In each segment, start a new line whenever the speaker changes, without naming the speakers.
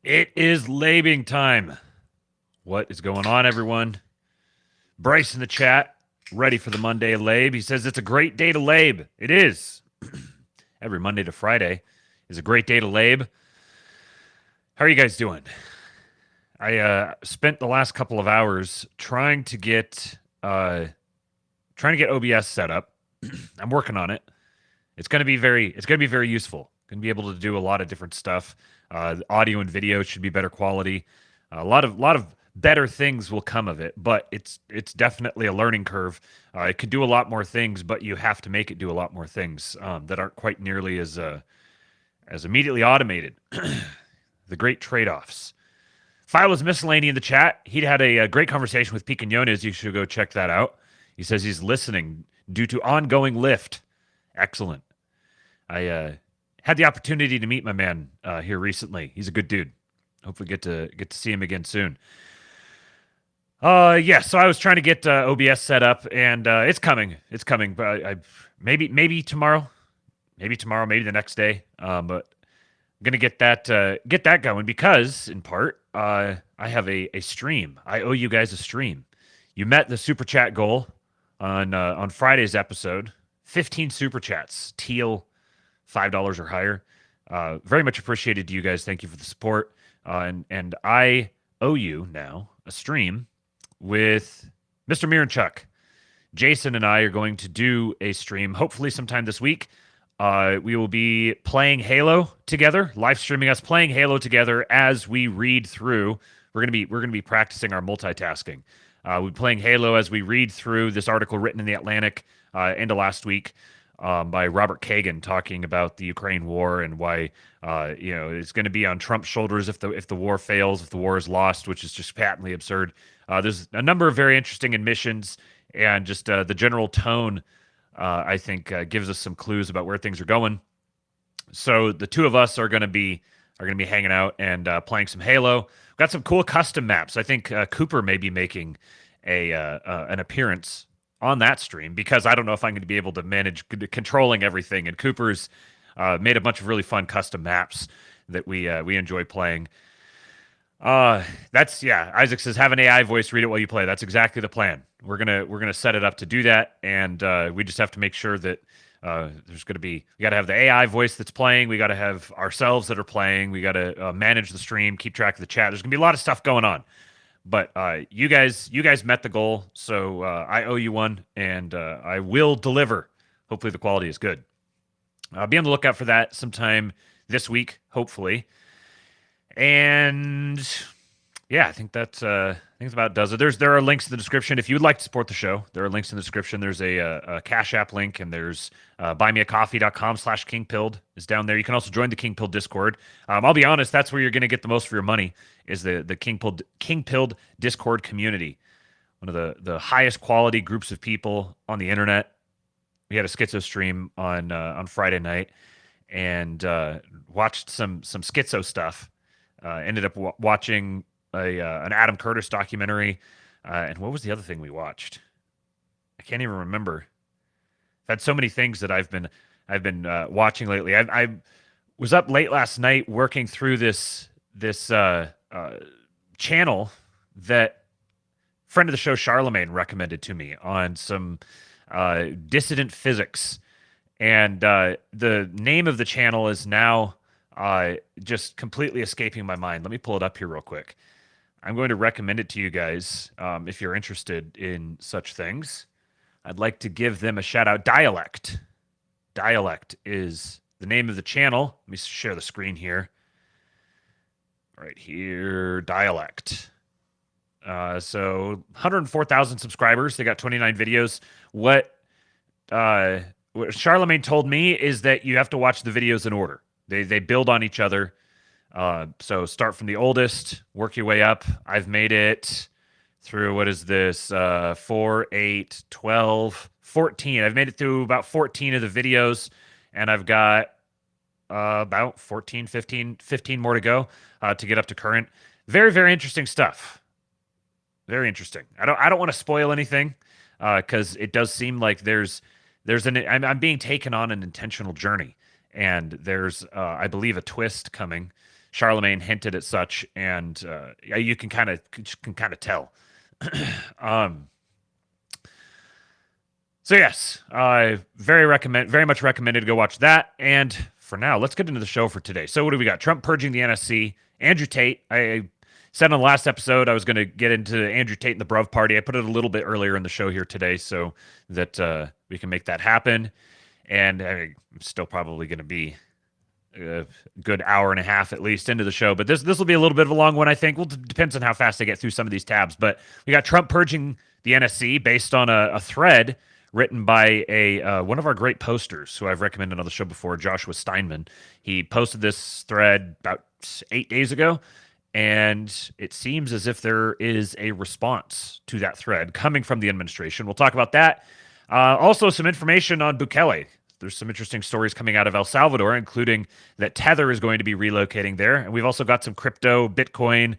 It is labing time. What is going on, everyone? Bryce in the chat, ready for the Monday labe. He says it's a great day to labe. It is. Every Monday to Friday is a great day to labe. How are you guys doing? I spent the last couple of hours trying to get OBS set up. I'm working on it. It's going to be very useful. Going to be able to do a lot of different stuff. Audio and video should be better quality. A lot of better things will come of it, but it's definitely a learning curve. It could do a lot more things, but you have to make it do a lot more things that aren't quite nearly as immediately automated. The great trade-offs. Philo's Miscellany in the chat. He had a great conversation with Picanyones. You should go check that out. He says he's listening due to ongoing lift. Excellent. I had the opportunity to meet my man here recently. He's a good dude. Hopefully get to see him again soon. Yeah, so I was trying to get OBS set up, and it's coming. It's coming, but maybe tomorrow, maybe the next day. But I'm gonna get that going because, in part, I have a stream. I owe you guys a stream. You met the super chat goal on Friday's episode. 15 super chats, teal, $5 or higher. Very much appreciated to you guys. Thank you for the support. And I owe you now a stream with Mr. Miranchuk. Jason and I are going to do a stream, hopefully sometime this week. We will be playing Halo together, live streaming us playing Halo together as we read through. We're gonna be practicing our multitasking. We're playing Halo as we read through this article written in the Atlantic end of last week by Robert Kagan talking about the Ukraine war and why it's going to be on Trump's shoulders if the war fails, if the war is lost, which is just patently absurd. There's a number of very interesting admissions, and just the general tone, I think, gives us some clues about where things are going. So the two of us are going to be hanging out and playing some Halo. We've got some cool custom maps. I think Cooper may be making an appearance on that stream because I don't know if I'm going to be able to manage controlling everything. And Cooper's made a bunch of really fun custom maps that we enjoy playing. Isaac says have an AI voice read it while you play. That's exactly the plan. We're gonna set it up to do that, and we just have to make sure that we got to have the AI voice that's playing. We got to have ourselves that are playing. We got to manage the stream, keep track of the chat. There's gonna be a lot of stuff going on. But you guys met the goal, so I owe you one, and I will deliver. Hopefully the quality is good. Be on the lookout for that sometime this week, hopefully. And yeah, I think that's about does it. There are links in the description if you would like to support the show. There are links in the description. There's a Cash App link, and there's buymeacoffee.com/kingpilled is down there. You can also join the King Pilled Discord. I'll be honest, that's where you're going to get the most for your money is the King Pilled Discord community. One of the highest quality groups of people on the internet. We had a schizo stream on Friday night and watched some schizo stuff. Ended up watching an Adam Curtis documentary, and what was the other thing we watched? I can't even remember. I've had so many things that I've been watching lately. I was up late last night working through this channel that friend of the show Charlemagne recommended to me on some dissident physics, and the name of the channel is now just completely escaping my mind. Let me pull it up here real quick. I'm going to recommend it to you guys if you're interested in such things. I'd like to give them a shout out. Dialect is the name of the channel. Let me share the screen here. Right here, Dialect. So 104,000 subscribers. They got 29 videos. What Charlemagne told me is that you have to watch the videos in order. They build on each other. So start from the oldest, work your way up. I've made it through, what is this, 4, 8, 12, 14. I've made it through about 14 of the videos, and I've got about 14, 15 more to go to get up to current. Very, very interesting stuff. Very interesting. I don't want to spoil anything because it does seem like I'm being taken on an intentional journey. And there's, I believe, a twist coming Charlemagne hinted at such, and you can kind of tell. So yes, I very much recommended to go watch that. And for now, let's get into the show for today. So what do we got? Trump purging the NSC, Andrew Tate. I said on the last episode I was going to get into Andrew Tate and the Bruv Party. I put it a little bit earlier in the show here today so that we can make that happen. And I'm still probably going to be a good hour and a half at least into the show. But this will be a little bit of a long one, I think. Well, it depends on how fast I get through some of these tabs. But we got Trump purging the NSC based on a thread written by one of our great posters who I've recommended on the show before, Joshua Steinman. He posted this thread about 8 days ago, and it seems as if there is a response to that thread coming from the administration. We'll talk about that. Also, some information on Bukele. There's some interesting stories coming out of El Salvador, including that Tether is going to be relocating there. And we've also got some crypto, Bitcoin,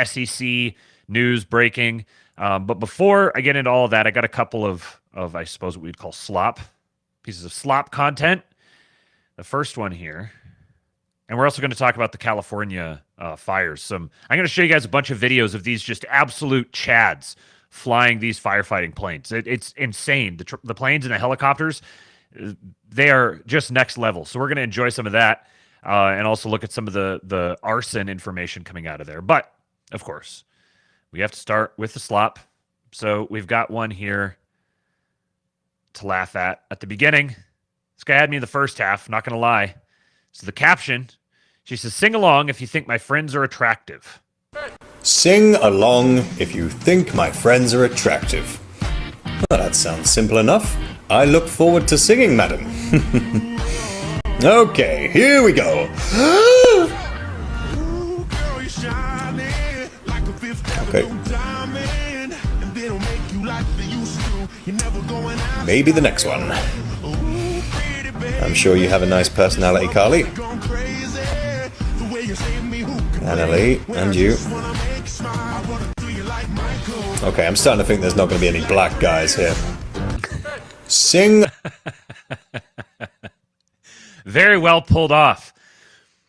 SEC news breaking. But before I get into all of that, I got a couple of I suppose what we'd call pieces of slop content. The first one here, and we're also going to talk about the California fires. I'm going to show you guys a bunch of videos of these just absolute chads flying these firefighting planes. It's insane. The planes and the helicopters, they are just next level. So we're going to enjoy some of that and also look at some of the arson information coming out of there. But of course, we have to start with the slop. So we've got one here to laugh at the beginning. This guy had me in the first half, not going to lie. So the caption, she says, "Sing along if you think my friends are attractive."
Sing along if you think my friends are attractive. Well, that sounds simple enough. I look forward to singing, madam. Okay, here we go. Okay. Maybe the next one. I'm sure you have a nice personality, Carly. Annalie, and you. Okay, I'm starting to think there's not going to be any black guys here. Sing.
Very well pulled off.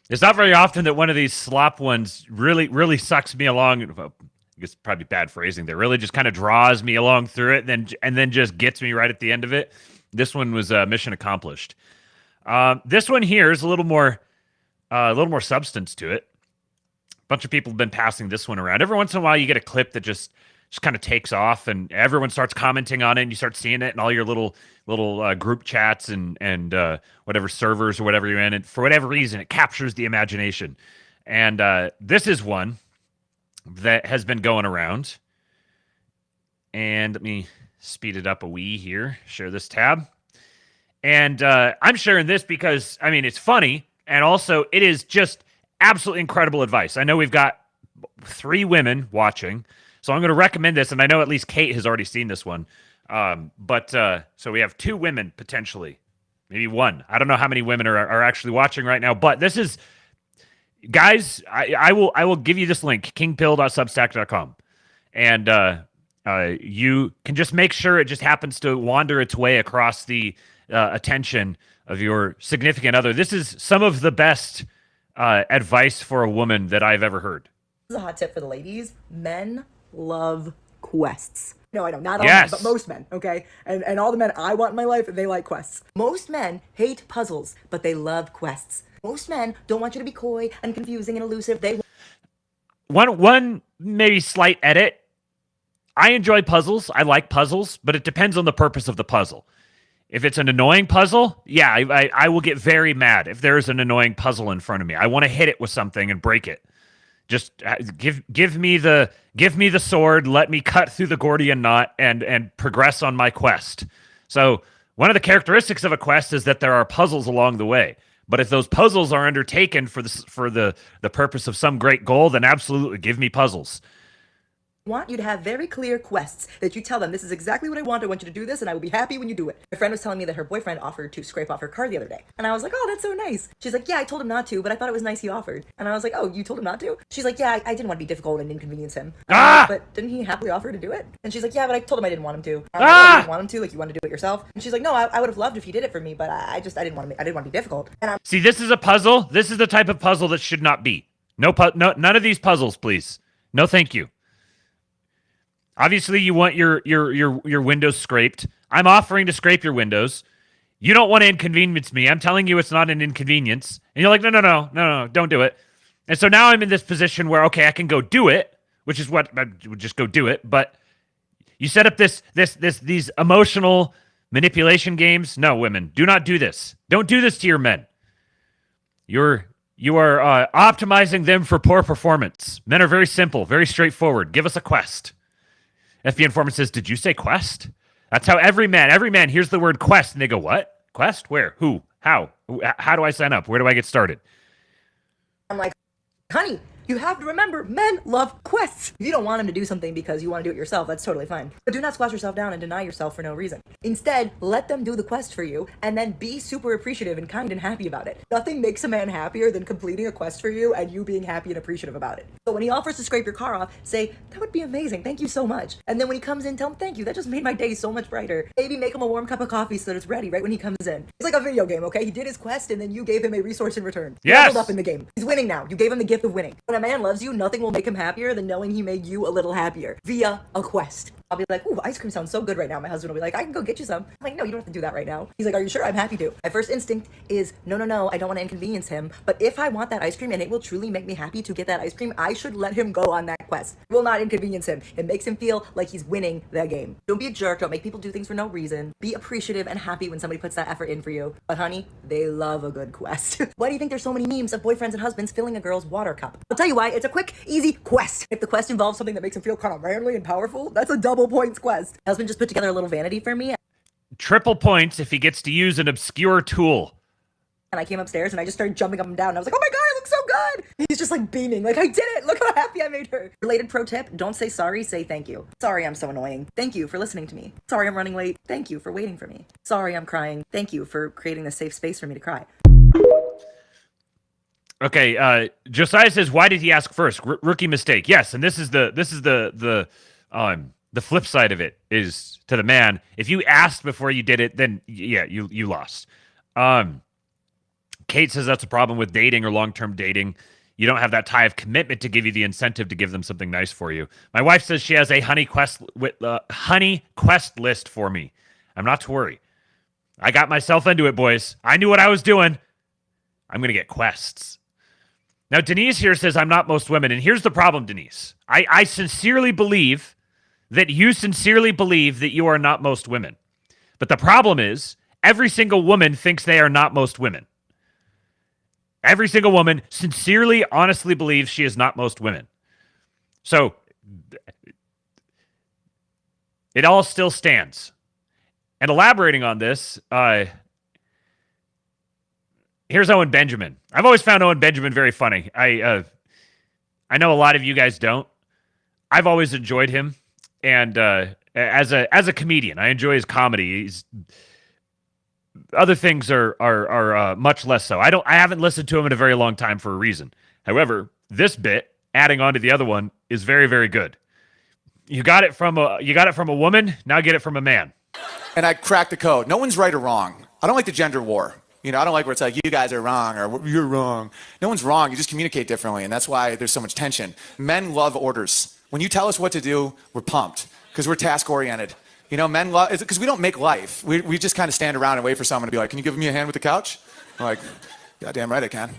It's not very often that one of these slop ones really sucks me along. Well, I guess probably bad phrasing there. Really just kind of draws me along through it, and then just gets me right at the end of it. This one was mission accomplished. This one here is a little more substance to it. A bunch of people have been passing this one around. Every once in a while, you get a clip that just kind of takes off, and everyone starts commenting on it, and you start seeing it in all your little group chats and whatever servers or whatever you're in. And for whatever reason, it captures the imagination. And this is one that has been going around. And let me speed it up a wee here. Share this tab. And I'm sharing this because, I mean, it's funny, and also it is just absolutely incredible advice. I know we've got 3 women watching, so I'm going to recommend this, and I know at least Kate has already seen this one. So we have 2 women potentially, maybe 1. I don't know how many women are actually watching right now, but this is, guys, I will give you this link, kingpill.substack.com, and you can just make sure it just happens to wander its way across the attention of your significant other. This is some of the best advice for a woman that I've ever heard.
This is a hot tip for the ladies. Men love quests. No, I know, not all men, but most men, okay? And all the men I want in my life, they like quests. Most men hate puzzles, but they love quests. Most men don't want you to be coy and confusing and elusive. They
one maybe slight edit. I enjoy puzzles. I like puzzles, but it depends on the purpose of the puzzle. If it's an annoying puzzle, yeah, I will get very mad if there is an annoying puzzle in front of me. I want to hit it with something and break it. Just give me the sword. Let me cut through the Gordian knot and progress on my quest. So one of the characteristics of a quest is that there are puzzles along the way. But if those puzzles are undertaken for the purpose of some great goal, then absolutely give me puzzles.
want you to have very clear quests that you tell them, this is exactly what I want you to do this, and I will be happy when you do it. My friend was telling me that her boyfriend offered to scrape off her car the other day. And I was like, oh, that's so nice. She's like, yeah, I told him not to, but I thought it was nice he offered. And I was like, oh, you told him not to? She's like, yeah, I didn't want to be difficult and inconvenience him. But didn't he happily offer to do it? And she's like, yeah, but I told him I didn't want him to. I was like, oh, you didn't want him to? Like, you wanted to do it yourself? And she's like, no, I would have loved if he did it for me, but I didn't want to be difficult. And
See, this is a puzzle. This is the type of puzzle that should not be. No, none of these puzzles, please. No, thank you. Obviously, you want your windows scraped. I'm offering to scrape your windows. You don't want to inconvenience me. I'm telling you it's not an inconvenience. And you're like, no, don't do it. And so now I'm in this position where, okay, I can go do it, which is what I would just go do it. But you set up these emotional manipulation games. No, women, do not do this. Don't do this to your men. You are optimizing them for poor performance. Men are very simple, very straightforward. Give us a quest. FBI informant says, did you say quest? That's how every man hears the word quest, and they go, what? Quest? Where? Who? How? How do I sign up? Where do I get started?
I'm like, honey, you have to remember, men love quests. If you don't want him to do something because you want to do it yourself, that's totally fine. But do not squash yourself down and deny yourself for no reason. Instead, let them do the quest for you, and then be super appreciative and kind and happy about it. Nothing makes a man happier than completing a quest for you and you being happy and appreciative about it. So when he offers to scrape your car off, say, that would be amazing, thank you so much. And then when he comes in, tell him thank you, that just made my day so much brighter. Maybe make him a warm cup of coffee so that it's ready right when he comes in. It's like a video game, okay? He did his quest and then you gave him a resource in return. He leveled up in the game. He's winning now. You gave him the gift of winning. When a man loves you, nothing will make him happier than knowing he made you a little happier via a quest. I'll be like, ooh, ice cream sounds so good right now. My husband will be like, I can go get you some. I'm like, no, you don't have to do that right now. He's like, are you sure? I'm happy to. My first instinct is, no, I don't want to inconvenience him. But if I want that ice cream and it will truly make me happy to get that ice cream, I should let him go on that quest. It will not inconvenience him. It makes him feel like he's winning that game. Don't be a jerk. Don't make people do things for no reason. Be appreciative and happy when somebody puts that effort in for you. But honey, they love a good quest. Why do you think there's so many memes of boyfriends and husbands filling a girl's water cup? I'll tell you why. It's a quick, easy quest. If the quest involves something that makes him feel kind of manly and powerful, that's a double points quest. My husband just put together a little vanity for me.
Triple points if he gets to use an obscure tool.
And I came upstairs and I just started jumping up and down. And I was like, oh my God, it looks so good. He's just like beaming. Like, I did it. Look how happy I made her. Related pro tip, don't say sorry, say thank you. Sorry, I'm so annoying. Thank you for listening to me. Sorry, I'm running late. Thank you for waiting for me. Sorry, I'm crying. Thank you for creating this safe space for me to cry.
Okay, Josiah says, why did he ask first? Rookie mistake. Yes, and this is the flip side of it is to the man. If you asked before you did it, then yeah, you lost. Kate says that's a problem with dating or long-term dating. You don't have that tie of commitment to give you the incentive to give them something nice for you. My wife says she has a honey quest list for me. I'm not to worry. I got myself into it, boys. I knew what I was doing. I'm going to get quests. Now, Denise here says I'm not most women. And here's the problem, Denise. I sincerely believe that you sincerely believe that you are not most women. But the problem is every single woman thinks they are not most women. Every single woman sincerely, honestly believes she is not most women. So it all still stands. And elaborating on this, here's Owen Benjamin. I've always found Owen Benjamin very funny. I know a lot of you guys don't. I've always enjoyed him, and as a comedian, I enjoy his comedy. Other things are much less so. I haven't listened to him in a very long time for a reason. However, this bit, adding on to the other one, is very, very good. You got it from a woman. Now get it from a man.
And I cracked the code. No one's right or wrong. I don't like the gender war. You know, I don't like where it's like, you guys are wrong or you're wrong. No one's wrong. You just communicate differently, and that's why there's so much tension. Men love orders. When you tell us what to do, we're pumped because we're task-oriented. You know, men love, because we don't make life. We just kind of stand around and wait for someone to be like, can you give me a hand with the couch? I'm like, goddamn right I can.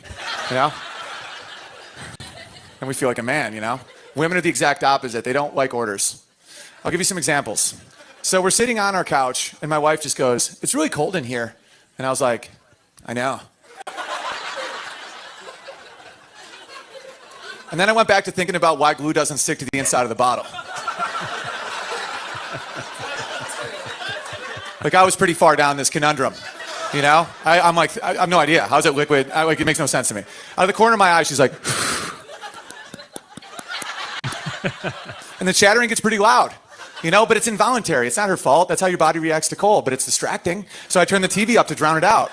You know? And we feel like a man, you know? Women are the exact opposite. They don't like orders. I'll give you some examples. So we're sitting on our couch, and my wife just goes, it's really cold in here. And I was like, I know. And then I went back to thinking about why glue doesn't stick to the inside of the bottle. Like, I was pretty far down this conundrum, you know? I'm like, I have no idea. How's it liquid? It makes no sense to me. Out of the corner of my eye, she's like, And the chattering gets pretty loud, but it's involuntary. It's not her fault. That's how your body reacts to cold, but it's distracting. So I turn the TV up to drown it out.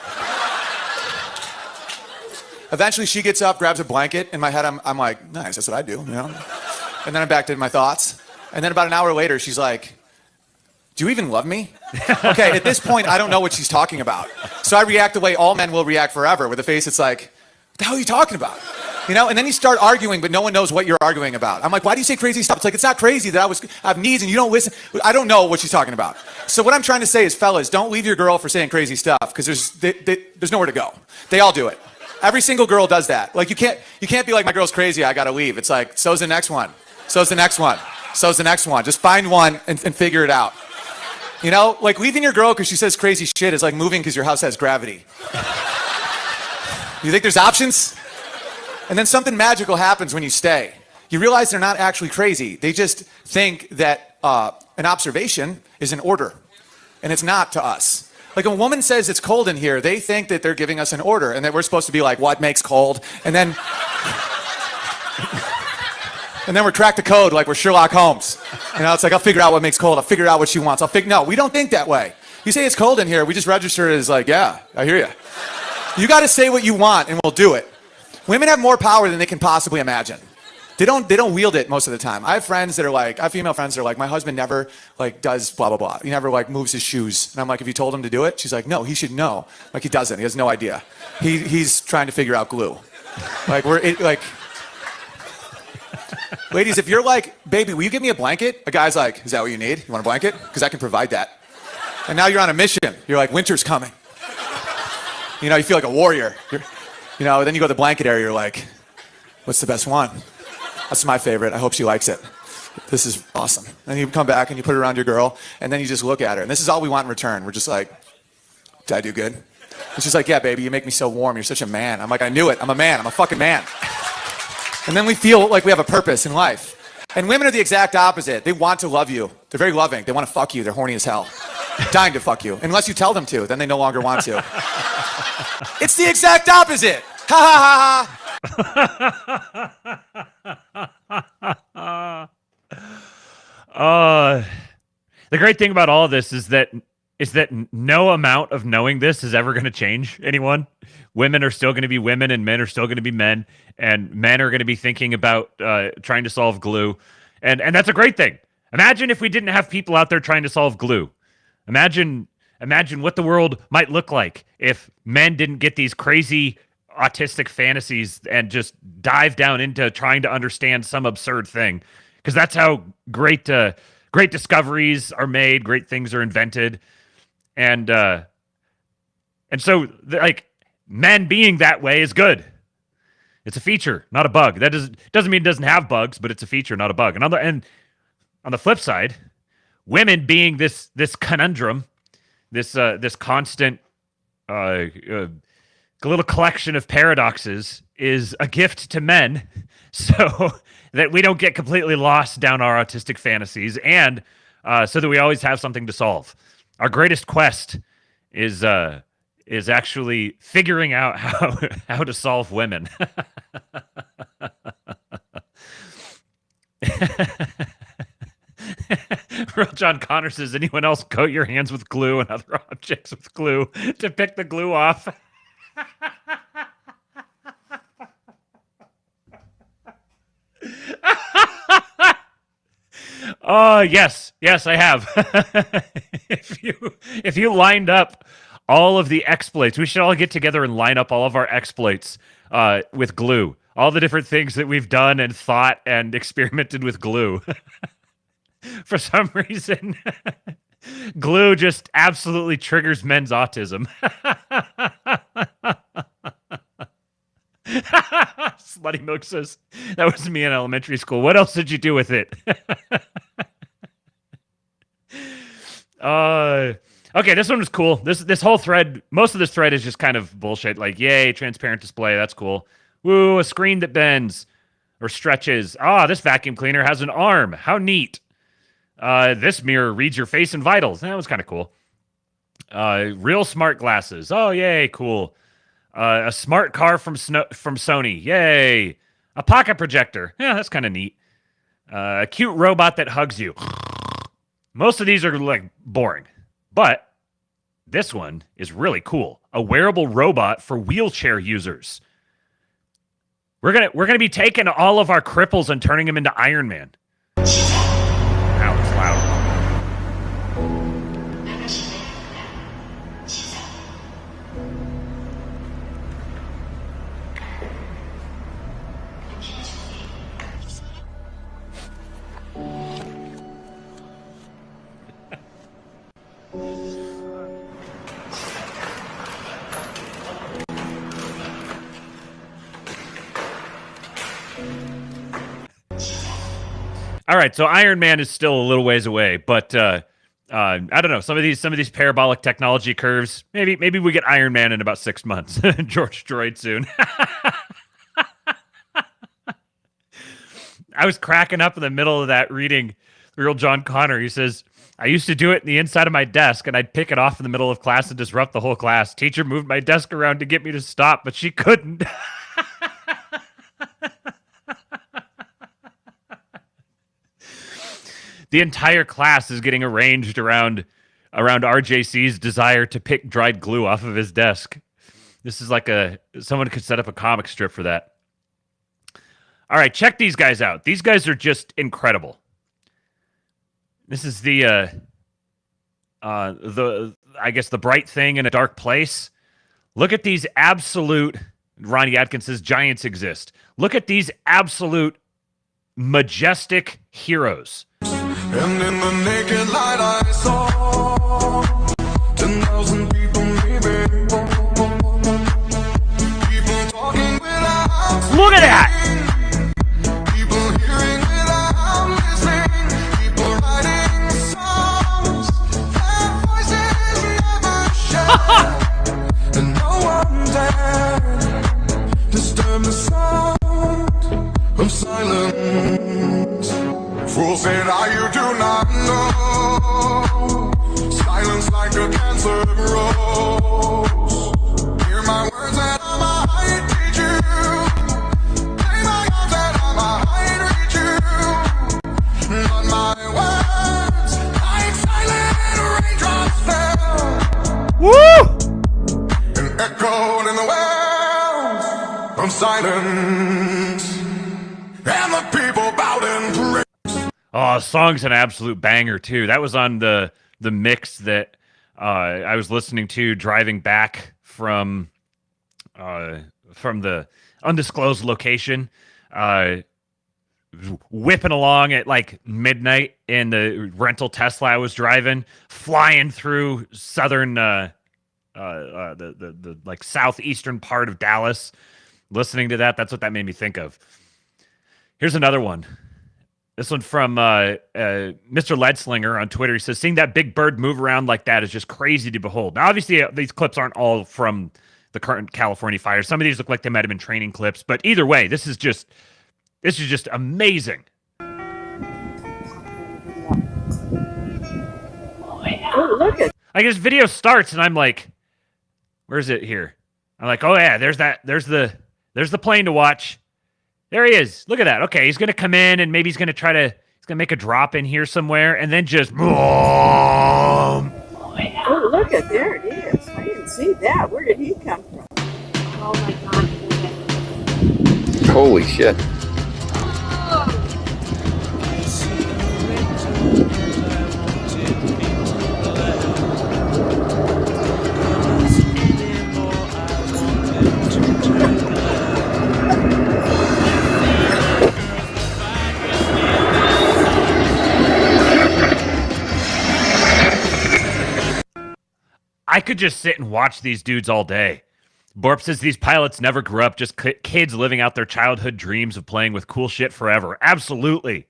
Eventually she gets up, grabs a blanket. In my head, I'm like, nice, that's what I do, And then I'm back to my thoughts. And then about an hour later, she's like, do you even love me? Okay, at this point, I don't know what she's talking about. So I react the way all men will react forever, with a face that's like, what the hell are you talking about? And then you start arguing, but no one knows what you're arguing about. I'm like, why do you say crazy stuff? It's like, it's not crazy that I have needs and you don't listen. I don't know what she's talking about. So what I'm trying to say is, fellas, don't leave your girl for saying crazy stuff, because there's nowhere to go. They all do it. Every single girl does that. Like, you can't be like, my girl's crazy, I gotta leave. It's like, so's the next one. So's the next one. So's the next one. Just find one and figure it out. Like leaving your girl because she says crazy shit is like moving because your house has gravity. You think there's options? And then something magical happens when you stay. You realize they're not actually crazy. They just think that an observation is an order. And it's not to us. Like, a woman says it's cold in here, they think that they're giving us an order and that we're supposed to be like, what makes cold? And then we're crack the code like we're Sherlock Holmes. It's like, I'll figure out what makes cold. I'll figure out what she wants. No, we don't think that way. You say it's cold in here, we just register it as like, yeah, I hear you. You got to say what you want and we'll do it. Women have more power than they can possibly imagine. They don't wield it most of the time. I have friends that are like, I have female friends that are like, my husband never like does blah, blah, blah. He never like moves his shoes. And I'm like, have you told him to do it? She's like, no, he should know. Like, he doesn't. He has no idea. He's trying to figure out glue. Ladies, if you're like, baby, will you give me a blanket? A guy's like, is that what you need? You want a blanket? Because I can provide that. And now you're on a mission. You're like, winter's coming. You feel like a warrior. Then you go to the blanket area, you're like, what's the best one? That's my favorite. I hope she likes it. This is awesome. And you come back and you put it around your girl, and then you just look at her. And this is all we want in return. We're just like, did I do good? And she's like, yeah, baby, you make me so warm. You're such a man. I'm like, I knew it. I'm a man. I'm a fucking man. And then we feel like we have a purpose in life. And women are the exact opposite. They want to love you. They're very loving. They want to fuck you. They're horny as hell. Dying to fuck you. Unless you tell them to, then they no longer want to. It's the exact opposite. Ha ha ha
ha. The great thing about all of this is that no amount of knowing this is ever going to change anyone. Women are still going to be women, and men are still going to be men, and men are going to be thinking about trying to solve glue, and that's a great thing. Imagine if we didn't have people out there trying to solve glue. Imagine what the world might look like if men didn't get these crazy autistic fantasies and just dive down into trying to understand some absurd thing, because that's how great discoveries are made, great things are invented, and so like, men being that way is good. It's a feature, not a bug. That doesn't mean it doesn't have bugs, but it's a feature, not a bug. And on the flip side, women being this conundrum, this constant little collection of paradoxes is a gift to men, so that we don't get completely lost down our autistic fantasies, and so that we always have something to solve. Our greatest quest is actually figuring out how to solve women. Real John Connor says, anyone else coat your hands with glue and other objects with glue to pick the glue off? Oh, yes, I have. If you lined up all of the exploits, we should all get together and line up all of our exploits with glue. All the different things that we've done and thought and experimented with glue. For some reason, glue just absolutely triggers men's autism. Slutty Milk says, that was me in elementary school. What else did you do with it? Okay, this one was cool. This whole thread, most of this thread is just kind of bullshit. Like, yay, transparent display, that's cool. Woo, a screen that bends or stretches. Ah, this vacuum cleaner has an arm. How neat. This mirror reads your face and vitals. That was kind of cool. Real smart glasses. Oh, yay, cool. A smart car from Sony. Yay. A pocket projector. Yeah, that's kind of neat. A cute robot that hugs you. Most of these are like boring, but this one is really cool. A wearable robot for wheelchair users. We're gonna be taking all of our cripples and turning them into Iron Man. Ow, it's loud. All right, so Iron Man is still a little ways away, but I don't know. Some of these parabolic technology curves. Maybe we get Iron Man in about 6 months. George Droid soon. I was cracking up in the middle of that reading the real John Connor. He says, I used to do it in the inside of my desk, and I'd pick it off in the middle of class and disrupt the whole class. Teacher moved my desk around to get me to stop, but she couldn't. The entire class is getting arranged around RJC's desire to pick dried glue off of his desk. This is like someone could set up a comic strip for that. All right, check these guys out. These guys are just incredible. This is the I guess the bright thing in a dark place. Look at these absolute, Ronnie Atkins says, giants exist. Look at these absolute majestic heroes.
And in the naked light I saw 10,000 people maybe. People talking without
Look at that!
people hearing without listening. People writing songs that voices never share. And no one dared disturb the sound of silence. Fool said, you do not know. Silence like a cancer grows. Hear my words that I might teach you. Play my arms that I might reach you. But my words, like silent raindrops fell.
Woo!
And echoed in the wells of silence. And the people bowed in praise.
Oh, song's an absolute banger too. That was on the mix that I was listening to driving back from the undisclosed location. Whipping along at like midnight in the rental Tesla I was driving, flying through southern the like southeastern part of Dallas, listening to that. That's what that made me think of. Here's another one. This one from Mr. Leadslinger on Twitter. He says, seeing that big bird move around like that is just crazy to behold. Now, obviously, these clips aren't all from the current California fires. Some of these look like they might have been training clips. But either way, this is just amazing.
Oh, look at
Like, this video starts, and I'm like, where's it here? I'm like, oh, yeah, there's the plane to watch. There he is. Look at that. Okay, he's going to come in, and maybe he's going to make a drop in here somewhere, and then just...
Oh, look at, there it is. I didn't see that. Where did he come from? Oh, my God.
Holy shit.
I could just sit and watch these dudes all day. Borp says these pilots never grew up, just kids living out their childhood dreams of playing with cool shit forever. Absolutely.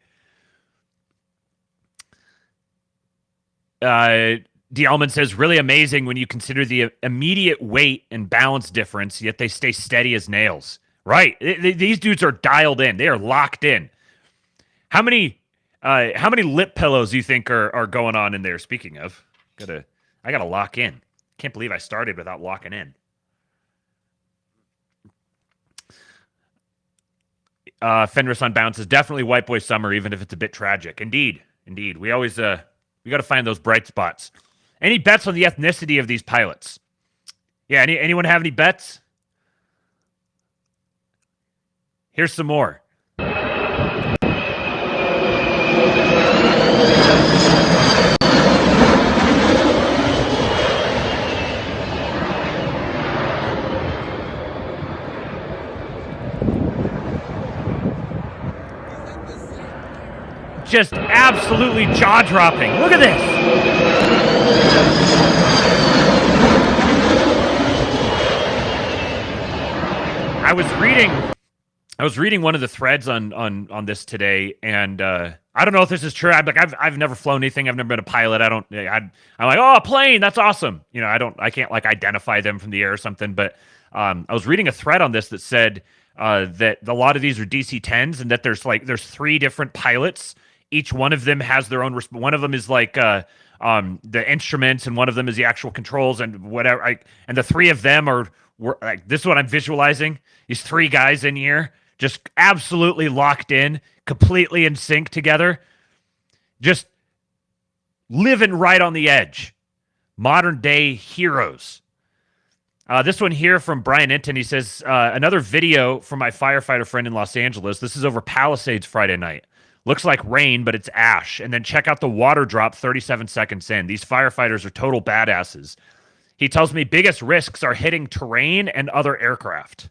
D'Alman says, really amazing when you consider the immediate weight and balance difference, yet they stay steady as nails. Right. These dudes are dialed in. They are locked in. How many lip pillows do you think are going on in there? Speaking of, I gotta lock in. Can't believe I started without locking in. Fenris on Bounce is definitely White Boy Summer, even if it's a bit tragic. Indeed. We always we got to find those bright spots. Any bets on the ethnicity of these pilots? Yeah, anyone have any bets? Here's some more. Just absolutely jaw-dropping. Look at this. I was reading one of the threads on this today, and I don't know if this is true. I've never flown anything. I've never been a pilot. I'm like, oh, a plane, that's awesome. I can't like identify them from the air or something. But I was reading a thread on this that said that a lot of these are DC-10s, and that there's 3 different pilots. Each one of them has their own. One of them is like the instruments, and one of them is the actual controls, and whatever. And the 3 of them were like, this is what I'm visualizing. These 3 guys in here, just absolutely locked in, completely in sync together, just living right on the edge. Modern day heroes. This one here from Brian Inton, he says, another video from my firefighter friend in Los Angeles. This is over Palisades Friday night. Looks like rain, but it's ash. And then check out the water drop 37 seconds in. These firefighters are total badasses. He tells me biggest risks are hitting terrain and other aircraft.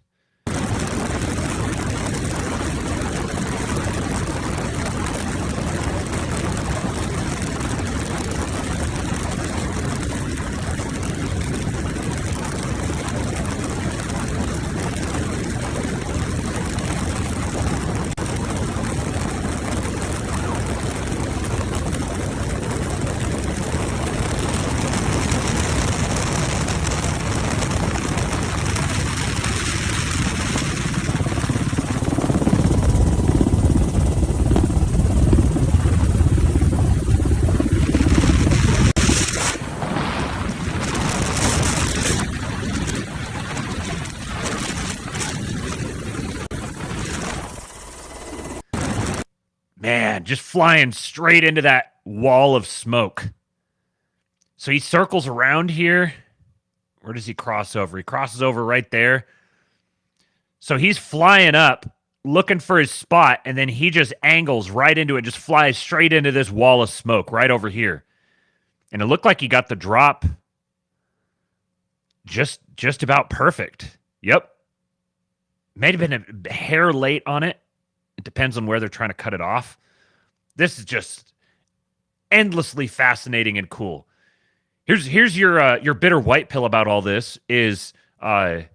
Man, just flying straight into that wall of smoke. So he circles around here. Where does he cross over? He crosses over right there. So he's flying up, looking for his spot, and then he just angles right into it, just flies straight into this wall of smoke right over here. And it looked like he got the drop just about perfect. Yep. May have been a hair late on it. It depends on where they're trying to cut it off. This is just endlessly fascinating and cool. Here's your bitter white pill about all this is is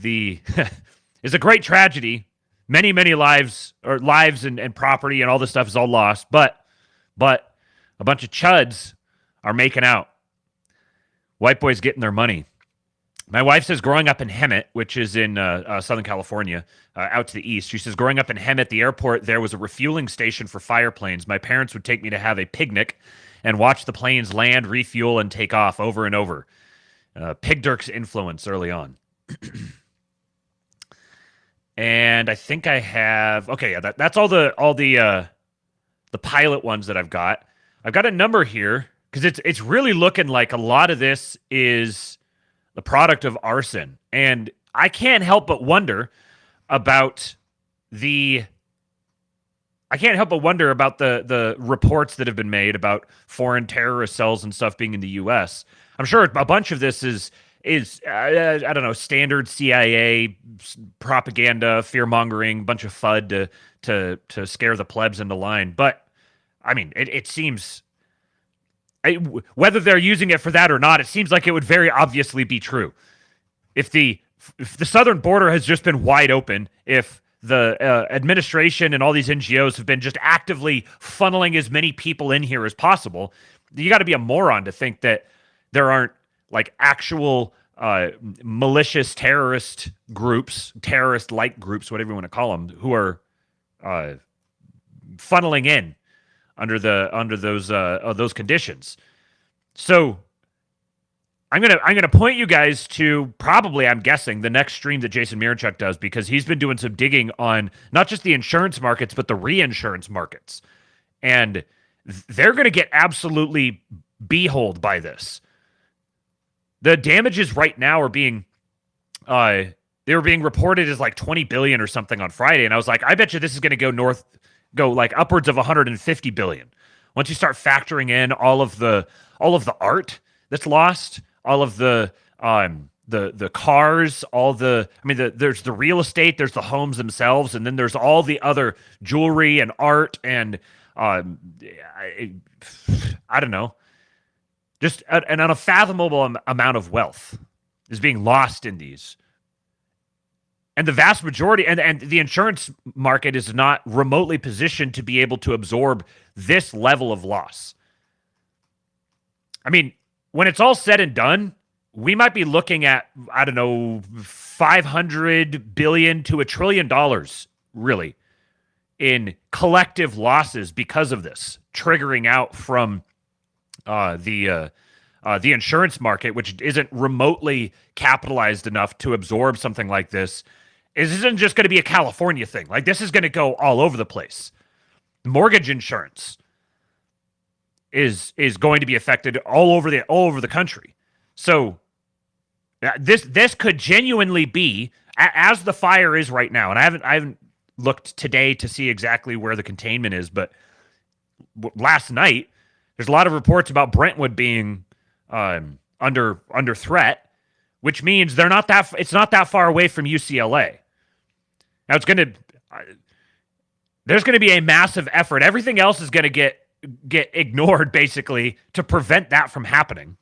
a great tragedy. Many lives and property and all this stuff is all lost. But a bunch of chuds are making out. White boys getting their money. My wife says growing up in Hemet, which is in Southern California, out to the east, she says growing up in Hemet, the airport, there was a refueling station for fire planes. My parents would take me to have a picnic and watch the planes land, refuel, and take off over and over. Pig Dirk's influence early on. And I think I have... Okay, yeah, that's all the pilot ones that I've got. I've got a number here, because it's really looking like a lot of this is the product of arson. And I can't help but wonder about the reports that have been made about foreign terrorist cells and stuff being in the U.S. I'm sure a bunch of this is I don't know, standard CIA propaganda, fear-mongering, bunch of FUD to scare the plebs into line. But, I mean, it seems... whether they're using it for that or not, it seems like it would very obviously be true. If the southern border has just been wide open, if the administration and all these NGOs have been just actively funneling as many people in here as possible, you got to be a moron to think that there aren't like actual malicious terrorist groups, terrorist-like groups, whatever you want to call them, who are funneling in under those conditions. So I'm gonna point you guys to probably, I'm guessing, the next stream that Jason Mirachuk does, because he's been doing some digging on not just the insurance markets but the reinsurance markets, and they're gonna get absolutely beholed by this. The damages right now are being they were being reported as like 20 billion or something on Friday, and I was like, I bet you this is gonna go like upwards of 150 billion once you start factoring in all of the art that's lost. All of the cars, there's the real estate, there's the homes themselves, and then there's all the other jewelry and art and I don't know, just an unfathomable amount of wealth is being lost in these. And the vast majority, and the insurance market is not remotely positioned to be able to absorb this level of loss. I mean, when it's all said and done, we might be looking at, I don't know, 500 billion to $1 trillion, really, in collective losses because of this, triggering out from the insurance market, which isn't remotely capitalized enough to absorb something like this. This isn't just going to be a California thing. Like, this is going to go all over the place. Mortgage insurance is going to be affected all over the country. So this could genuinely be, as the fire is right now, and I haven't looked today to see exactly where the containment is, but last night there's a lot of reports about Brentwood being under threat, which means it's not that far away from UCLA. Now there's going to be a massive effort. Everything else is going to get ignored, basically, to prevent that from happening.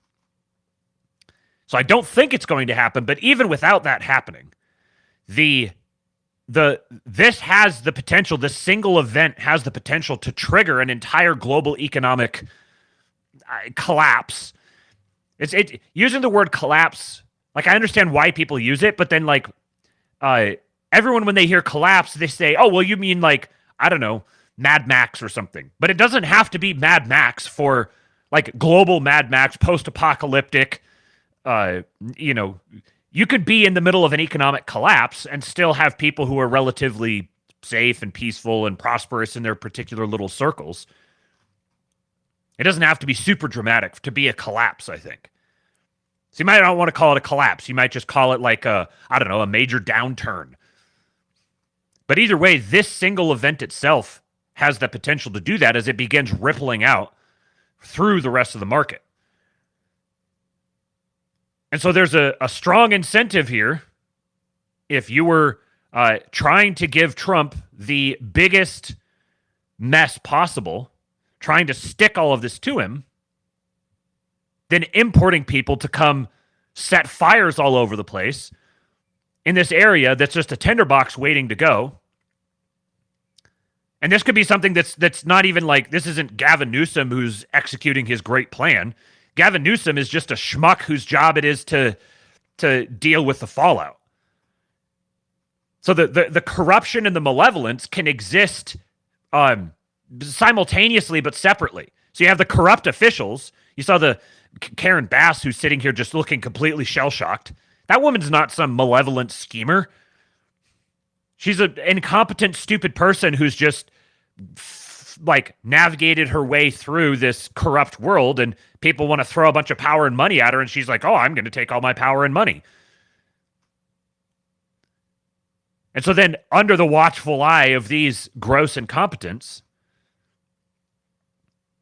So I don't think it's going to happen, but even without that happening, this has the potential, this single event has the potential to trigger an entire global economic collapse. Using the word collapse, like, I understand why people use it, but then, like, everyone, when they hear collapse, they say, oh, well, you mean, like, I don't know, Mad Max or something. But it doesn't have to be Mad Max for, like, global Mad Max, post-apocalyptic. You could be in the middle of an economic collapse and still have people who are relatively safe and peaceful and prosperous in their particular little circles. It doesn't have to be super dramatic to be a collapse, I think. So you might not want to call it a collapse. You might just call it like a major downturn. But either way, this single event itself has the potential to do that as it begins rippling out through the rest of the market. And so there's a strong incentive here. If you were trying to give Trump the biggest mess possible, trying to stick all of this to him, then importing people to come set fires all over the place in this area that's just a tinderbox waiting to go. And this could be something that's not even like, this isn't Gavin Newsom who's executing his great plan. Gavin Newsom is just a schmuck whose job it is to deal with the fallout. So the corruption and the malevolence can exist simultaneously but separately. So you have the corrupt officials. You saw the Karen Bass, who's sitting here just looking completely shell-shocked. That woman's not some malevolent schemer. She's an incompetent, stupid person who's just navigated her way through this corrupt world, and people want to throw a bunch of power and money at her, and she's like, oh, I'm going to take all my power and money. And so then, under the watchful eye of these gross incompetents,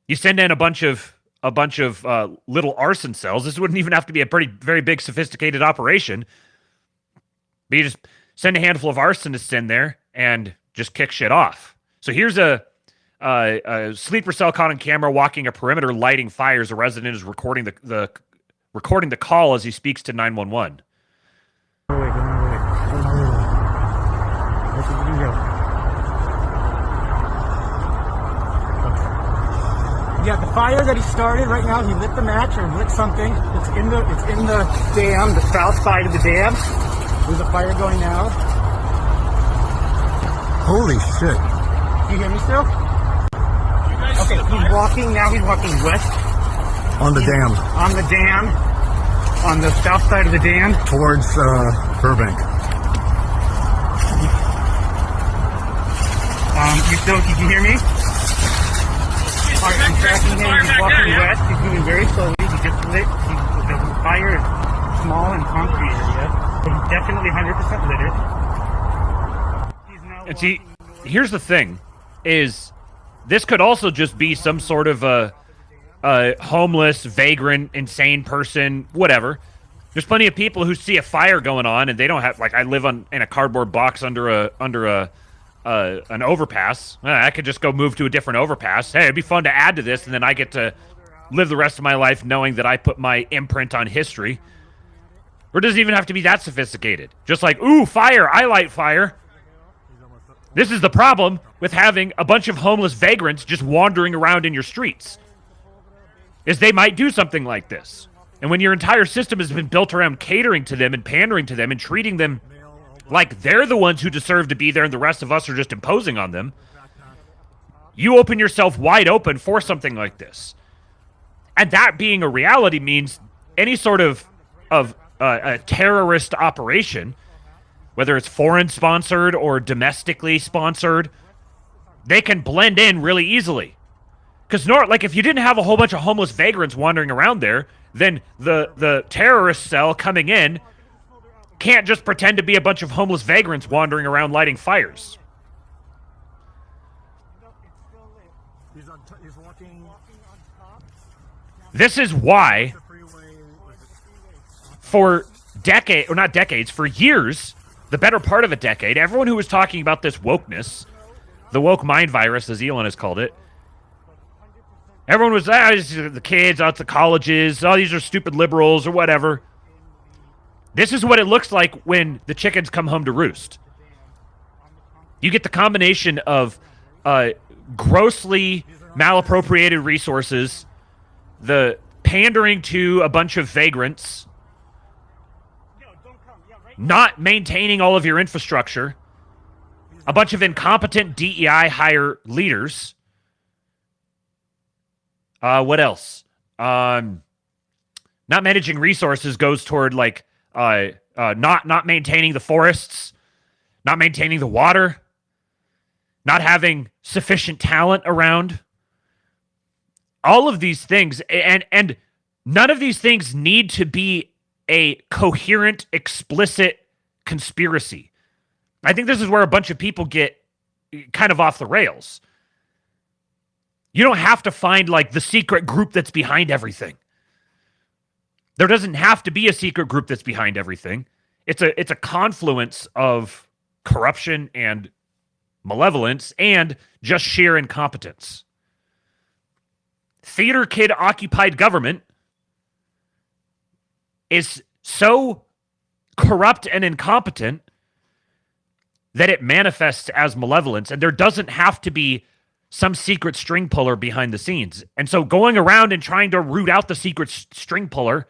you send in a bunch of little arson cells. This wouldn't even have to be a very big, sophisticated operation. But you just send a handful of arsonists in there and just kick shit off. So here's a sleeper cell caught on camera walking a perimeter, lighting fires. A resident is recording the call as he speaks to 911.
Yeah, the fire that he started right now, he lit the match or lit something. It's in the dam, the south side of the dam. There's a fire going now.
Holy shit.
You hear me still? Okay, he's walking west.
On the dam.
On the dam. on the south side of the dam towards Burbank. Did you hear me? Alright, I'm tracking him. He's walking west. He's moving very slowly. He just lit. The fire is small and concrete area, but he's definitely 100% lit it.
And see, here's the thing, is this could also just be some sort of a homeless, vagrant, insane person, whatever. There's plenty of people who see a fire going on and they don't have, like, I live in a cardboard box under an overpass. I could just go move to a different overpass. Hey, it'd be fun to add to this, and then I get to live the rest of my life knowing that I put my imprint on history. Or it doesn't even have to be that sophisticated. Just like, ooh, fire, I light fire. This is the problem with having a bunch of homeless vagrants just wandering around in your streets, is they might do something like this. And when your entire system has been built around catering to them and pandering to them and treating them like they're the ones who deserve to be there and the rest of us are just imposing on them, you open yourself wide open for something like this. And that being a reality means any sort of a terrorist operation, whether it's foreign sponsored or domestically sponsored, they can blend in really easily. Because like if you didn't have a whole bunch of homeless vagrants wandering around there, then the terrorist cell coming in can't just pretend to be a bunch of homeless vagrants wandering around lighting fires. This is why for for years, the better part of a decade, everyone who was talking about this wokeness, the woke mind virus, as Elon has called it, everyone was, the kids, it's the colleges, these are stupid liberals or whatever. This is what it looks like when the chickens come home to roost. You get the combination of grossly malappropriated resources, the pandering to a bunch of vagrants, not maintaining all of your infrastructure, a bunch of incompetent DEI hire leaders. What else? Not managing resources goes toward like not maintaining the forests, not maintaining the water, not having sufficient talent around. All of these things, and none of these things need to be a coherent, explicit conspiracy. I think this is where a bunch of people get kind of off the rails. You don't have to find like the secret group that's behind everything. There doesn't have to be a secret group that's behind everything. It's a confluence of corruption and malevolence and just sheer incompetence. Theater kid occupied government is so corrupt and incompetent that it manifests as malevolence, and there doesn't have to be some secret string puller behind the scenes. And so going around and trying to root out the secret string puller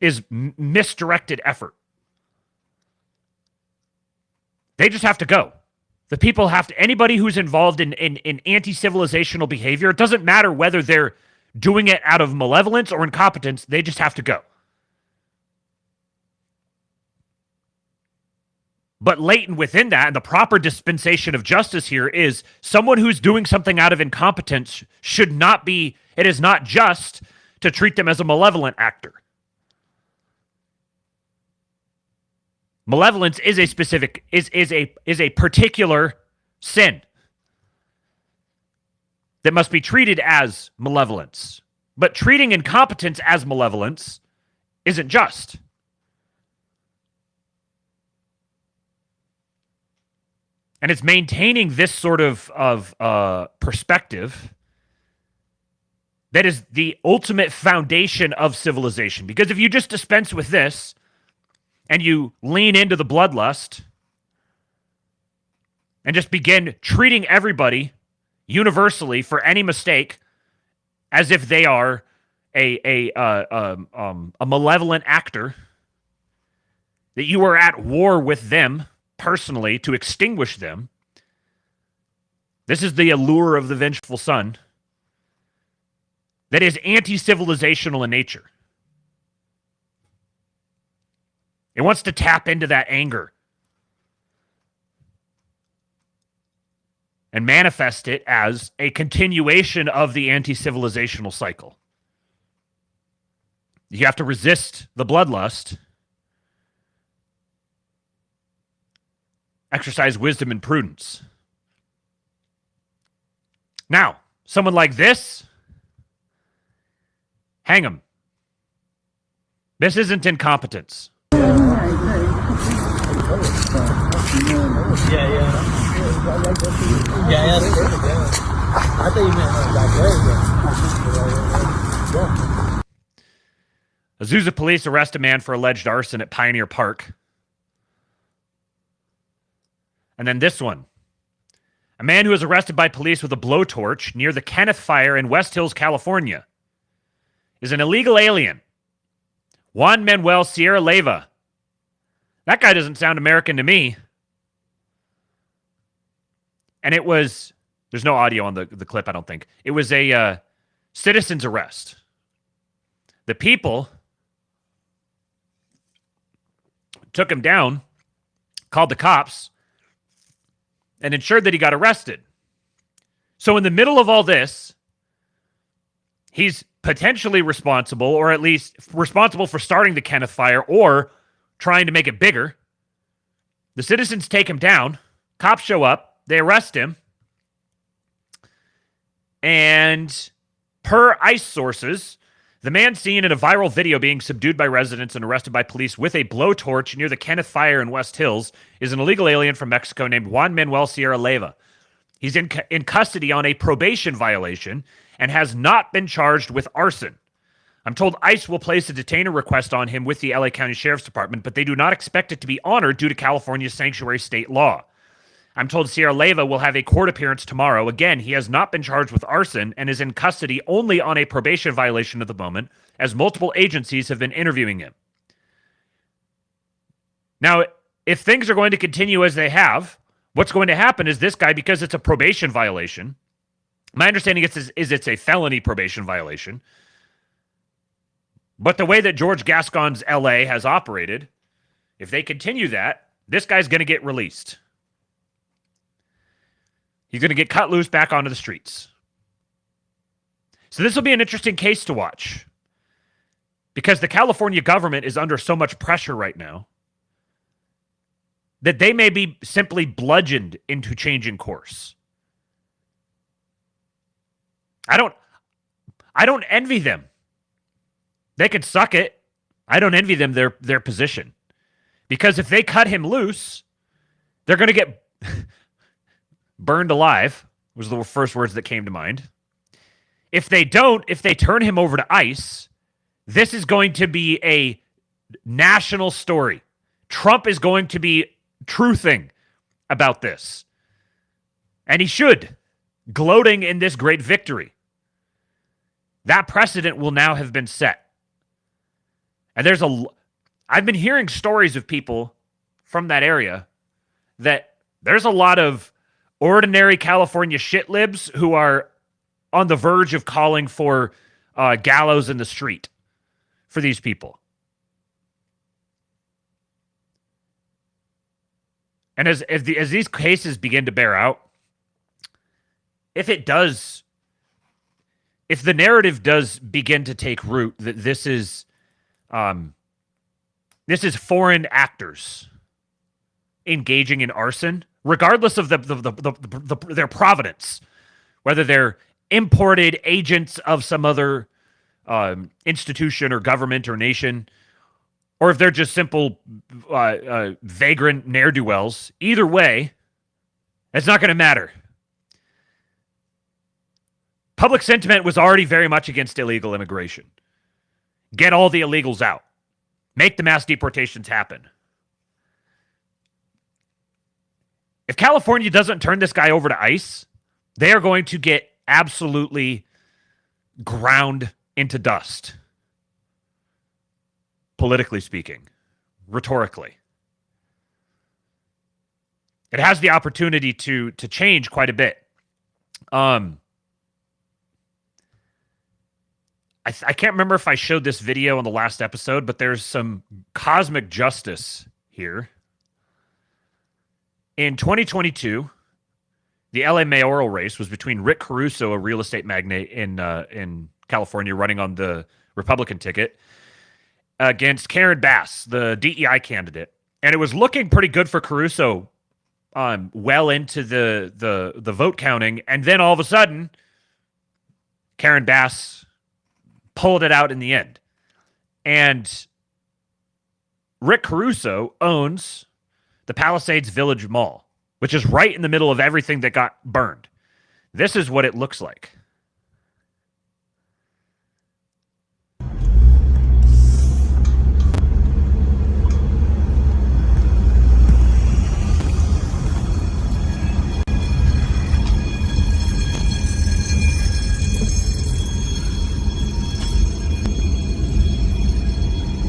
is misdirected effort. They just have to go. The people have to, anybody who's involved in anti-civilizational behavior, it doesn't matter whether they're doing it out of malevolence or incompetence, they just have to go. But latent within that, and the proper dispensation of justice here is someone who's doing something out of incompetence should not be, it is not just to treat them as a malevolent actor. Malevolence is a specific, is a particular sin that must be treated as malevolence. But treating incompetence as malevolence isn't just. And it's maintaining this sort of perspective that is the ultimate foundation of civilization. Because if you just dispense with this and you lean into the bloodlust and just begin treating everybody universally for any mistake as if they are a malevolent actor, that you are at war with them personally to extinguish them. This is the allure of the vengeful son that is anti-civilizational in nature. It wants to tap into that anger and manifest it as a continuation of the anti-civilizational cycle. You have to resist the bloodlust, exercise wisdom and prudence. Now, someone like this, hang him. This isn't incompetence. Azusa police arrest a man for alleged arson at Pioneer Park. And then this one. A man who was arrested by police with a blowtorch near the Kenneth Fire in West Hills, California, is an illegal alien. Juan Manuel Sierra Leyva. That guy doesn't sound American to me. And it was, there's no audio on the clip, I don't think. It was a citizen's arrest. The people took him down, called the cops, and ensured that he got arrested. So in the middle of all this, he's potentially responsible, or at least responsible for starting the Kenneth Fire or trying to make it bigger. The citizens take him down. Cops show up. They arrest him. And per ICE sources, the man seen in a viral video being subdued by residents and arrested by police with a blowtorch near the Kenneth Fire in West Hills is an illegal alien from Mexico named Juan Manuel Sierra Leyva. He's in custody on a probation violation and has not been charged with arson. I'm told ICE will place a detainer request on him with the LA County Sheriff's Department, but they do not expect it to be honored due to California's sanctuary state law. I'm told Sierra Leyva will have a court appearance tomorrow. Again, he has not been charged with arson and is in custody only on a probation violation at the moment, as multiple agencies have been interviewing him. Now, if things are going to continue as they have, what's going to happen is this guy, because it's a probation violation, my understanding is it's a felony probation violation, but the way that George Gascon's LA has operated, if they continue that, this guy's going to get released. He's going to get cut loose back onto the streets. So this will be an interesting case to watch because the California government is under so much pressure right now that they may be simply bludgeoned into changing course. I don't envy them. They could suck it. I don't envy them their position. Because if they cut him loose, they're going to get burned alive, was the first words that came to mind. If they don't, if they turn him over to ICE, this is going to be a national story. Trump is going to be truthing about this. And he should, gloating in this great victory. That precedent will now have been set. And I've been hearing stories of people from that area that there's a lot of ordinary California shitlibs who are on the verge of calling for gallows in the street for these people. And as these cases begin to bear out, if the narrative does begin to take root that this is foreign actors engaging in arson, regardless of their provenance, whether they're imported agents of some other institution or government or nation, or if they're just simple vagrant ne'er-do-wells, either way, it's not going to matter. Public sentiment was already very much against illegal immigration. Get all the illegals out. Make the mass deportations happen. If California doesn't turn this guy over to ICE, they are going to get absolutely ground into dust. Politically speaking, rhetorically. It has the opportunity to change quite a bit. I can't remember if I showed this video on the last episode, but there's some cosmic justice here. In 2022, the LA mayoral race was between Rick Caruso, a real estate magnate in California, running on the Republican ticket, against Karen Bass, the DEI candidate, and it was looking pretty good for Caruso, well into the vote counting, and then all of a sudden, Karen Bass pulled it out in the end. And Rick Caruso owns the Palisades Village Mall, which is right in the middle of everything that got burned. This is what it looks like.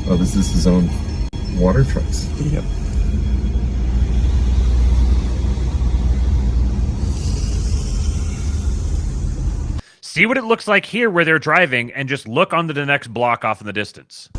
Oh, this is his own water trucks.
Yep.
See what it looks like here where they're driving, and just look onto the next block off in the distance.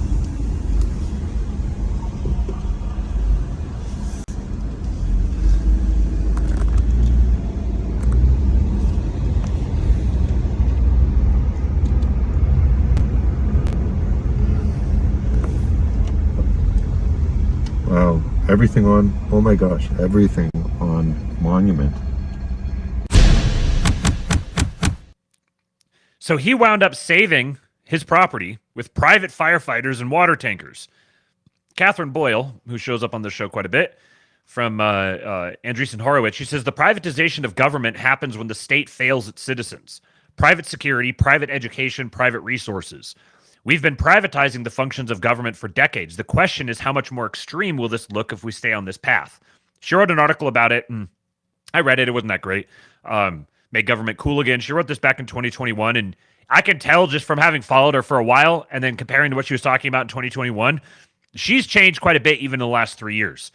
Wow. Everything on, oh my gosh, everything on Monument.
So he wound up saving his property with private firefighters and water tankers. Catherine Boyle, who shows up on the show quite a bit, from Andreessen Horowitz, she says the privatization of government happens when the state fails its citizens. Private security, private education, private resources. We've been privatizing the functions of government for decades. The question is, how much more extreme will this look if we stay on this path? She wrote an article about it, and I read it. It wasn't that great. Made government cool again. She wrote this back in 2021, and I can tell just from having followed her for a while and then comparing to what she was talking about in 2021, she's changed quite a bit even in the last 3 years.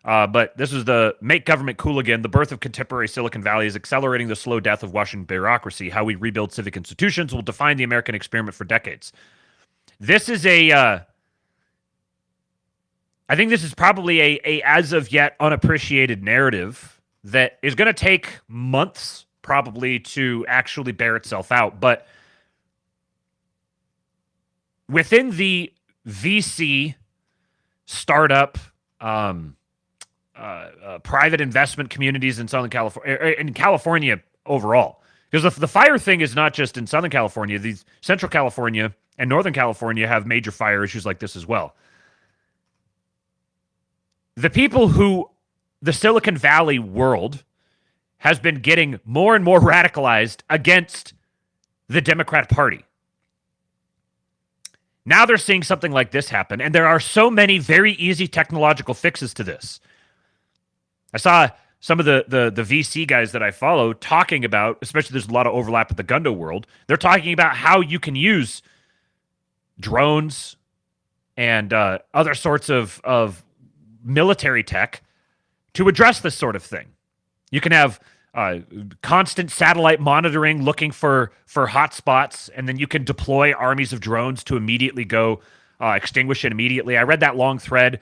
But this is the Make Government Cool Again. The birth of contemporary Silicon Valley is accelerating the slow death of Washington bureaucracy. How we rebuild civic institutions will define the American experiment for decades. This is I think this is probably a as of yet unappreciated narrative that is going to take months probably to actually bear itself out. But within the VC startup, private investment communities in Southern California, in California overall, because the fire thing is not just in Southern California. These Central California and Northern California have major fire issues like this as well. The people who the Silicon Valley world has been getting more and more radicalized against the Democrat Party. Now they're seeing something like this happen, and there are so many very easy technological fixes to this. I saw some of the VC guys that I follow talking about, especially there's a lot of overlap with the Gundo world, they're talking about how you can use drones and other sorts of military tech to address this sort of thing. You can have constant satellite monitoring looking for hot spots, and then you can deploy armies of drones to immediately go extinguish it immediately. I read that long thread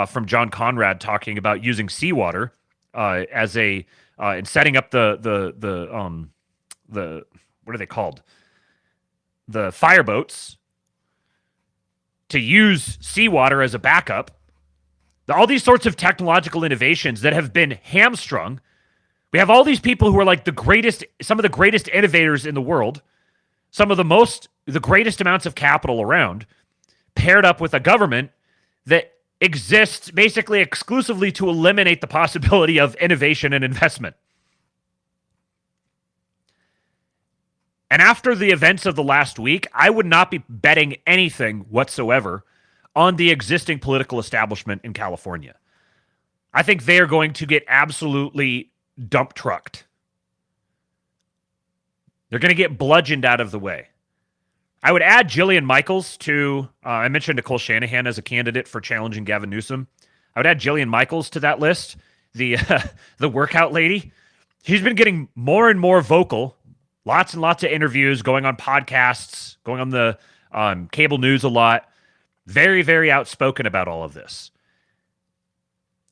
from John Conrad talking about using seawater as in setting up the what are they called? The fireboats, to use seawater as a backup. All these sorts of technological innovations that have been hamstrung. We have all these people who are like some of the greatest innovators in the world, some of the greatest amounts of capital around, paired up with a government that exists basically exclusively to eliminate the possibility of innovation and investment. And after the events of the last week, I would not be betting anything whatsoever on the existing political establishment in California. I think they are going to get absolutely dump trucked. They're going to get bludgeoned out of the way. I would add Jillian Michaels to, I mentioned Nicole Shanahan as a candidate for challenging Gavin Newsom. I would add Jillian Michaels to that list, the workout lady. She's been getting more and more vocal. Lots and lots of interviews, going on podcasts, going on the cable news a lot. Very, very outspoken about all of this.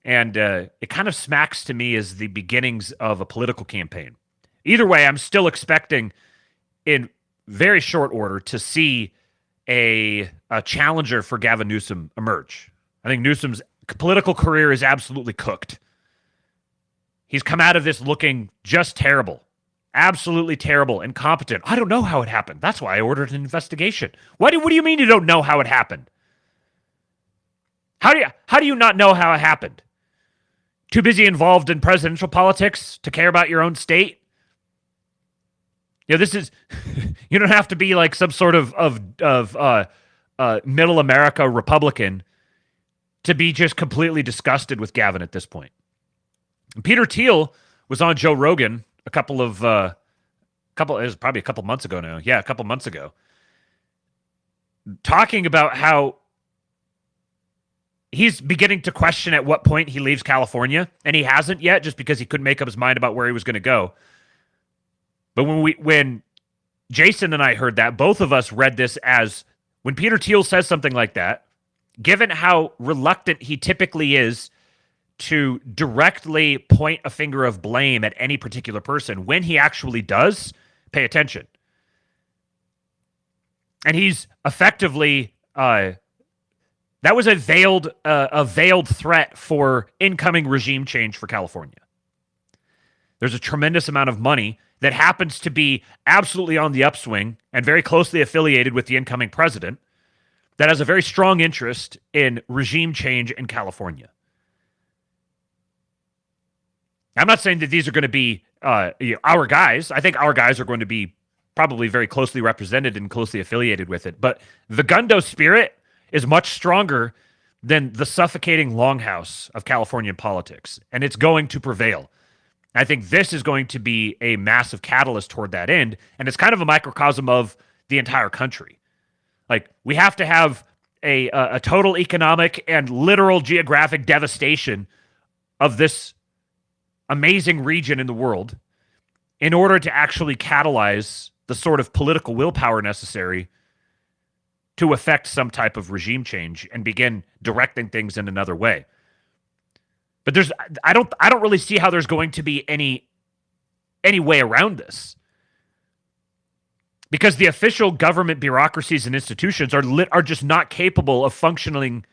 And it kind of smacks to me as the beginnings of a political campaign. Either way, I'm still expecting in very short order to see a challenger for Gavin Newsom emerge. I think Newsom's political career is absolutely cooked. He's come out of this looking just terrible. Absolutely terrible, incompetent. I don't know how it happened. That's why I ordered an investigation. What do you mean you don't know how it happened? How do you not know how it happened? Too busy involved in presidential politics to care about your own state? This is you don't have to be like some sort of middle America Republican to be just completely disgusted with Gavin at this point. And Peter Thiel was on Joe Rogan it was probably a couple months ago now. Yeah, a couple months ago. Talking about how he's beginning to question at what point he leaves California, and he hasn't yet just because he couldn't make up his mind about where he was going to go. But when Jason and I heard that, both of us read this as when Peter Thiel says something like that, given how reluctant he typically is to directly point a finger of blame at any particular person, when he actually does, pay attention. And he's effectively that was a veiled threat for incoming regime change for California. There's a tremendous amount of money that happens to be absolutely on the upswing and very closely affiliated with the incoming president that has a very strong interest in regime change in California. I'm not saying that these are going to be our guys. I think our guys are going to be probably very closely represented and closely affiliated with it. But the Gundo spirit is much stronger than the suffocating longhouse of Californian politics, and it's going to prevail. I think this is going to be a massive catalyst toward that end, and it's kind of a microcosm of the entire country. Like, we have to have a total economic and literal geographic devastation of this amazing region in the world in order to actually catalyze the sort of political willpower necessary to affect some type of regime change and begin directing things in another way. But I don't really see how there's going to be any way around this. Because the official government bureaucracies and institutions are just not capable of functioning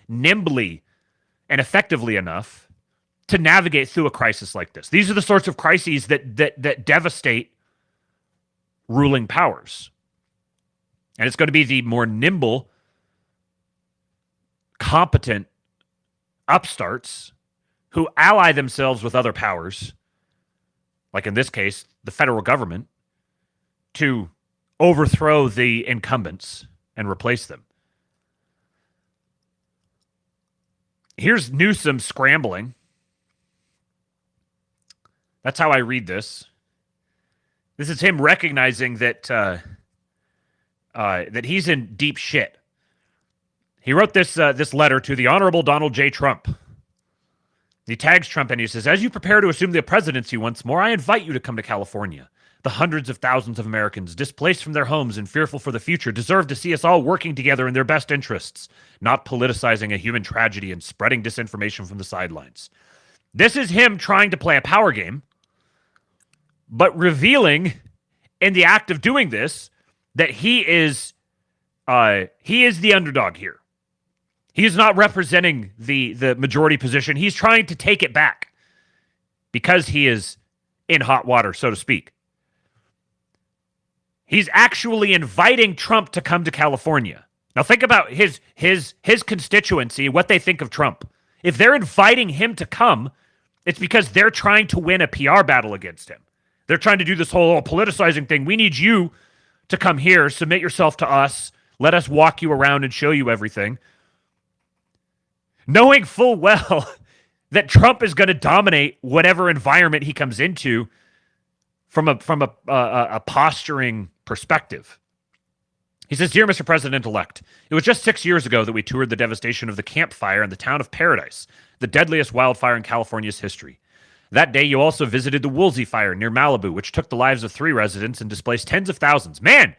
nimbly and effectively enough to navigate through a crisis like this. These are the sorts of crises that devastate ruling powers. And it's going to be the more nimble, competent upstarts who ally themselves with other powers, like in this case, the federal government, to overthrow the incumbents and replace them. Here's Newsom scrambling. That's how I read this. This is him recognizing that that he's in deep shit. He wrote this letter to the Honorable Donald J. Trump. He tags Trump and he says, "As you prepare to assume the presidency once more, I invite you to come to California. The hundreds of thousands of Americans displaced from their homes and fearful for the future deserve to see us all working together in their best interests, not politicizing a human tragedy and spreading disinformation from the sidelines." This is him trying to play a power game, but revealing in the act of doing this that he is the underdog here. He is not representing the majority position. He's trying to take it back because he is in hot water, so to speak. He's actually inviting Trump to come to California. Now think about his constituency, what they think of Trump. If they're inviting him to come, it's because they're trying to win a PR battle against him. They're trying to do this whole politicizing thing. We need you to come here, submit yourself to us, let us walk you around and show you everything. Knowing full well that Trump is going to dominate whatever environment he comes into from a posturing perspective. He says, "Dear Mr. President-elect, it was just 6 years ago that we toured the devastation of the Camp Fire in the town of Paradise, the deadliest wildfire in California's history. That day, you also visited the Woolsey Fire near Malibu, which took the lives of 3 residents and displaced tens of thousands." Man,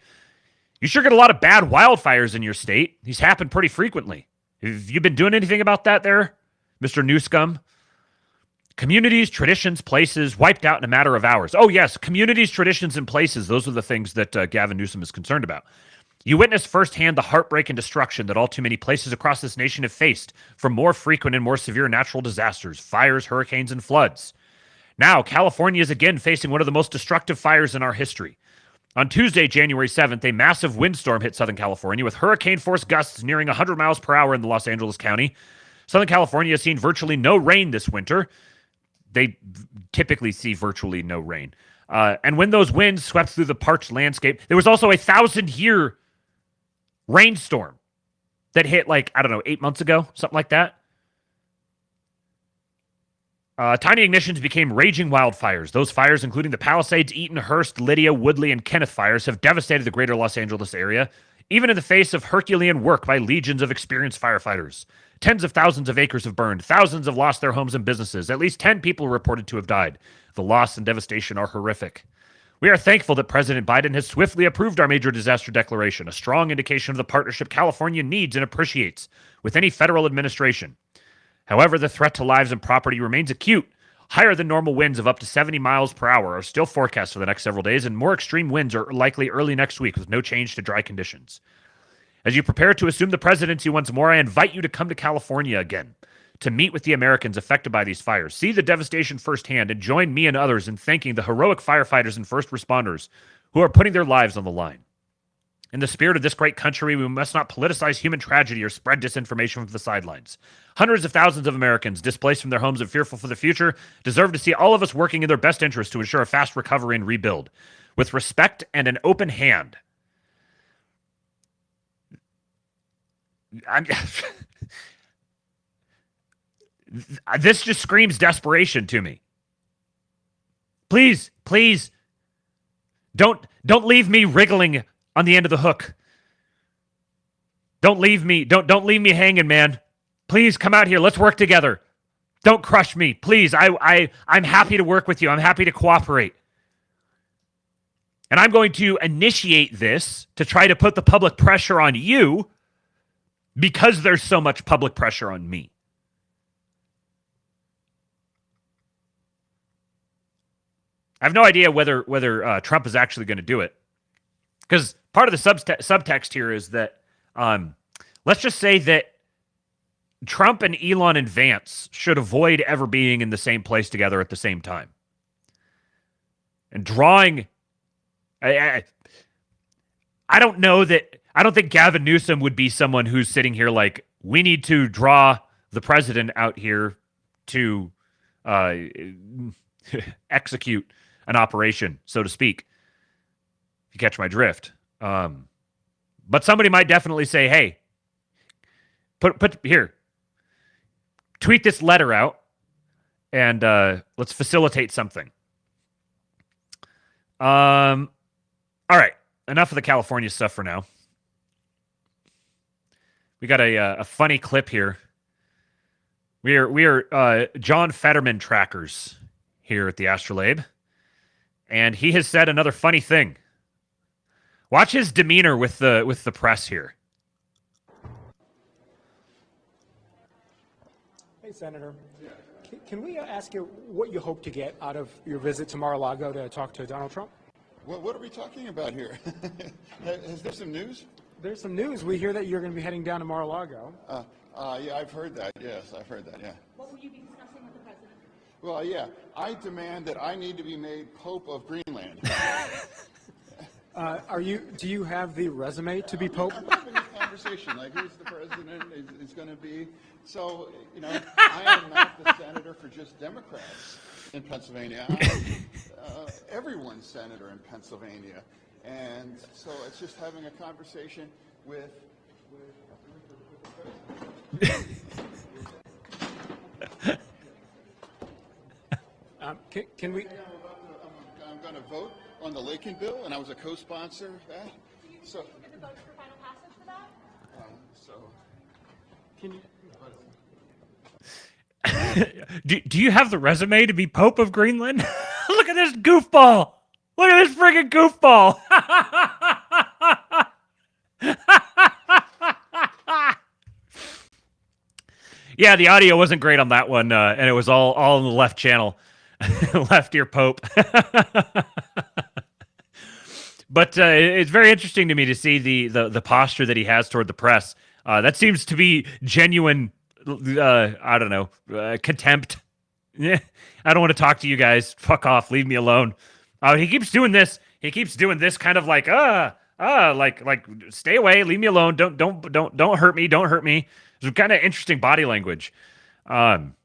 You sure get a lot of bad wildfires in your state. These happen pretty frequently. Have you been doing anything about that there, Mr. Newscum? Communities, traditions, places wiped out in a matter of hours. Oh, yes, communities, traditions, and places. Those are the things that Gavin Newsom is concerned about. You witnessed firsthand the heartbreak and destruction that all too many places across this nation have faced from more frequent and more severe natural disasters, fires, hurricanes, and floods. Now, California is again facing one of the most destructive fires in our history. On Tuesday, January 7th, a massive windstorm hit Southern California with hurricane-force gusts nearing 100 miles per hour in the Los Angeles County. Southern California has seen virtually no rain this winter. They typically see virtually no rain. And when those winds swept through the parched landscape, there was also a 1,000-year rainstorm that hit 8 months ago, something like that. Tiny ignitions became raging wildfires. Those fires, including the Palisades, Eaton, Hearst, Lydia, Woodley, and Kenneth fires, have devastated the greater Los Angeles area, even in the face of Herculean work by legions of experienced firefighters. Tens of thousands of acres have burned. Thousands have lost their homes and businesses. At least 10 people are reported to have died. The loss and devastation are horrific. We are thankful that President Biden has swiftly approved our major disaster declaration, a strong indication of the partnership California needs and appreciates with any federal administration. However, the threat to lives and property remains acute. Higher than normal winds of up to 70 miles per hour are still forecast for the next several days, and more extreme winds are likely early next week with no change to dry conditions. As you prepare to assume the presidency once more, I invite you to come to California again to meet with the Americans affected by these fires, see the devastation firsthand, and join me and others in thanking the heroic firefighters and first responders who are putting their lives on the line. In the spirit of this great country, we must not politicize human tragedy or spread disinformation from the sidelines. Hundreds of thousands of Americans displaced from their homes and fearful for the future deserve to see all of us working in their best interest to ensure a fast recovery and rebuild. With respect and an open hand. This just screams desperation to me. Please, please, don't leave me wriggling on the end of the hook. Don't leave me hanging, man. Please come out here. Let's work together. Don't crush me. Please. I'm happy to work with you. I'm happy to cooperate. And I'm going to initiate this to try to put the public pressure on you because there's so much public pressure on me. I have no idea whether Trump is actually going to do it. Because part of the subtext here is that, let's just say that Trump and Elon and Vance should avoid ever being in the same place together at the same time. And drawing, I don't think Gavin Newsom would be someone who's sitting here like, we need to draw the president out here to execute an operation, so to speak. If you catch my drift. But somebody might definitely say, hey, put here, tweet this letter out and let's facilitate something. All right. Enough of the California stuff for now. We got a funny clip here. We are John Fetterman trackers here at the ASTROLABE. And he has said another funny thing. Watch his demeanor with the press here.
Hey, Senator. Can we ask you what you hope to get out of your visit to Mar-a-Lago to talk to Donald Trump?
What are we talking about here? Is there some news?
There's some news. We hear that you're going to be heading down to Mar-a-Lago.
Yeah, I've heard that. Yes, I've heard that, yeah.
What will you be discussing with the president?
Well, yeah, I demand that I need to be made Pope of Greenland.
Do you have the resume to be Pope?
I'm having this conversation, like who's the president is going to be. So, I am not the senator for just Democrats in Pennsylvania. I'm everyone's senator in Pennsylvania. And so it's just having a conversation with the president.
Can we...
I'm going to vote on the Lakin bill, and I was a co-sponsor of that. So,
get the votes for final passage for that?
Can you...
do you have the resume to be Pope of Greenland? Look at this goofball. Look at this friggin' goofball. Yeah, the audio wasn't great on that one, and it was all in the left channel, left ear Pope. But it's very interesting to me to see the posture that he has toward the press. That seems to be genuine. I don't know, contempt. Yeah, I don't want to talk to you guys. Fuck off. Leave me alone. He keeps doing this. He keeps doing this kind of like like stay away. Leave me alone. Don't hurt me. Don't hurt me. It's kind of interesting body language. I'm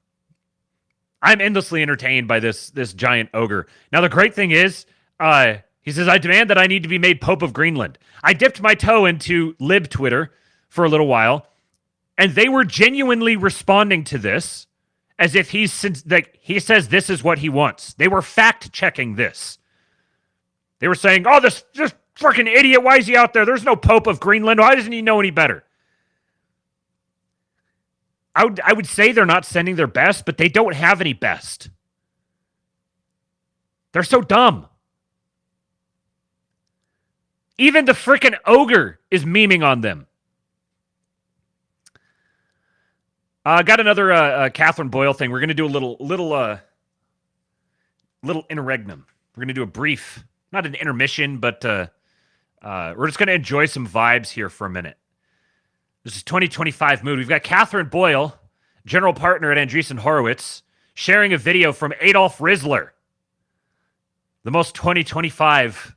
endlessly entertained by this giant ogre. Now the great thing is, he says, I demand that I need to be made Pope of Greenland. I dipped my toe into lib Twitter for a little while, and they were genuinely responding to this as if he says this is what he wants. They were fact checking this. They were saying, "Oh, this fucking idiot! Why is he out there? There's no Pope of Greenland. Why doesn't he know any better?" I would say they're not sending their best, but they don't have any best. They're so dumb. Even the frickin' ogre is memeing on them. Got another Catherine Boyle thing. We're gonna do a little interregnum. We're gonna do a brief, not an intermission, but we're just gonna enjoy some vibes here for a minute. This is 2025 mood. We've got Catherine Boyle, general partner at Andreessen Horowitz, sharing a video from Adolf Risler. The most 2025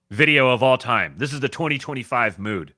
video of all time. This is the 2025 mood.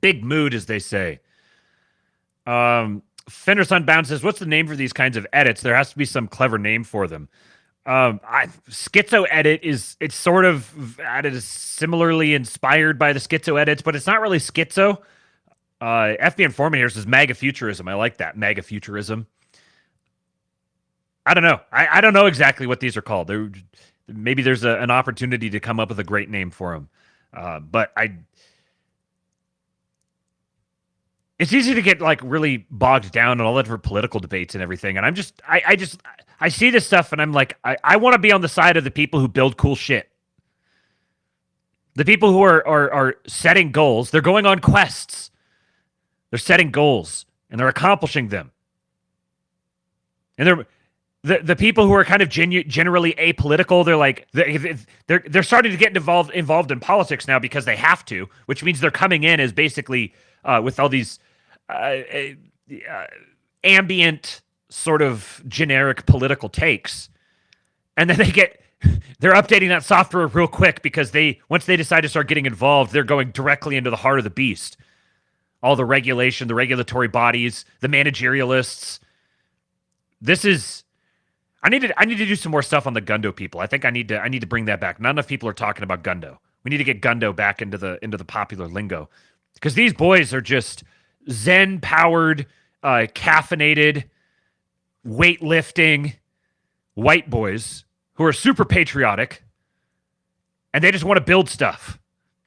Big mood, as they say. Fender's Unbound says, what's the name for these kinds of edits? There has to be some clever name for them. Schizo edit it's sort of added similarly inspired by the schizo edits, but it's not really schizo. FB Informant here says MAGA futurism. I like that. MAGA futurism. I don't know. I don't know exactly what these are called. Maybe there's an opportunity to come up with a great name for them. But it's easy to get like really bogged down in all the different political debates and everything. And I see this stuff and I'm like, I want to be on the side of the people who build cool shit. The people who are setting goals, they're going on quests. They're setting goals and they're accomplishing them. And the people who are kind of generally apolitical, they're like they're starting to get involved in politics now because they have to, which means they're coming in as basically with all these ambient sort of generic political takes, and then they're updating that software real quick because once they decide to start getting involved, they're going directly into the heart of the beast. All the regulation, the regulatory bodies, the managerialists. I need to do some more stuff on the Gundo people. I think I need to bring that back. Not enough people are talking about Gundo. We need to get Gundo back into the popular lingo, because these boys are just Zen powered, caffeinated, weightlifting white boys who are super patriotic, and they just want to build stuff.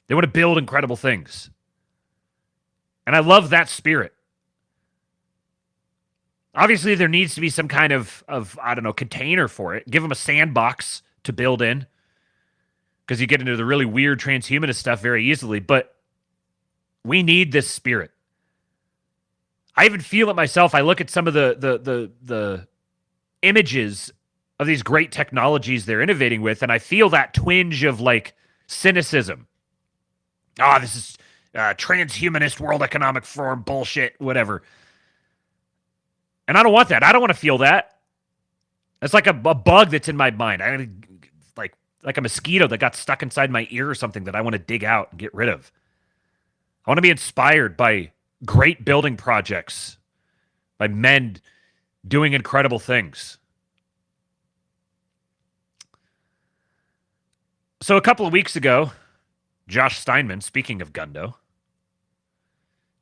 They want to build incredible things. And I love that spirit. Obviously, there needs to be some kind of I don't know, container for it. Give them a sandbox to build in, because you get into the really weird transhumanist stuff very easily. But we need this spirit. I even feel it myself. I look at some of the images of these great technologies they're innovating with, and I feel that twinge of like cynicism. This is transhumanist World Economic Forum bullshit, whatever. And I don't want that. I don't want to feel that. It's like a bug that's in my mind. Like a mosquito that got stuck inside my ear or something that I want to dig out and get rid of. I want to be inspired by great building projects, by men doing incredible things. So a couple of weeks ago, Josh Steinman, speaking of Gundo,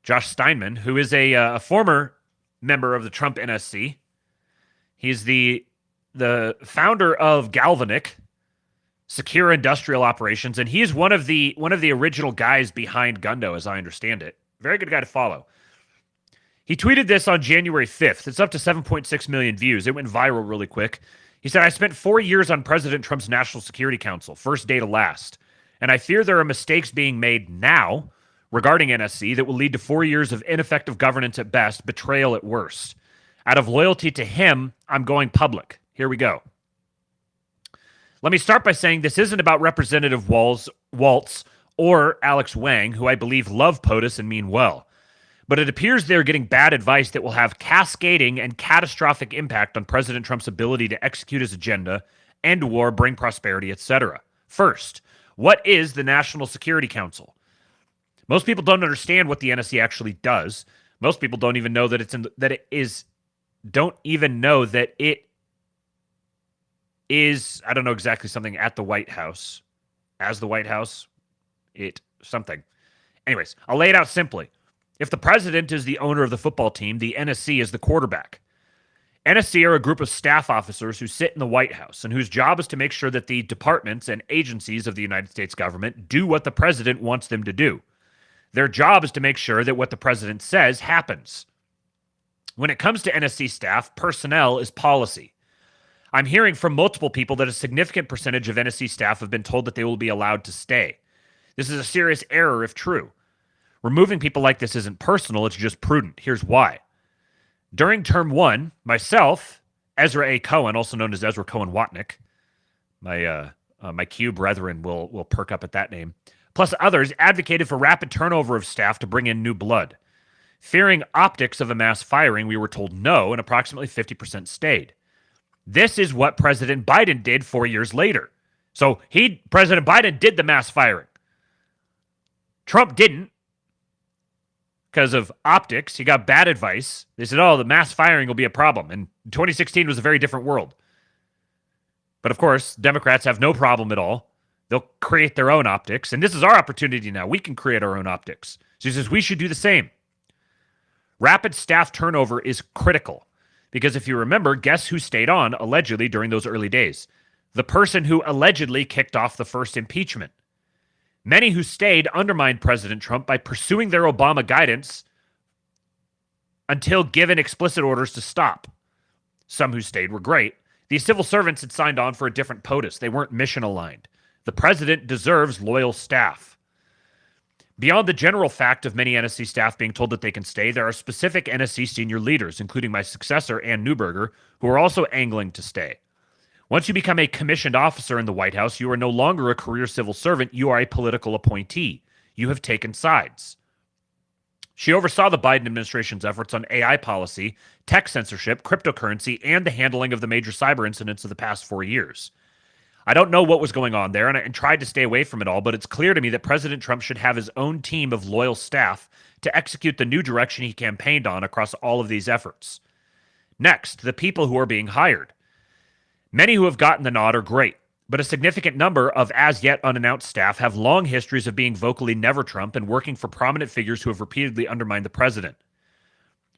Josh Steinman, who is a former member of the Trump NSC, he's the founder of Galvanic, Secure Industrial Operations, and he is one of the original guys behind Gundo, as I understand it. Very good guy to follow. He tweeted this on January 5th. It's up to 7.6 million views. It went viral really quick. He said, "I spent 4 years on President Trump's National Security Council, first day to last. And I fear there are mistakes being made now regarding NSC that will lead to 4 years of ineffective governance at best, betrayal at worst. Out of loyalty to him, I'm going public." Here we go. "Let me start by saying this isn't about Representative Waltz or Alex Wang, who I believe love POTUS and mean well. But it appears they're getting bad advice that will have cascading and catastrophic impact on President Trump's ability to execute his agenda, end war, bring prosperity, etc. First, what is the National Security Council? Most people don't understand what the NSC actually does. Most people don't even know that it is, I don't know exactly, something at the White House. As the White House, something. Anyways, I'll lay it out simply. If the president is the owner of the football team, the NSC is the quarterback. NSC are a group of staff officers who sit in the White House and whose job is to make sure that the departments and agencies of the United States government do what the president wants them to do. Their job is to make sure that what the president says happens. When it comes to NSC staff, personnel is policy. I'm hearing from multiple people that a significant percentage of NSC staff have been told that they will be allowed to stay. This is a serious error if true. Removing people like this isn't personal, it's just prudent. Here's why. During term 1, myself, Ezra A. Cohen, also known as Ezra Cohen Watnick, my Q brethren will perk up at that name, plus others advocated for rapid turnover of staff to bring in new blood. Fearing optics of a mass firing, we were told no, and approximately 50% stayed. This is what President Biden did 4 years later. So President Biden did the mass firing. Trump didn't. Because of optics, he got bad advice. They said, the mass firing will be a problem. And 2016 was a very different world. But of course, Democrats have no problem at all. They'll create their own optics. And this is our opportunity now. We can create our own optics. So he says we should do the same. Rapid staff turnover is critical. Because if you remember, guess who stayed on, allegedly, during those early days? The person who allegedly kicked off the first impeachment. Many who stayed undermined President Trump by pursuing their Obama guidance until given explicit orders to stop. Some who stayed were great. These civil servants had signed on for a different POTUS. They weren't mission aligned. The president deserves loyal staff. Beyond the general fact of many NSC staff being told that they can stay, there are specific NSC senior leaders, including my successor, Ann Neuberger, who are also angling to stay. Once you become a commissioned officer in the White House, you are no longer a career civil servant. You are a political appointee. You have taken sides. She oversaw the Biden administration's efforts on AI policy, tech censorship, cryptocurrency, and the handling of the major cyber incidents of the past 4 years. I don't know what was going on there, and I tried to stay away from it all, but it's clear to me that President Trump should have his own team of loyal staff to execute the new direction he campaigned on across all of these efforts. Next, the people who are being hired. Many who have gotten the nod are great, but a significant number of as-yet unannounced staff have long histories of being vocally never Trump and working for prominent figures who have repeatedly undermined the president.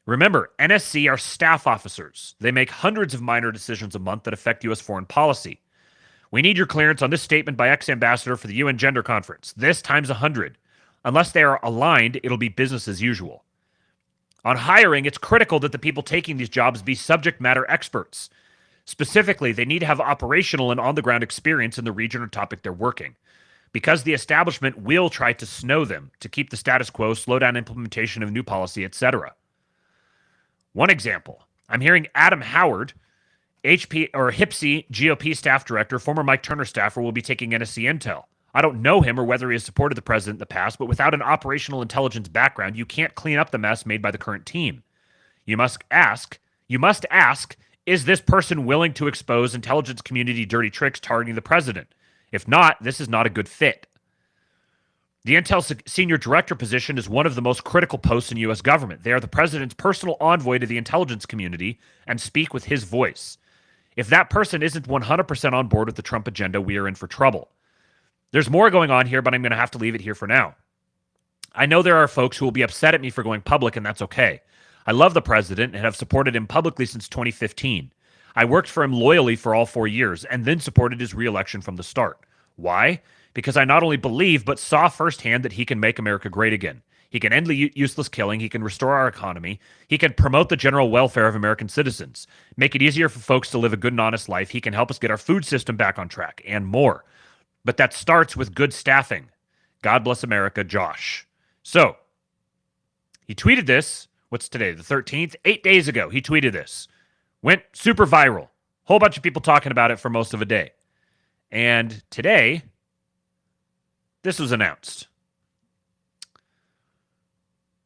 Remember, NSC are staff officers. They make hundreds of minor decisions a month that affect U.S. foreign policy. We need your clearance on this statement by ex-ambassador for the UN Gender Conference. This times 100. Unless they are aligned, it'll be business as usual. On hiring, it's critical that the people taking these jobs be subject matter experts. Specifically, they need to have operational and on-the-ground experience in the region or topic they're working, because the establishment will try to snow them to keep the status quo, slow down implementation of new policy, etc. One example, I'm hearing Adam Howard, HIPSI GOP staff director, former Mike Turner staffer, will be taking NSC intel. I don't know him or whether he has supported the president in the past, but without an operational intelligence background, you can't clean up the mess made by the current team. You must ask, is this person willing to expose intelligence community dirty tricks targeting the president? If not, this is not a good fit. The Intel Senior Director position is one of the most critical posts in U.S. government. They are the president's personal envoy to the intelligence community and speak with his voice. If that person isn't 100% on board with the Trump agenda, we are in for trouble. There's more going on here, but I'm going to have to leave it here for now. I know there are folks who will be upset at me for going public, and that's okay. I love the president and have supported him publicly since 2015. I worked for him loyally for all 4 years and then supported his re-election from the start. Why? Because I not only believe but saw firsthand that he can make America great again. He can end useless killing. He can restore our economy. He can promote the general welfare of American citizens, make it easier for folks to live a good and honest life. He can help us get our food system back on track and more. But that starts with good staffing. God bless America, Josh. So, he tweeted this. What's today, the 13th? 8 days ago, he tweeted this. Went super viral. Whole bunch of people talking about it for most of a day. And today, this was announced.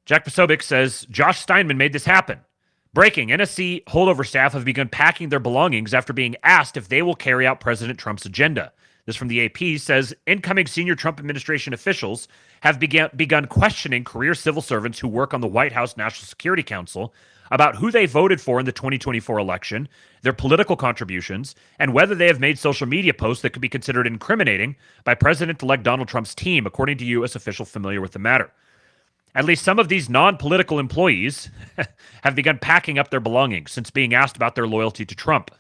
Jack Posobiec says, Josh Steinman made this happen. Breaking, NSC holdover staff have begun packing their belongings after being asked if they will carry out President Trump's agenda. This from the AP says, incoming senior Trump administration officials have begun questioning career civil servants who work on the White House National Security Council about who they voted for in the 2024 election, their political contributions, and whether they have made social media posts that could be considered incriminating by President-elect Donald Trump's team, according to U.S. officials familiar with the matter. At least some of these non-political employees have begun packing up their belongings since being asked about their loyalty to Trump,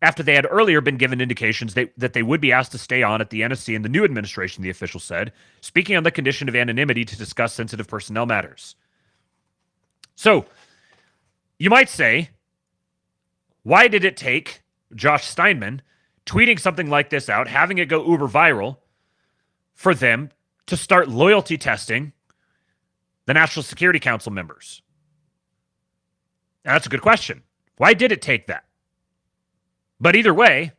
after they had earlier been given indications that they would be asked to stay on at the NSC in the new administration, the official said, speaking on the condition of anonymity to discuss sensitive personnel matters. So, you might say, why did it take Josh Steinman tweeting something like this out, having it go uber viral, for them to start loyalty testing the National Security Council members? Now, that's a good question. Why did it take that? But either way,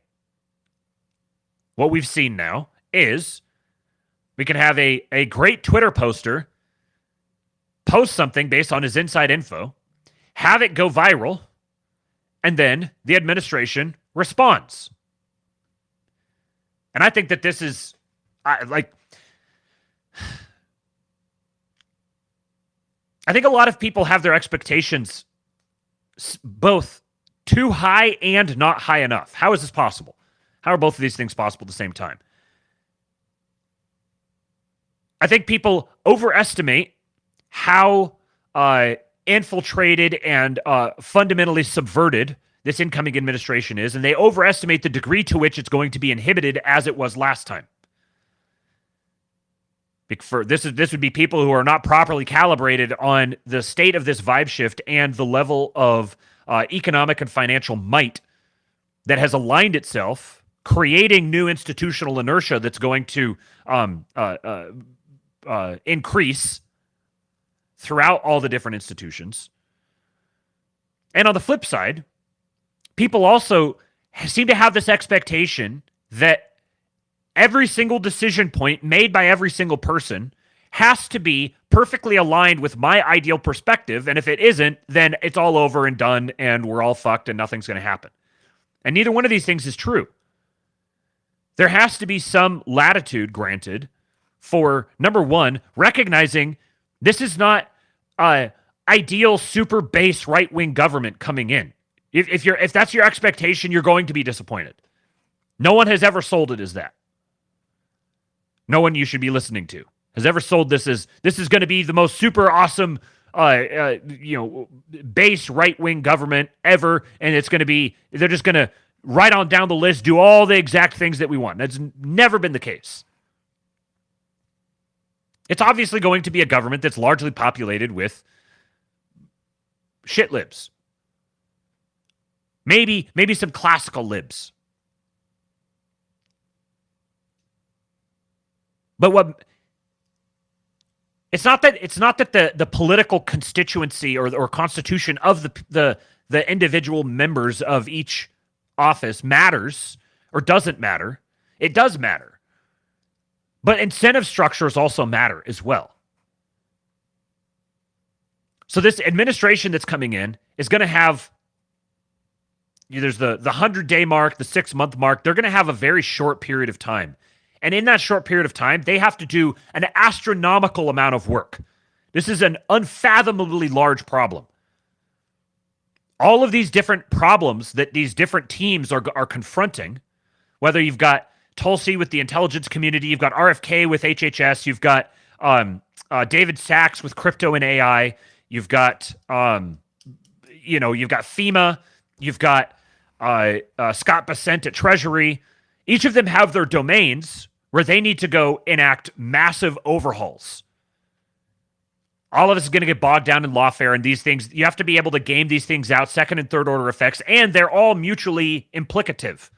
what we've seen now is we can have a great Twitter poster post something based on his inside info, have it go viral, and then the administration responds. And I think that this is, I think a lot of people have their expectations both too high and not high enough. How is this possible? How are both of these things possible at the same time? I think people overestimate how infiltrated and fundamentally subverted this incoming administration is, and they overestimate the degree to which it's going to be inhibited as it was last time. This would be people who are not properly calibrated on the state of this vibe shift and the level of economic and financial might that has aligned itself creating new institutional inertia that's going to increase throughout all the different institutions. And on the flip side, people also seem to have this expectation that every single decision point made by every single person has to be perfectly aligned with my ideal perspective. And if it isn't, then it's all over and done and we're all fucked and nothing's going to happen. And neither one of these things is true. There has to be some latitude granted for, number one, recognizing this is not ideal super base right-wing government coming in. If that's your expectation, you're going to be disappointed. No one has ever sold it as that. No one you should be listening to has ever sold this as this is going to be the most super awesome, base right-wing government ever, and it's going to be, they're just going to right on down the list, do all the exact things that we want. That's never been the case. It's obviously going to be a government that's largely populated with shit libs. Maybe some classical libs. But it's not that the political constituency or constitution of the individual members of each office matters or doesn't matter. It does matter. But incentive structures also matter as well. So this administration that's coming in is going to have, there's the 100-day mark, the 6-month mark. They're going to have a very short period of time. And in that short period of time, they have to do an astronomical amount of work. This is an unfathomably large problem. All of these different problems that these different teams are confronting, whether you've got Tulsi with the intelligence community, you've got RFK with HHS, you've got David Sachs with crypto and AI, you've got you've got FEMA, you've got Scott Bessent at Treasury. Each of them have their domains where they need to go enact massive overhauls. All of us is going to get bogged down in lawfare and these things. You have to be able to game these things out, second and third order effects, and they're all mutually implicative.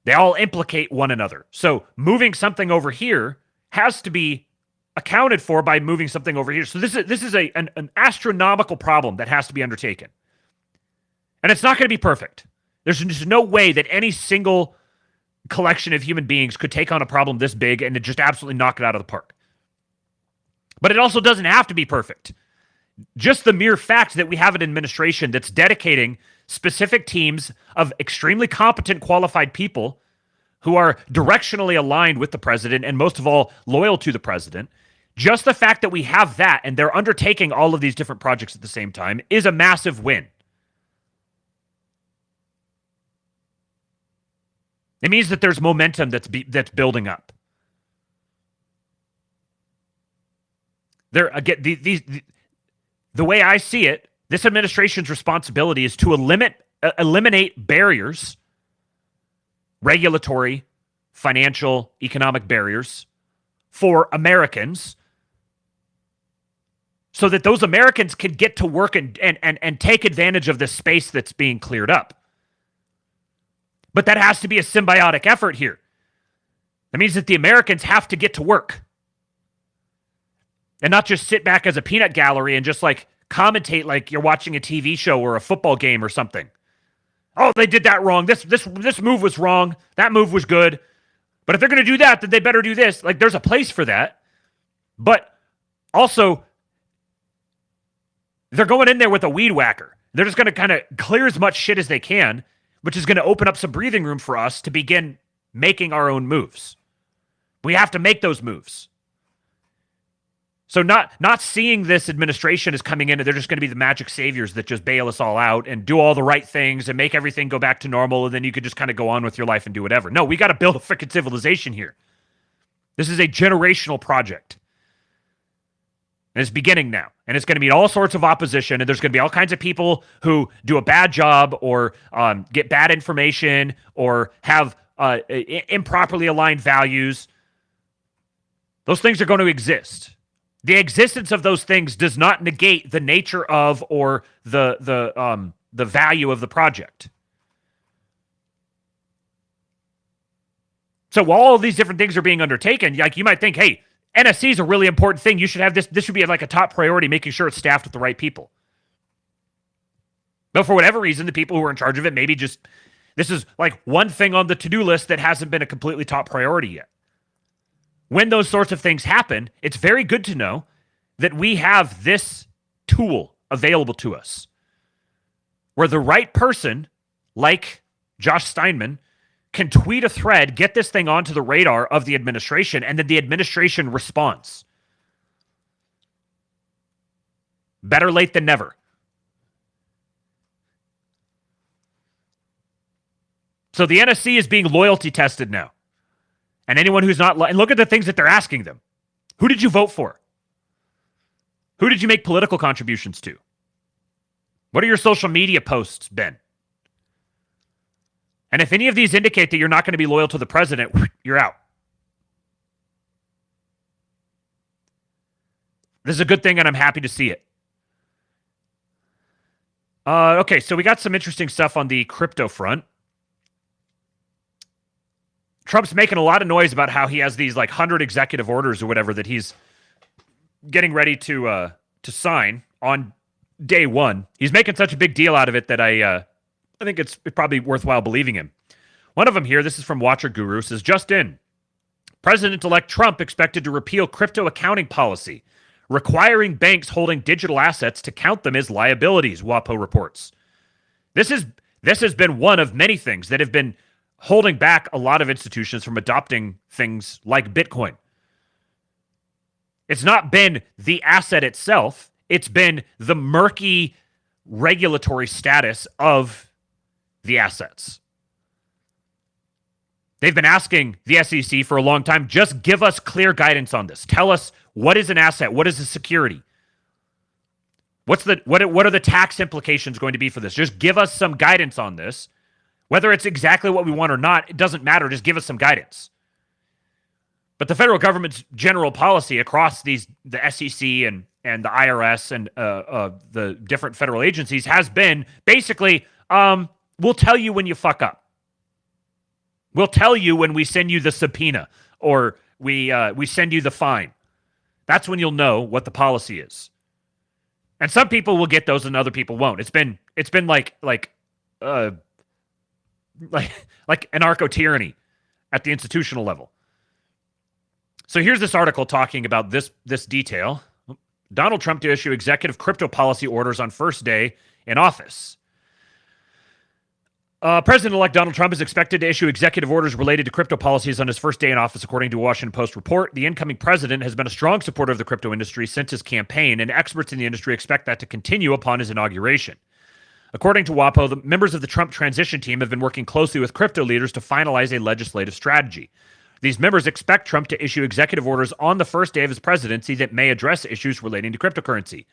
They all implicate one another. So moving something over here has to be accounted for by moving something over here. So this is an astronomical problem that has to be undertaken. And it's not going to be perfect. There's just no way that any single collection of human beings could take on a problem this big and just absolutely knock it out of the park. But it also doesn't have to be perfect. Just the mere fact that we have an administration that's dedicating specific teams of extremely competent, qualified people who are directionally aligned with the president and most of all loyal to the president, just the fact that we have that and they're undertaking all of these different projects at the same time is a massive win. It means that there's momentum that's building up. There again, the way I see it, this administration's responsibility is to eliminate barriers, regulatory, financial, economic barriers for Americans, so that those Americans can get to work and take advantage of this space that's being cleared up. But that has to be a symbiotic effort here. That means that the Americans have to get to work. And not just sit back as a peanut gallery and just like commentate like you're watching a TV show or a football game or something. Oh, they did that wrong. This move was wrong. That move was good. But if they're going to do that, then they better do this. Like there's a place for that. But also, they're going in there with a weed whacker. They're just going to kind of clear as much shit as they can, which is going to open up some breathing room for us to begin making our own moves. We have to make those moves. So not seeing this administration as coming in and they're just going to be the magic saviors that just bail us all out and do all the right things and make everything go back to normal and then you could just kind of go on with your life and do whatever. No, we got to build a freaking civilization here. This is a generational project. And it's beginning now. And it's going to meet all sorts of opposition. And there's going to be all kinds of people who do a bad job or get bad information or have improperly aligned values. Those things are going to exist. The existence of those things does not negate the nature of or the value of the project. So while all these different things are being undertaken, like you might think, hey, NSC is a really important thing. You should have this. This should be like a top priority, making sure it's staffed with the right people. But for whatever reason, the people who are in charge of it maybe just, this is like one thing on the to-do list that hasn't been a completely top priority yet. When those sorts of things happen, it's very good to know that we have this tool available to us where the right person, like Josh Steinman, can tweet a thread, get this thing onto the radar of the administration, and then the administration responds. Better late than never. So the NSC is being loyalty tested now. And anyone who's not, and look at the things that they're asking them. Who did you vote for? Who did you make political contributions to? What are your social media posts been? And if any of these indicate that you're not going to be loyal to the president, you're out. This is a good thing, and I'm happy to see it. Okay, so we got some interesting stuff on the crypto front. Trump's making a lot of noise about how he has these like 100 executive orders or whatever that he's getting ready to sign on day one. He's making such a big deal out of it that I think it's probably worthwhile believing him. One of them here, this is from Watcher Guru, says, just in, President-elect Trump expected to repeal crypto accounting policy, requiring banks holding digital assets to count them as liabilities, WAPO reports. This has been one of many things that have been holding back a lot of institutions from adopting things like Bitcoin. It's not been the asset itself. It's been the murky regulatory status of the assets. They've been asking the SEC for a long time, just give us clear guidance on this. Tell us what is an asset, what is a security? What are the tax implications going to be for this? Just give us some guidance on this. Whether it's exactly what we want or not, it doesn't matter. Just give us some guidance. But the federal government's general policy across the SEC and the IRS and the different federal agencies has been basically, we'll tell you when you fuck up. We'll tell you when we send you the subpoena or we send you the fine. That's when you'll know what the policy is. And some people will get those and other people won't. It's been like anarcho-tyranny at the institutional level. So here's this article talking about this detail. Donald Trump to issue executive crypto policy orders on first day in office. President-elect Donald Trump is expected to issue executive orders related to crypto policies on his first day in office, according to a Washington Post report. The incoming president has been a strong supporter of the crypto industry since his campaign, and experts in the industry expect that to continue upon his inauguration. According to WAPO, the members of the Trump transition team have been working closely with crypto leaders to finalize a legislative strategy. These members expect Trump to issue executive orders on the first day of his presidency that may address issues relating to cryptocurrency.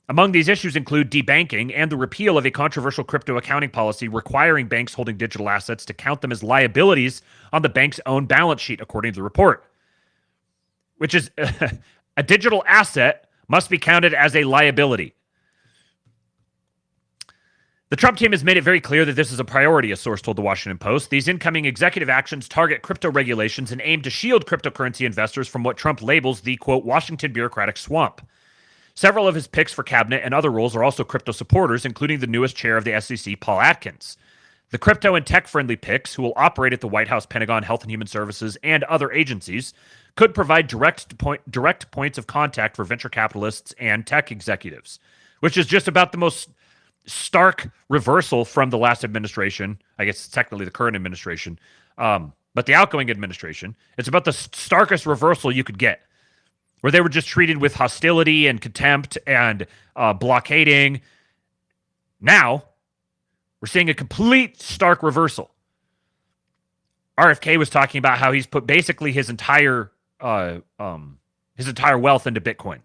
Among these issues include debanking and the repeal of a controversial crypto accounting policy requiring banks holding digital assets to count them as liabilities on the bank's own balance sheet, according to the report. Which is, a digital asset must be counted as a liability. The Trump team has made it very clear that this is a priority, a source told the Washington Post. These incoming executive actions target crypto regulations and aim to shield cryptocurrency investors from what Trump labels the, quote, Washington bureaucratic swamp. Several of his picks for cabinet and other roles are also crypto supporters, including the newest chair of the SEC, Paul Atkins. The crypto and tech-friendly picks, who will operate at the White House, Pentagon, Health and Human Services, and other agencies, could provide direct points of contact for venture capitalists and tech executives, which is just about the most stark reversal from the last administration. I guess it's technically the current administration, but the outgoing administration. It's about the starkest reversal you could get, where they were just treated with hostility and contempt and blockading. Now, we're seeing a complete stark reversal. RFK was talking about how he's put basically his entire wealth into Bitcoin.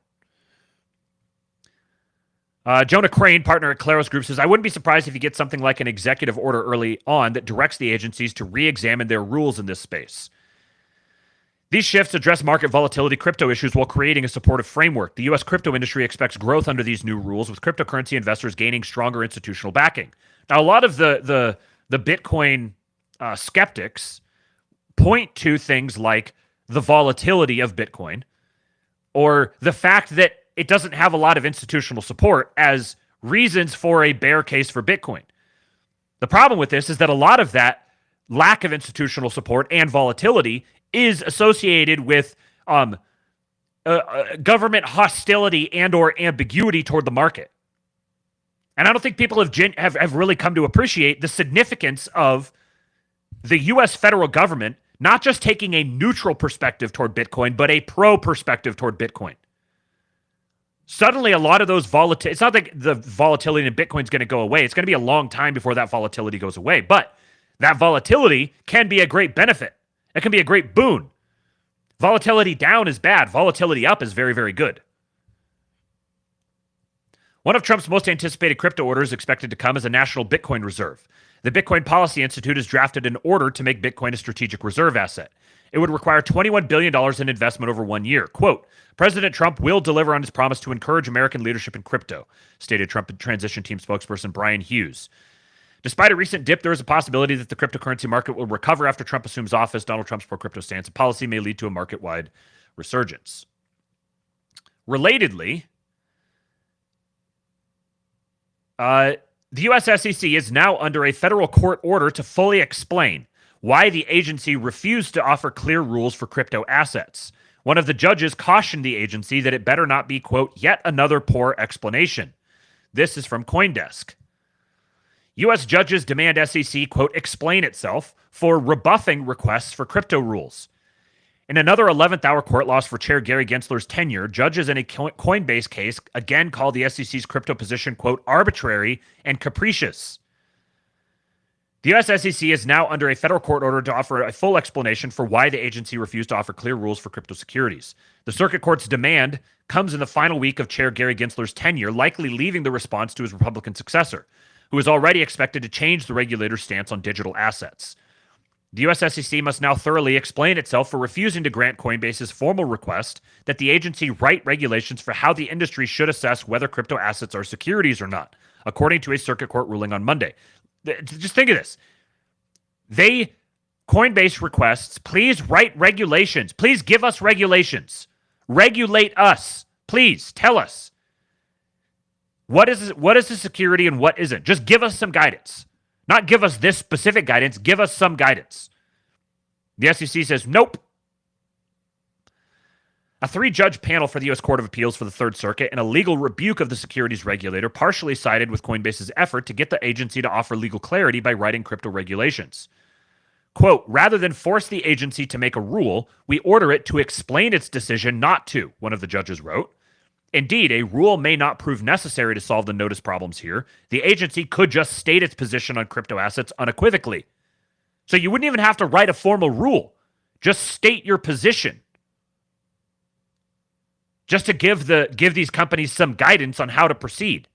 Jonah Crane, partner at Claros Group, says, I wouldn't be surprised if you get something like an executive order early on that directs the agencies to re-examine their rules in this space. These shifts address market volatility crypto issues while creating a supportive framework. The U.S. crypto industry expects growth under these new rules, with cryptocurrency investors gaining stronger institutional backing. Now, a lot of the Bitcoin skeptics point to things like the volatility of Bitcoin or the fact that it doesn't have a lot of institutional support as reasons for a bear case for Bitcoin. The problem with this is that a lot of that lack of institutional support and volatility is associated with government hostility and or ambiguity toward the market. And I don't think people have really come to appreciate the significance of the U.S. federal government not just taking a neutral perspective toward Bitcoin, but a pro perspective toward Bitcoin. Suddenly, a lot of those volatility, it's not like the volatility in Bitcoin is going to go away. It's going to be a long time before that volatility goes away. But that volatility can be a great benefit. It can be a great boon. Volatility down is bad. Volatility up is very, very good. One of Trump's most anticipated crypto orders expected to come is a national Bitcoin reserve. The Bitcoin Policy Institute has drafted an order to make Bitcoin a strategic reserve asset. It would require $21 billion in investment over 1 year. Quote, President Trump will deliver on his promise to encourage American leadership in crypto, stated Trump transition team spokesperson Brian Hughes. Despite a recent dip, there is a possibility that the cryptocurrency market will recover after Trump assumes office. Donald Trump's pro-crypto stance and policy may lead to a market-wide resurgence. Relatedly, the U.S. SEC is now under a federal court order to fully explain why the agency refused to offer clear rules for crypto assets. One of the judges cautioned the agency that it better not be, quote, yet another poor explanation. This is from CoinDesk. U.S. judges demand SEC, quote, explain itself for rebuffing requests for crypto rules. In another 11th hour court loss for Chair Gary Gensler's tenure, judges in a Coinbase case again called the SEC's crypto position, quote, arbitrary and capricious. The U.S. SEC is now under a federal court order to offer a full explanation for why the agency refused to offer clear rules for crypto securities. The circuit court's demand comes in the final week of Chair Gary Gensler's tenure, likely leaving the response to his Republican successor, who is already expected to change the regulator's stance on digital assets. The U.S. SEC must now thoroughly explain itself for refusing to grant Coinbase's formal request that the agency write regulations for how the industry should assess whether crypto assets are securities or not, according to a circuit court ruling on Monday. Just think of this. Coinbase requests, please write regulations. Please give us regulations. Regulate us. Please tell us. What is a security and what isn't? Just give us some guidance. Not give us this specific guidance. Give us some guidance. The SEC says, nope. A 3-judge panel for the U.S. Court of Appeals for the Third Circuit and a legal rebuke of the securities regulator partially sided with Coinbase's effort to get the agency to offer legal clarity by writing crypto regulations. Quote, rather than force the agency to make a rule, we order it to explain its decision not to, one of the judges wrote. Indeed, a rule may not prove necessary to solve the notice problems here. The agency could just state its position on crypto assets unequivocally. So you wouldn't even have to write a formal rule. Just state your position. Just to give these companies some guidance on how to proceed.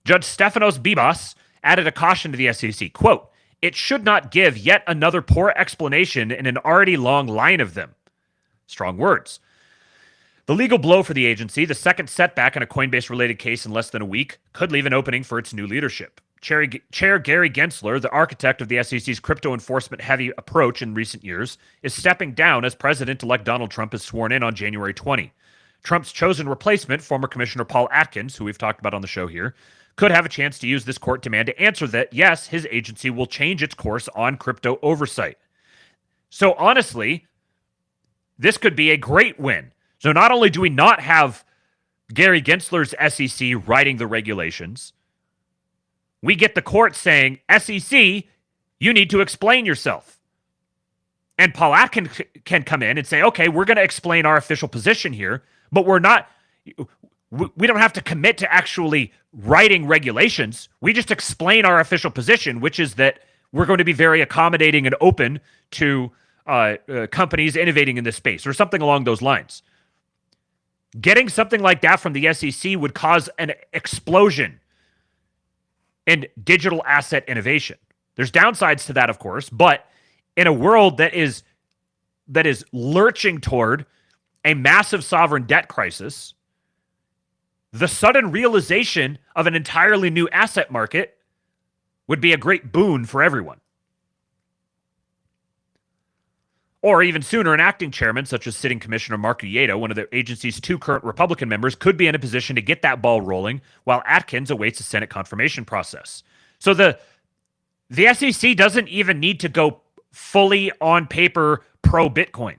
Judge Stefanos Bibas added a caution to the SEC, quote, it should not give yet another poor explanation in an already long line of them. Strong words. The legal blow for the agency, the second setback in a Coinbase-related case in less than a week, could leave an opening for its new leadership. Chair Gary Gensler, the architect of the SEC's crypto enforcement-heavy approach in recent years, is stepping down as President-elect Donald Trump is sworn in on January 20. Trump's chosen replacement, former Commissioner Paul Atkins, who we've talked about on the show here, could have a chance to use this court demand to answer that, yes, his agency will change its course on crypto oversight. So honestly, this could be a great win. So not only do we not have Gary Gensler's SEC writing the regulations, we get the court saying, SEC, you need to explain yourself. And Paul Atkins can come in and say, okay, we're going to explain our official position here, but we don't have to commit to actually writing regulations. We just explain our official position, which is that we're going to be very accommodating and open to companies innovating in this space or something along those lines. Getting something like that from the SEC would cause an explosion in digital asset innovation. There's downsides to that, of course, but in a world that is lurching toward a massive sovereign debt crisis, the sudden realization of an entirely new asset market would be a great boon for everyone. Or even sooner, an acting chairman, such as sitting Commissioner Mark Uyeto, one of the agency's 2 current Republican members, could be in a position to get that ball rolling while Atkins awaits a Senate confirmation process. So the SEC doesn't even need to go fully on paper pro-Bitcoin.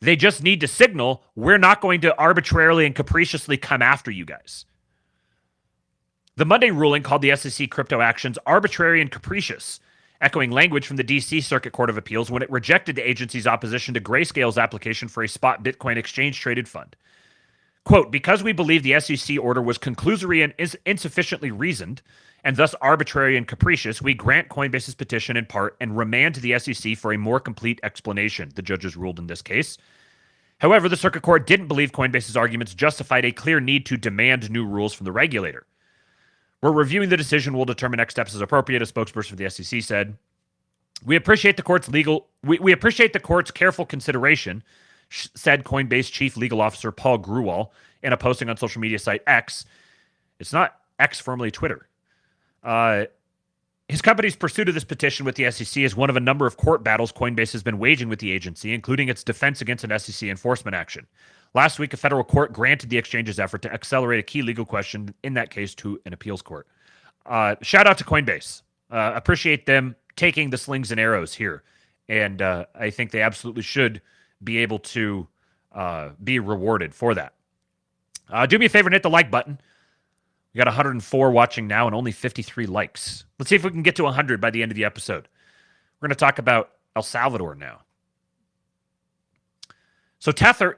They just need to signal, we're not going to arbitrarily and capriciously come after you guys. The Monday ruling called the SEC crypto actions arbitrary and capricious, echoing language from the D.C. Circuit Court of Appeals when it rejected the agency's opposition to Grayscale's application for a spot Bitcoin exchange-traded fund. Quote, because we believe the SEC order was conclusory and insufficiently reasoned, and thus arbitrary and capricious, we grant Coinbase's petition in part and remand to the SEC for a more complete explanation, the judges ruled in this case. However, the Circuit Court didn't believe Coinbase's arguments justified a clear need to demand new rules from the regulator. We're reviewing the decision. We'll determine next steps as appropriate, a spokesperson for the SEC said. We appreciate the court's we appreciate the court's careful consideration, said Coinbase Chief Legal Officer Paul Grewal in a posting on social media site X. It's not X, formerly Twitter. His company's pursuit of this petition with the SEC is one of a number of court battles Coinbase has been waging with the agency, including its defense against an SEC enforcement action. Last week, a federal court granted the exchange's effort to accelerate a key legal question in that case to an appeals court. Shout out to Coinbase. Appreciate them taking the slings and arrows here. And I think they absolutely should be able to be rewarded for that. Do me a favor and hit the like button. We got 104 watching now and only 53 likes. Let's see if we can get to 100 by the end of the episode. We're going to talk about El Salvador now. So Tether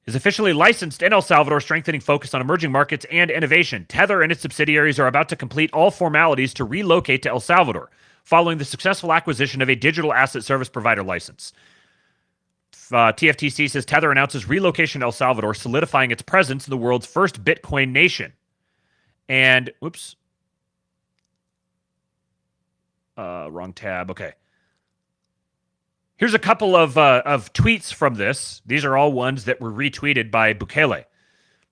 is officially licensed in El Salvador, strengthening focus on emerging markets and innovation. Tether and its subsidiaries are about to complete all formalities to relocate to El Salvador, following the successful acquisition of a digital asset service provider license. TFTC says Tether announces relocation to El Salvador, solidifying its presence in the world's first Bitcoin nation. And, whoops. Wrong tab. Okay. Here's a couple of tweets from this. These are all ones that were retweeted by Bukele.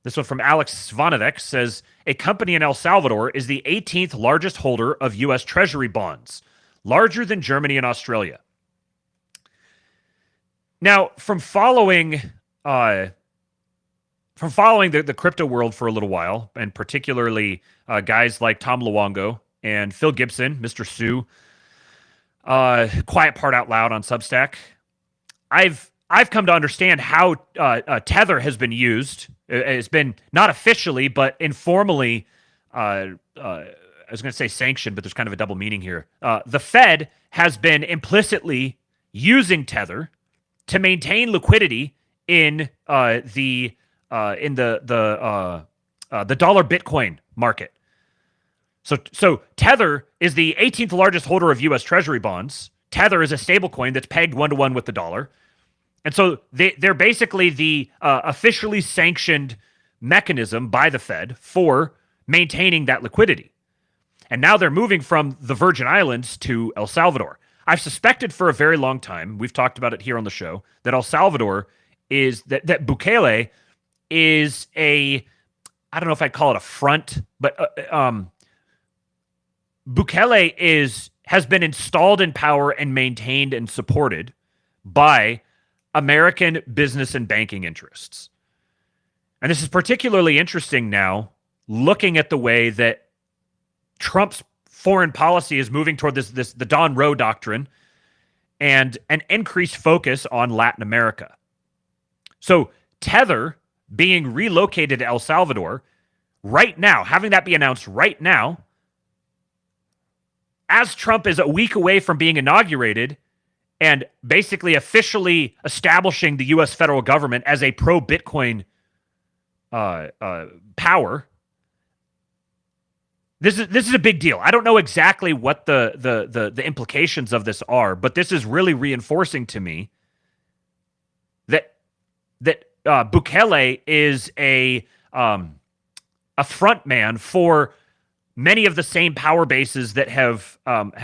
This one from Alex Svanovic says, a company in El Salvador is the 18th largest holder of U.S. Treasury bonds, larger than Germany and Australia. Now, from following the crypto world for a little while, and particularly guys like Tom Luongo and Phil Gibson, Mr. Sue, Quiet Part Out Loud on Substack, I've come to understand how Tether has been used. It's been not officially, but informally. I was going to say sanctioned, but there's kind of a double meaning here. The Fed has been implicitly using Tether to maintain liquidity in the dollar Bitcoin market. So Tether is the 18th largest holder of U.S. Treasury bonds. Tether is a stablecoin that's pegged 1-to-1 with the dollar. And so they're basically the officially sanctioned mechanism by the Fed for maintaining that liquidity. And now they're moving from the Virgin Islands to El Salvador. I've suspected for a very long time, we've talked about it here on the show, that El Salvador is, that Bukele is I don't know if I'd call it a front, but Bukele has been installed in power and maintained and supported by American business and banking interests. And this is particularly interesting now, looking at the way that Trump's foreign policy is moving toward the Don Roe doctrine and an increased focus on Latin America. So Tether being relocated to El Salvador right now, having that be announced right now, as Trump is a week away from being inaugurated and basically officially establishing the U.S. federal government as a pro-Bitcoin power. This is a big deal. I don't know exactly what the implications of this are, but this is really reinforcing to me that Bukele is a front man for many of the same power bases that have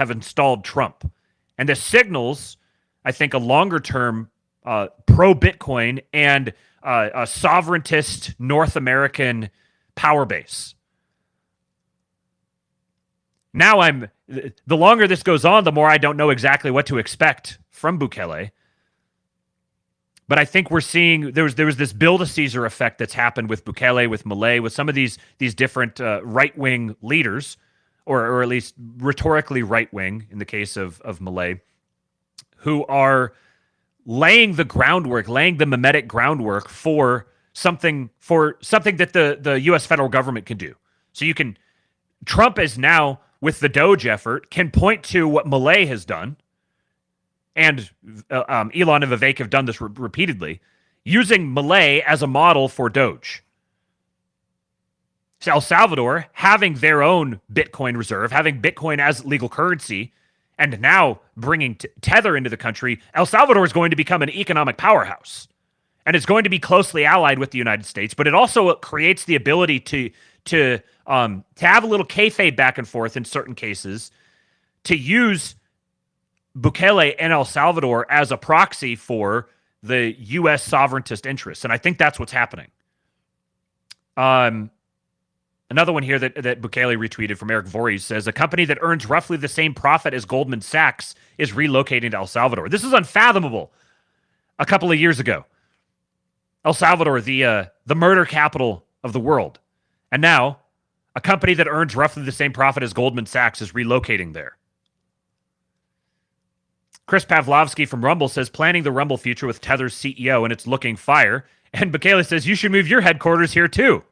installed Trump, and this signals, I think, a longer term pro-Bitcoin and a sovereigntist North American power base. Now the longer this goes on, the more I don't know exactly what to expect from Bukele. But I think we're seeing there was this Bill to Caesar effect that's happened with Bukele, with Milei, with some of these different right-wing leaders, or at least rhetorically right-wing in the case of Milei, who are laying the groundwork, laying the mimetic groundwork for something that the U.S. federal government can do. So Trump is now, with the Doge effort, can point to what Milei has done, and Elon and Vivek have done this repeatedly, using Milei as a model for Doge. So El Salvador, having their own Bitcoin reserve, having Bitcoin as legal currency, and now bringing Tether into the country, El Salvador is going to become an economic powerhouse. And it's going to be closely allied with the United States, but it also creates the ability to have a little kayfabe back and forth in certain cases, to use Bukele and El Salvador as a proxy for the U.S. sovereigntist interests. And I think that's what's happening. Another one here that Bukele retweeted from Eric Voorhees says, a company that earns roughly the same profit as Goldman Sachs is relocating to El Salvador. This is unfathomable a couple of years ago. El Salvador, the murder capital of the world. And now, a company that earns roughly the same profit as Goldman Sachs is relocating there. Chris Pavlovsky from Rumble says, planning the Rumble future with Tether's CEO, and it's looking fire. And Bukele says, you should move your headquarters here too.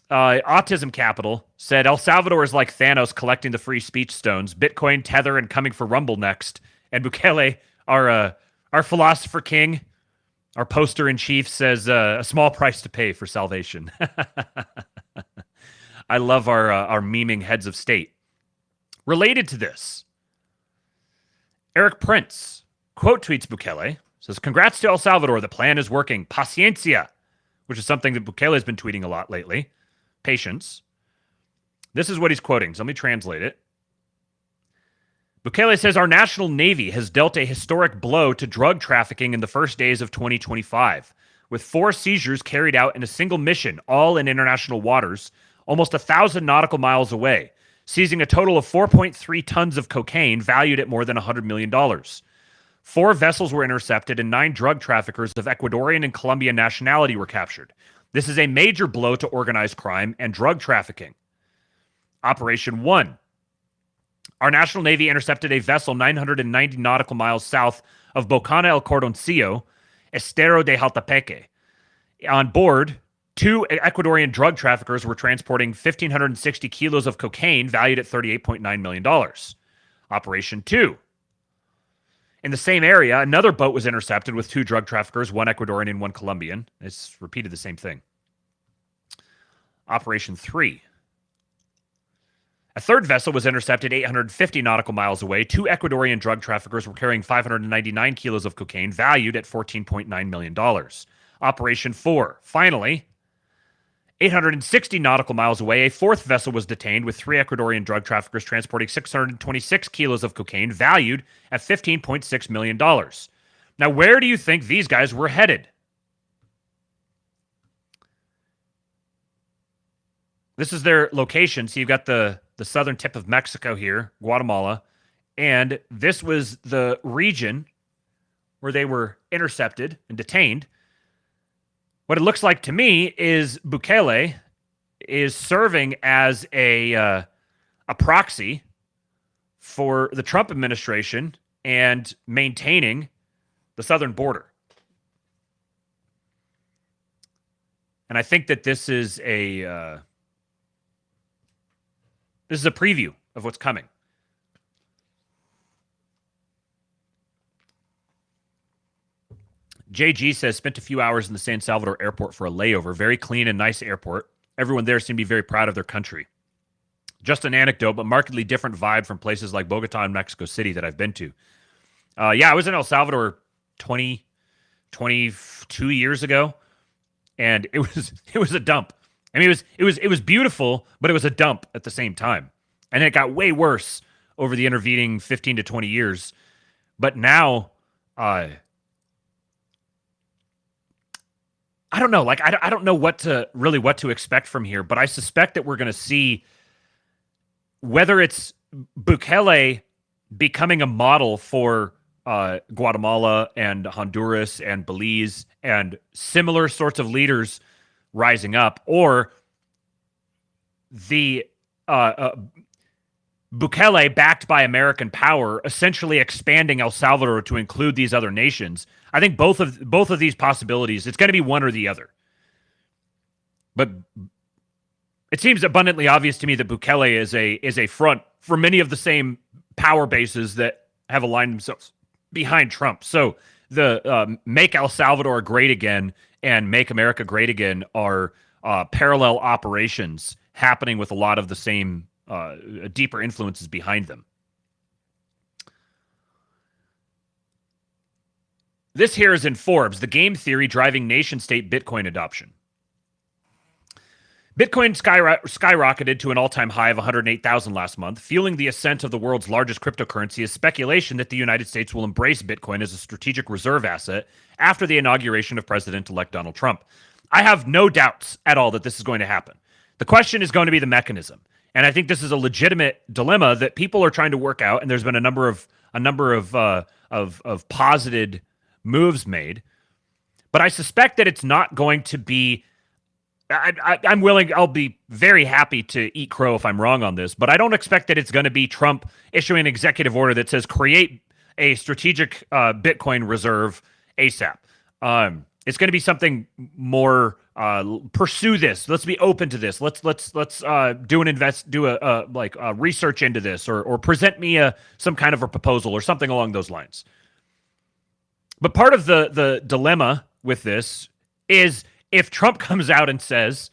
Autism Capital said, El Salvador is like Thanos collecting the free speech stones, Bitcoin, Tether, and coming for Rumble next. And Bukele, our philosopher king, our poster-in-chief, says, a small price to pay for salvation. I love our memeing heads of state. Related to this, Eric Prince quote tweets Bukele, says, congrats to El Salvador, the plan is working. Paciencia, which is something that Bukele has been tweeting a lot lately. Patience. This is what he's quoting, so let me translate it. Bukele says, our national navy has dealt a historic blow to drug trafficking in the first days of 2025, with 4 seizures carried out in a single mission, all in international waters, almost 1,000 nautical miles away, seizing a total of 4.3 tons of cocaine valued at more than $100 million. 4 vessels were intercepted and 9 drug traffickers of Ecuadorian and Colombian nationality were captured. This is a major blow to organized crime and drug trafficking. Operation 1. Our National Navy intercepted a vessel 990 nautical miles south of Bocana El Cordoncillo, Estero de Jaltepeque. On board, 2 Ecuadorian drug traffickers were transporting 1,560 kilos of cocaine valued at $38.9 million. Operation 2. In the same area, another boat was intercepted with 2 drug traffickers, 1 Ecuadorian and 1 Colombian. It's repeated the same thing. Operation 3. A third vessel was intercepted 850 nautical miles away. 2 Ecuadorian drug traffickers were carrying 599 kilos of cocaine valued at $14.9 million. Operation 4. Finally, 860 nautical miles away, a 4th vessel was detained with 3 Ecuadorian drug traffickers transporting 626 kilos of cocaine valued at $15.6 million. Now, where do you think these guys were headed? This is their location. So you've got the southern tip of Mexico here, Guatemala, and this was the region where they were intercepted and detained. What it looks like to me is Bukele is serving as a proxy for the Trump administration and maintaining the southern border. And I think that this is a preview of what's coming. JG says, spent a few hours in the San Salvador airport for a layover. Very clean and nice airport. Everyone there seemed to be very proud of their country. Just an anecdote, but markedly different vibe from places like Bogota and Mexico City that I've been to. I was in El Salvador 22 years ago, and it was a dump. I mean, it was beautiful, but it was a dump at the same time. And it got way worse over the intervening 15 to 20 years. But now, I don't know. Like, I don't know what to expect from here, but I suspect that we're going to see whether it's Bukele becoming a model for Guatemala and Honduras and Belize and similar sorts of leaders rising up, or the Bukele, backed by American power, essentially expanding El Salvador to include these other nations. I think both of these possibilities, it's going to be one or the other. But it seems abundantly obvious to me that Bukele is a front for many of the same power bases that have aligned themselves behind Trump. So the Make El Salvador Great Again and Make America Great Again are parallel operations happening with a lot of the same deeper influences behind them. This here is in Forbes, the game theory driving nation-state Bitcoin adoption. Bitcoin skyrocketed to an all-time high of 108,000 last month, fueling the ascent of the world's largest cryptocurrency as speculation that the United States will embrace Bitcoin as a strategic reserve asset after the inauguration of President-elect Donald Trump. I have no doubts at all that this is going to happen. The question is going to be the mechanism. And I think this is a legitimate dilemma that people are trying to work out, and there's been a number of posited moves made. But I suspect that it's not going to be. I'll be very happy to eat crow if I'm wrong on this, but I don't expect that it's going to be Trump issuing an executive order that says create a strategic Bitcoin reserve ASAP. It's going to be something more. Pursue this. Let's be open to this. Let's do a research into this, or present me some kind of a proposal or something along those lines. But part of the dilemma with this is if Trump comes out and says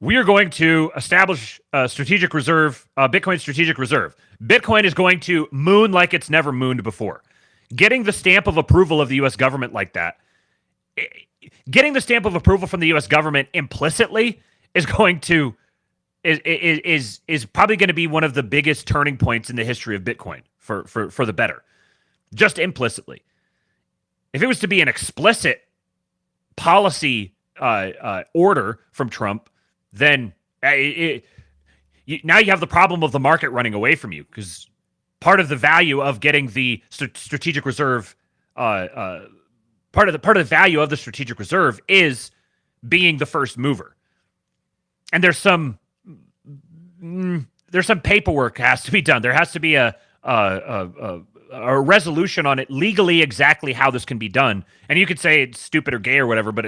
we are going to establish a strategic reserve, Bitcoin strategic reserve. Bitcoin is going to moon like it's never mooned before. Getting the stamp of approval of the U.S. government like that. Getting the stamp of approval from the U.S. government implicitly is going to is probably going to be one of the biggest turning points in the history of Bitcoin for the better. Just implicitly, if it was to be an explicit policy order from Trump, then now you have the problem of the market running away from you, because part of the value of getting the strategic reserve. Part of the value of the strategic reserve is being the first mover, and there's some paperwork has to be done. There has to be a resolution on it legally, exactly how this can be done. And you could say it's stupid or gay or whatever, but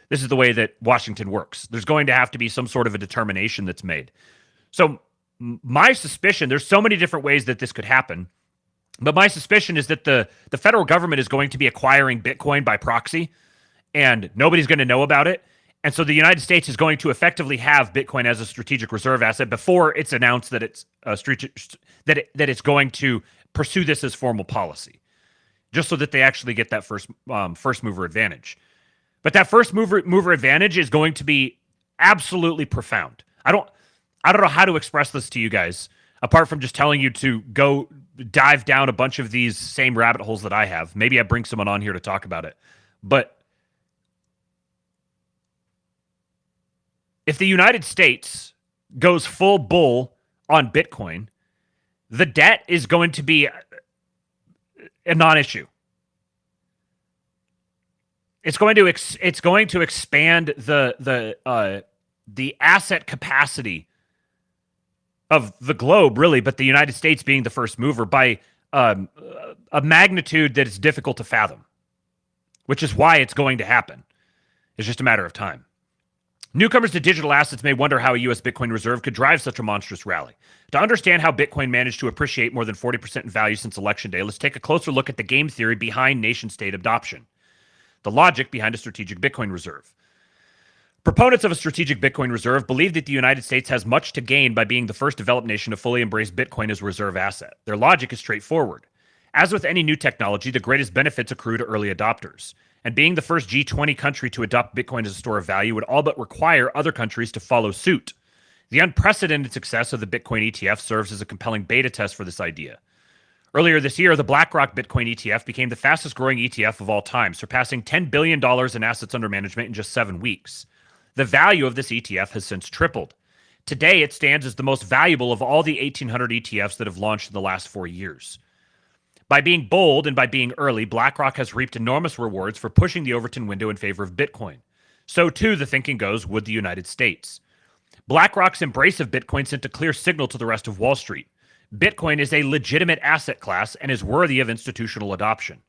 this is the way that Washington works. There's going to have to be some sort of a determination that's made. So my suspicion, there's so many different ways that this could happen. But my suspicion is that the federal government is going to be acquiring Bitcoin by proxy, and nobody's going to know about it. And so the United States is going to effectively have Bitcoin as a strategic reserve asset before it's announced that it's that it's going to pursue this as formal policy, just so that they actually get that first mover advantage. But that first mover advantage is going to be absolutely profound. I don't know how to express this to you guys, apart from just telling you to go dive down a bunch of these same rabbit holes that I have. Maybe I bring someone on here to talk about it. But if the United States goes full bull on Bitcoin, the debt is going to be a non-issue. It's going to expand the asset capacity of the globe, really, but the United States being the first mover by a magnitude that is difficult to fathom, which is why it's going to happen. It's just a matter of time. Newcomers to digital assets may wonder how a U.S. Bitcoin reserve could drive such a monstrous rally. To understand how Bitcoin managed to appreciate more than 40% in value since Election Day, let's take a closer look at the game theory behind nation-state adoption, the logic behind a strategic Bitcoin reserve. Proponents of a strategic Bitcoin reserve believe that the United States has much to gain by being the first developed nation to fully embrace Bitcoin as a reserve asset. Their logic is straightforward. As with any new technology, the greatest benefits accrue to early adopters. And being the first G20 country to adopt Bitcoin as a store of value would all but require other countries to follow suit. The unprecedented success of the Bitcoin ETF serves as a compelling beta test for this idea. Earlier this year, the BlackRock Bitcoin ETF became the fastest growing ETF of all time, surpassing $10 billion in assets under management in just 7 weeks. The value of this ETF has since tripled. Today, it stands as the most valuable of all the 1,800 ETFs that have launched in the last 4 years. By being bold and by being early, BlackRock has reaped enormous rewards for pushing the Overton window in favor of Bitcoin. So too, the thinking goes, would the United States. BlackRock's embrace of Bitcoin sent a clear signal to the rest of Wall Street. Bitcoin is a legitimate asset class and is worthy of institutional adoption.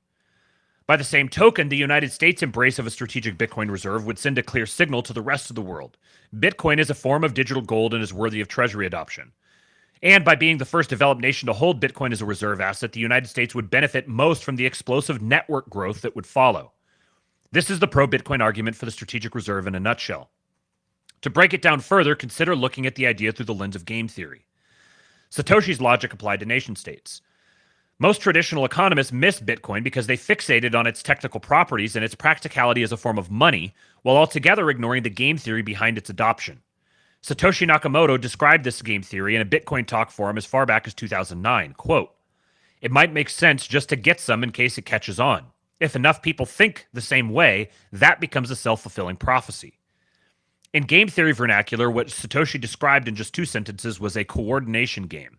By the same token, the United States' embrace of a strategic Bitcoin reserve would send a clear signal to the rest of the world. Bitcoin is a form of digital gold and is worthy of treasury adoption. And by being the first developed nation to hold Bitcoin as a reserve asset, the United States would benefit most from the explosive network growth that would follow. This is the pro-Bitcoin argument for the strategic reserve in a nutshell. To break it down further, consider looking at the idea through the lens of game theory. Satoshi's logic applied to nation states. Most traditional economists miss Bitcoin because they fixated on its technical properties and its practicality as a form of money, while altogether ignoring the game theory behind its adoption. Satoshi Nakamoto described this game theory in a Bitcoin talk forum as far back as 2009. Quote, "It might make sense just to get some in case it catches on. If enough people think the same way, that becomes a self-fulfilling prophecy." In game theory vernacular, what Satoshi described in just 2 sentences was a coordination game.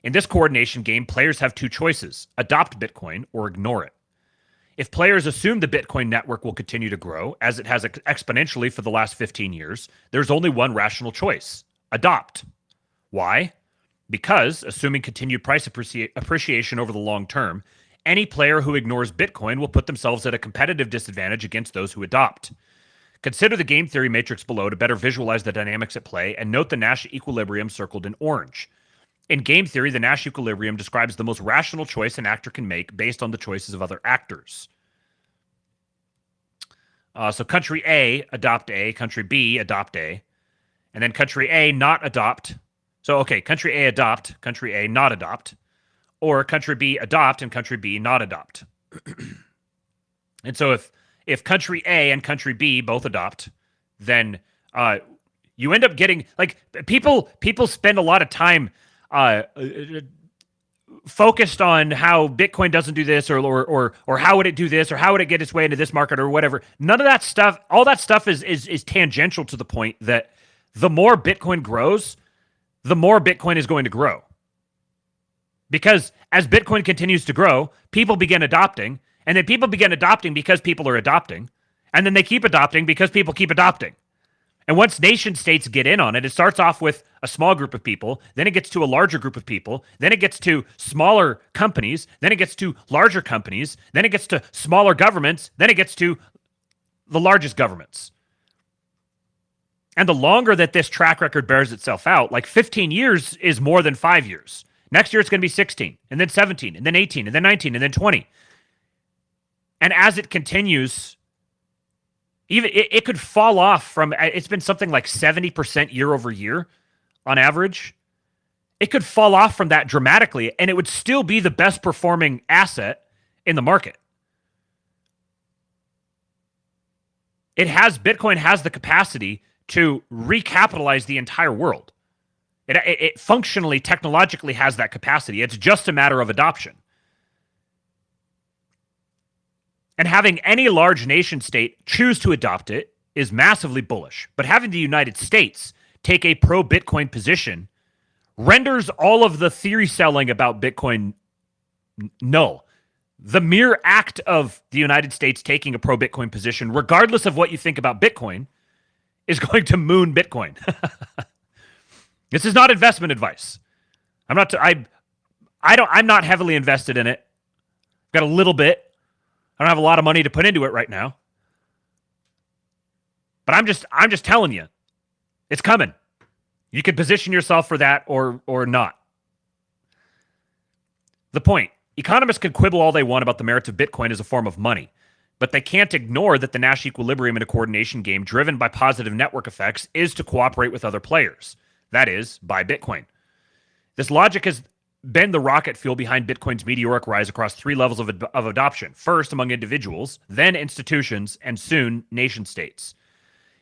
In this coordination game, players have 2 choices: adopt Bitcoin or ignore it. If players assume the Bitcoin network will continue to grow, as it has exponentially for the last 15 years, there's only one rational choice: adopt. Why? Because, assuming continued price appreciation over the long term, any player who ignores Bitcoin will put themselves at a competitive disadvantage against those who adopt. Consider the game theory matrix below to better visualize the dynamics at play, and note the Nash equilibrium circled in orange. In game theory, the Nash equilibrium describes the most rational choice an actor can make based on the choices of other actors. So country A, adopt A, country B, adopt A, and then country A, not adopt. So, okay, country A, adopt, country A, not adopt, or country B, adopt, and country B, not adopt. And so if country A and country B both adopt, then you end up getting, like, people spend a lot of time focused on how Bitcoin doesn't do this, or how would it do this, or how would it get its way into this market, or whatever. None of that stuff, all that stuff is tangential to the point that the more Bitcoin grows, the more Bitcoin is going to grow. Because as Bitcoin continues to grow, people begin adopting, and then people begin adopting because people are adopting, and then they keep adopting because people keep adopting. And once nation states get in on it, it starts off with a small group of people, then it gets to a larger group of people, then it gets to smaller companies, then it gets to larger companies, then it gets to smaller governments, then it gets to the largest governments. And the longer that this track record bears itself out, like 15 years is more than 5 years. Next year it's going to be 16, and then 17, and then 18, and then 19, and then 20. And as it continues, even it could fall off from, it's been something like 70% year over year on average. It could fall off from that dramatically, and it would still be the best performing asset in the market. Bitcoin has the capacity to recapitalize the entire world. It functionally, technologically has that capacity. It's just a matter of adoption. And having any large nation state choose to adopt it is massively bullish. But having the United States take a pro-Bitcoin position renders all of the theory selling about Bitcoin null. The mere act of the United States taking a pro-Bitcoin position, regardless of what you think about Bitcoin, is going to moon Bitcoin. This is not investment advice. I'm not heavily invested in it. I've got a little bit. I don't have a lot of money to put into it right now. But I'm just telling you, it's coming. You can position yourself for that or not. The point, economists can quibble all they want about the merits of Bitcoin as a form of money, but they can't ignore that the Nash equilibrium in a coordination game driven by positive network effects is to cooperate with other players. That is, buy Bitcoin. This logic has been the rocket fuel behind Bitcoin's meteoric rise across 3 levels of adoption. First, among individuals, then institutions, and soon, nation states.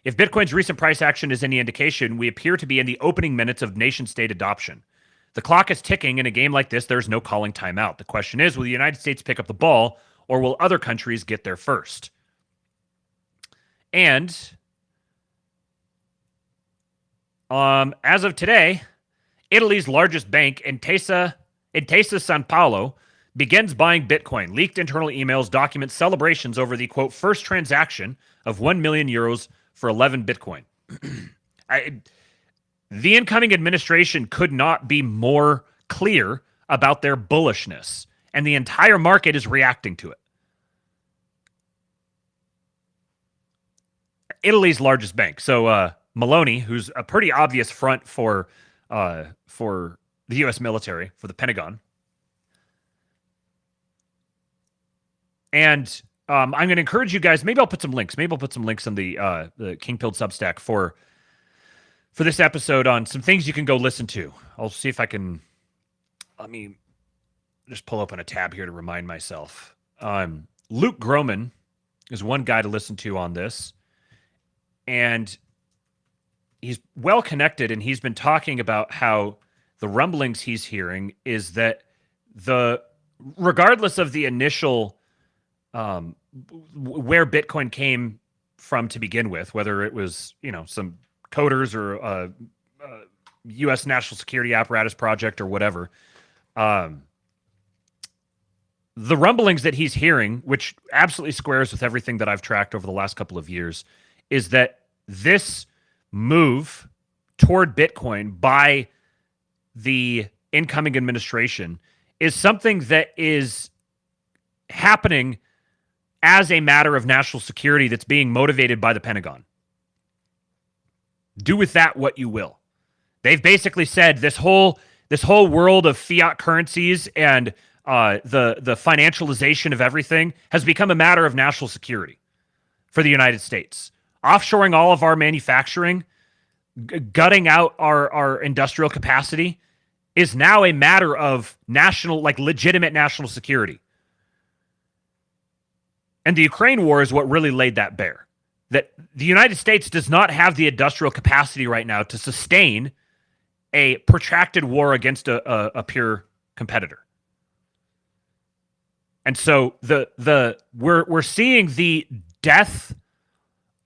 If Bitcoin's recent price action is any indication, we appear to be in the opening minutes of nation-state adoption. The clock is ticking. In a game like this, there's no calling timeout. The question is, will the United States pick up the ball, or will other countries get there first? And As of today, Italy's largest bank, Intesa San Paolo, begins buying Bitcoin. Leaked internal emails document celebrations over the, quote, first transaction of 1 million euros for 11 Bitcoin. The incoming administration could not be more clear about their bullishness, and the entire market is reacting to it. Italy's largest bank. So Maloney, who's a pretty obvious front for the U.S. military, for the Pentagon. And I'm going to encourage you guys, maybe I'll put some links. Maybe I'll put some links on the King Pilled Substack for this episode on some things you can go listen to. I'll see if I can, let me just pull open a tab here to remind myself. Luke Groman is one guy to listen to on this. And he's well connected, and he's been talking about how the rumblings he's hearing is that regardless of the initial where Bitcoin came from to begin with, whether it was, some coders or U.S. national security apparatus project or whatever, the rumblings that he's hearing, which absolutely squares with everything that I've tracked over the last couple of years, is that this move toward Bitcoin by the incoming administration is something that is happening as a matter of national security that's being motivated by the Pentagon. Do with that what you will. They've basically said this whole world of fiat currencies and the financialization of everything has become a matter of national security for the United States. Offshoring all of our manufacturing, gutting out our industrial capacity is now a matter of national, legitimate national security. And the Ukraine war is what really laid that bare. That the United States does not have the industrial capacity right now to sustain a protracted war against a peer competitor. And so we're seeing the death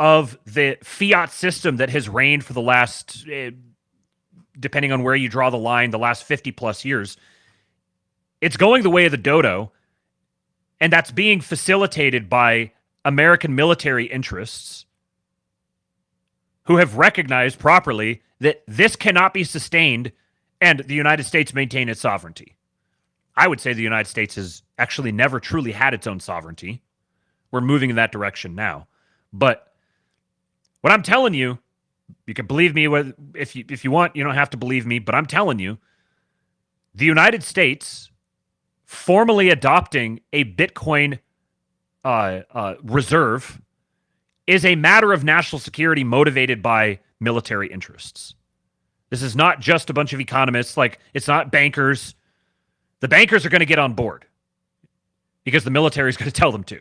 of the fiat system that has reigned for the last, depending on where you draw the line, the last 50 plus years. It's going the way of the dodo, and that's being facilitated by American military interests who have recognized properly that this cannot be sustained and the United States maintain its sovereignty. I would say the United States has actually never truly had its own sovereignty. We're moving in that direction now. But what I'm telling you, you can believe me if you want, you don't have to believe me, but I'm telling you, the United States formally adopting a Bitcoin reserve is a matter of national security motivated by military interests. This is not just a bunch of economists, it's not bankers. The bankers are going to get on board because the military is going to tell them to.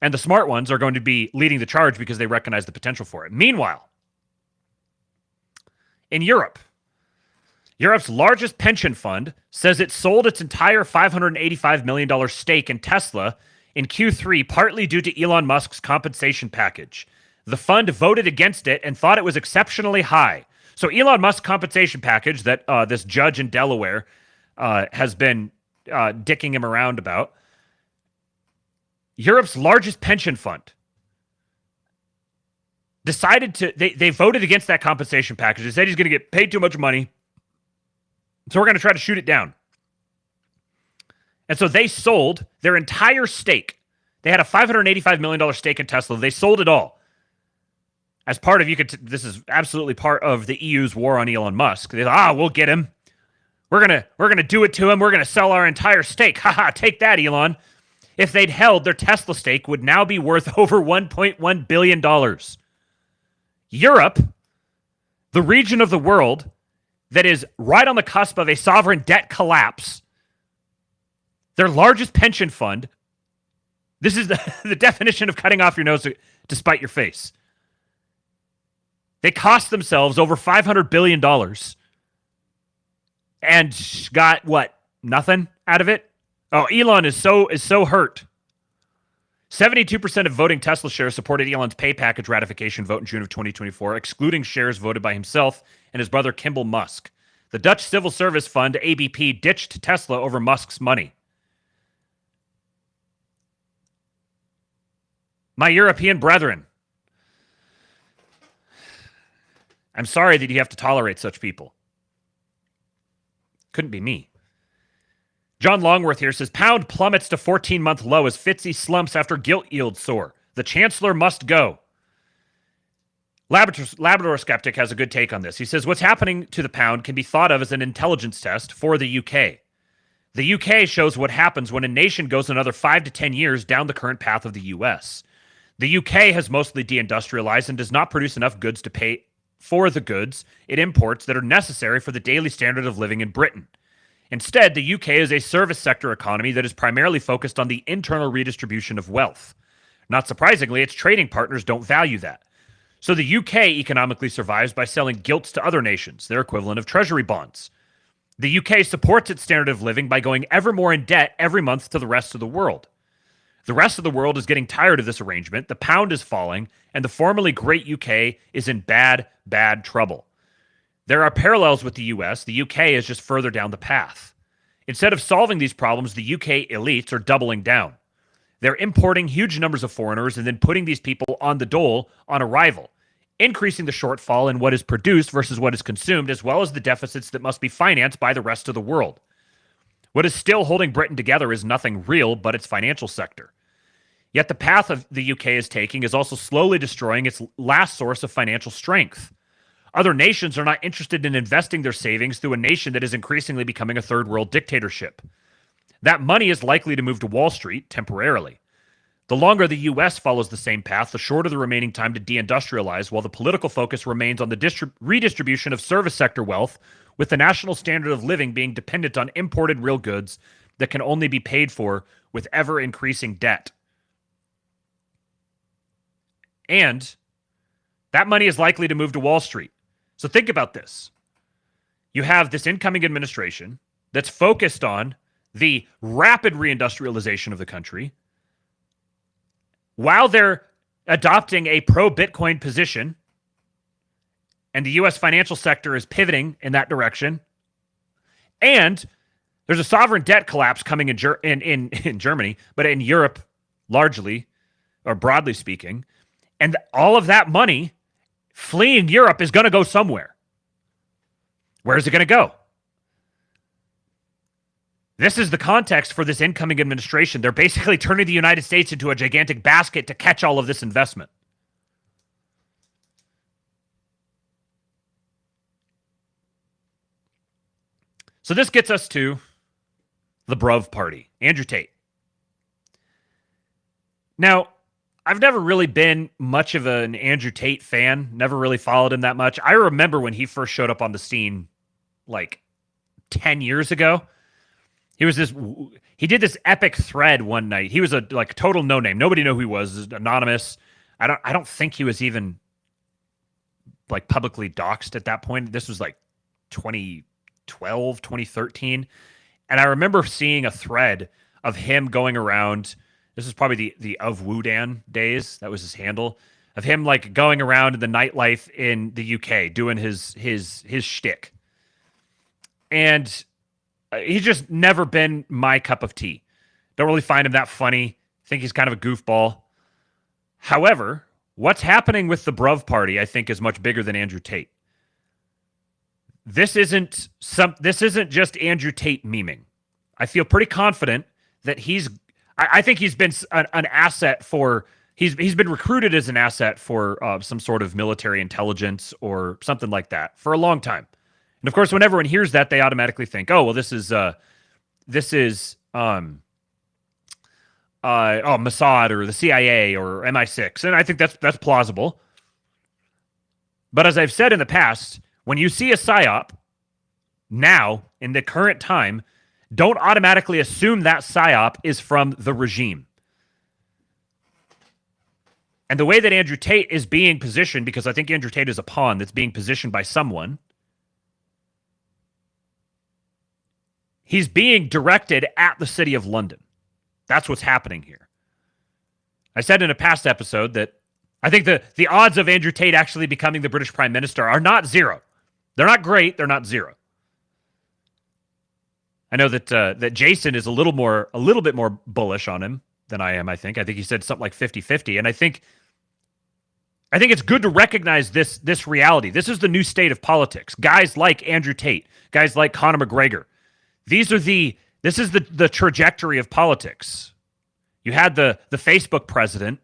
And the smart ones are going to be leading the charge because they recognize the potential for it. Meanwhile, in Europe's largest pension fund says it sold its entire $585 million stake in Tesla in Q3, partly due to Elon Musk's compensation package. The fund voted against it and thought it was exceptionally high. So Elon Musk's compensation package that this judge in Delaware has been dicking him around about, Europe's largest pension fund decided they voted against that compensation package. They said he's going to get paid too much money, so we're going to try to shoot it down. And so they sold their entire stake. They had a $585 million stake in Tesla. They sold it all. As part of, this is absolutely part of the EU's war on Elon Musk. They thought, we'll get him. We're gonna do it to him. We're gonna sell our entire stake. Haha, take that, Elon. If they'd held, their Tesla stake would now be worth over $1.1 billion. Europe, the region of the world that is right on the cusp of a sovereign debt collapse, their largest pension fund, this is the definition of cutting off your nose to spite your face. They cost themselves over $500 billion and got, what, nothing out of it? Oh, Elon is so hurt. 72% of voting Tesla shares supported Elon's pay package ratification vote in June of 2024, excluding shares voted by himself and his brother Kimball Musk. The Dutch civil service fund, ABP, ditched Tesla over Musk's money. My European brethren, I'm sorry that you have to tolerate such people. Couldn't be me. John Longworth here says, pound plummets to 14-month low as Fitzy slumps after gilt yield soar. The chancellor must go. Labrador Skeptic has a good take on this. He says, what's happening to the pound can be thought of as an intelligence test for the UK. The UK shows what happens when a nation goes another 5 to 10 years down the current path of the US. The UK has mostly deindustrialized and does not produce enough goods to pay for the goods it imports that are necessary for the daily standard of living in Britain. Instead, the UK is a service sector economy that is primarily focused on the internal redistribution of wealth. Not surprisingly, its trading partners don't value that. So the UK economically survives by selling gilts to other nations, their equivalent of treasury bonds. The UK supports its standard of living by going ever more in debt every month to the rest of the world. The rest of the world is getting tired of this arrangement, the pound is falling, and the formerly great UK is in bad, bad trouble. There are parallels with the US. The UK is just further down the path. Instead of solving these problems, the UK elites are doubling down. They're importing huge numbers of foreigners and then putting these people on the dole on arrival, increasing the shortfall in what is produced versus what is consumed, as well as the deficits that must be financed by the rest of the world. What is still holding Britain together is nothing real but its financial sector. Yet the path of the UK is taking is also slowly destroying its last source of financial strength. Other nations are not interested in investing their savings through a nation that is increasingly becoming a third world dictatorship. That money is likely to move to Wall Street temporarily. The longer the US follows the same path, the shorter the remaining time to deindustrialize, while the political focus remains on the redistribution of service sector wealth, with the national standard of living being dependent on imported real goods that can only be paid for with ever-increasing debt. And that money is likely to move to Wall Street. So think about this. You have this incoming administration that's focused on the rapid reindustrialization of the country while they're adopting a pro-Bitcoin position, and the U.S. financial sector is pivoting in that direction. And there's a sovereign debt collapse coming in Germany, but in Europe largely, or broadly speaking. And all of that money fleeing Europe is going to go somewhere. Where is it going to go? This is the context for this incoming administration. They're basically turning the United States into a gigantic basket to catch all of this investment. So this gets us to the Bruv Party, Andrew Tate. Now, I've never really been much of an Andrew Tate fan, never really followed him that much. I remember when he first showed up on the scene like 10 years ago. He did this epic thread one night. He was a like total no-name. Nobody knew who he was, anonymous. I don't think he was even like publicly doxxed at that point. This was like 2012, 2013. And I remember seeing a thread of him going around. This is probably the of Wudan days. That was his handle, of him like going around in the nightlife in the UK doing his shtick. And he's just never been my cup of tea. Don't really find him that funny. Think he's kind of a goofball. However, what's happening with the Bruv Party, I think, is much bigger than Andrew Tate. This isn't just Andrew Tate memeing. I feel pretty confident that I think he's been an asset for. He's been recruited as an asset for some sort of military intelligence or something like that for a long time. And of course, when everyone hears that, they automatically think, "Oh, well, this is Mossad or the CIA or MI6," and I think that's plausible. But as I've said in the past, when you see a psyop now in the current time, don't automatically assume that psyop is from the regime. And the way that Andrew Tate is being positioned, because I think Andrew Tate is a pawn that's being positioned by someone. He's being directed at the city of London. That's what's happening here. I said in a past episode that I think the odds of Andrew Tate actually becoming the British Prime Minister are not zero. They're not great. They're not zero. I know that Jason is a little bit more bullish on him than I am, I think. I think he said something like 50-50. And I think it's good to recognize this reality. This is the new state of politics. Guys like Andrew Tate, guys like Conor McGregor. This is the trajectory of politics. You had the Facebook president,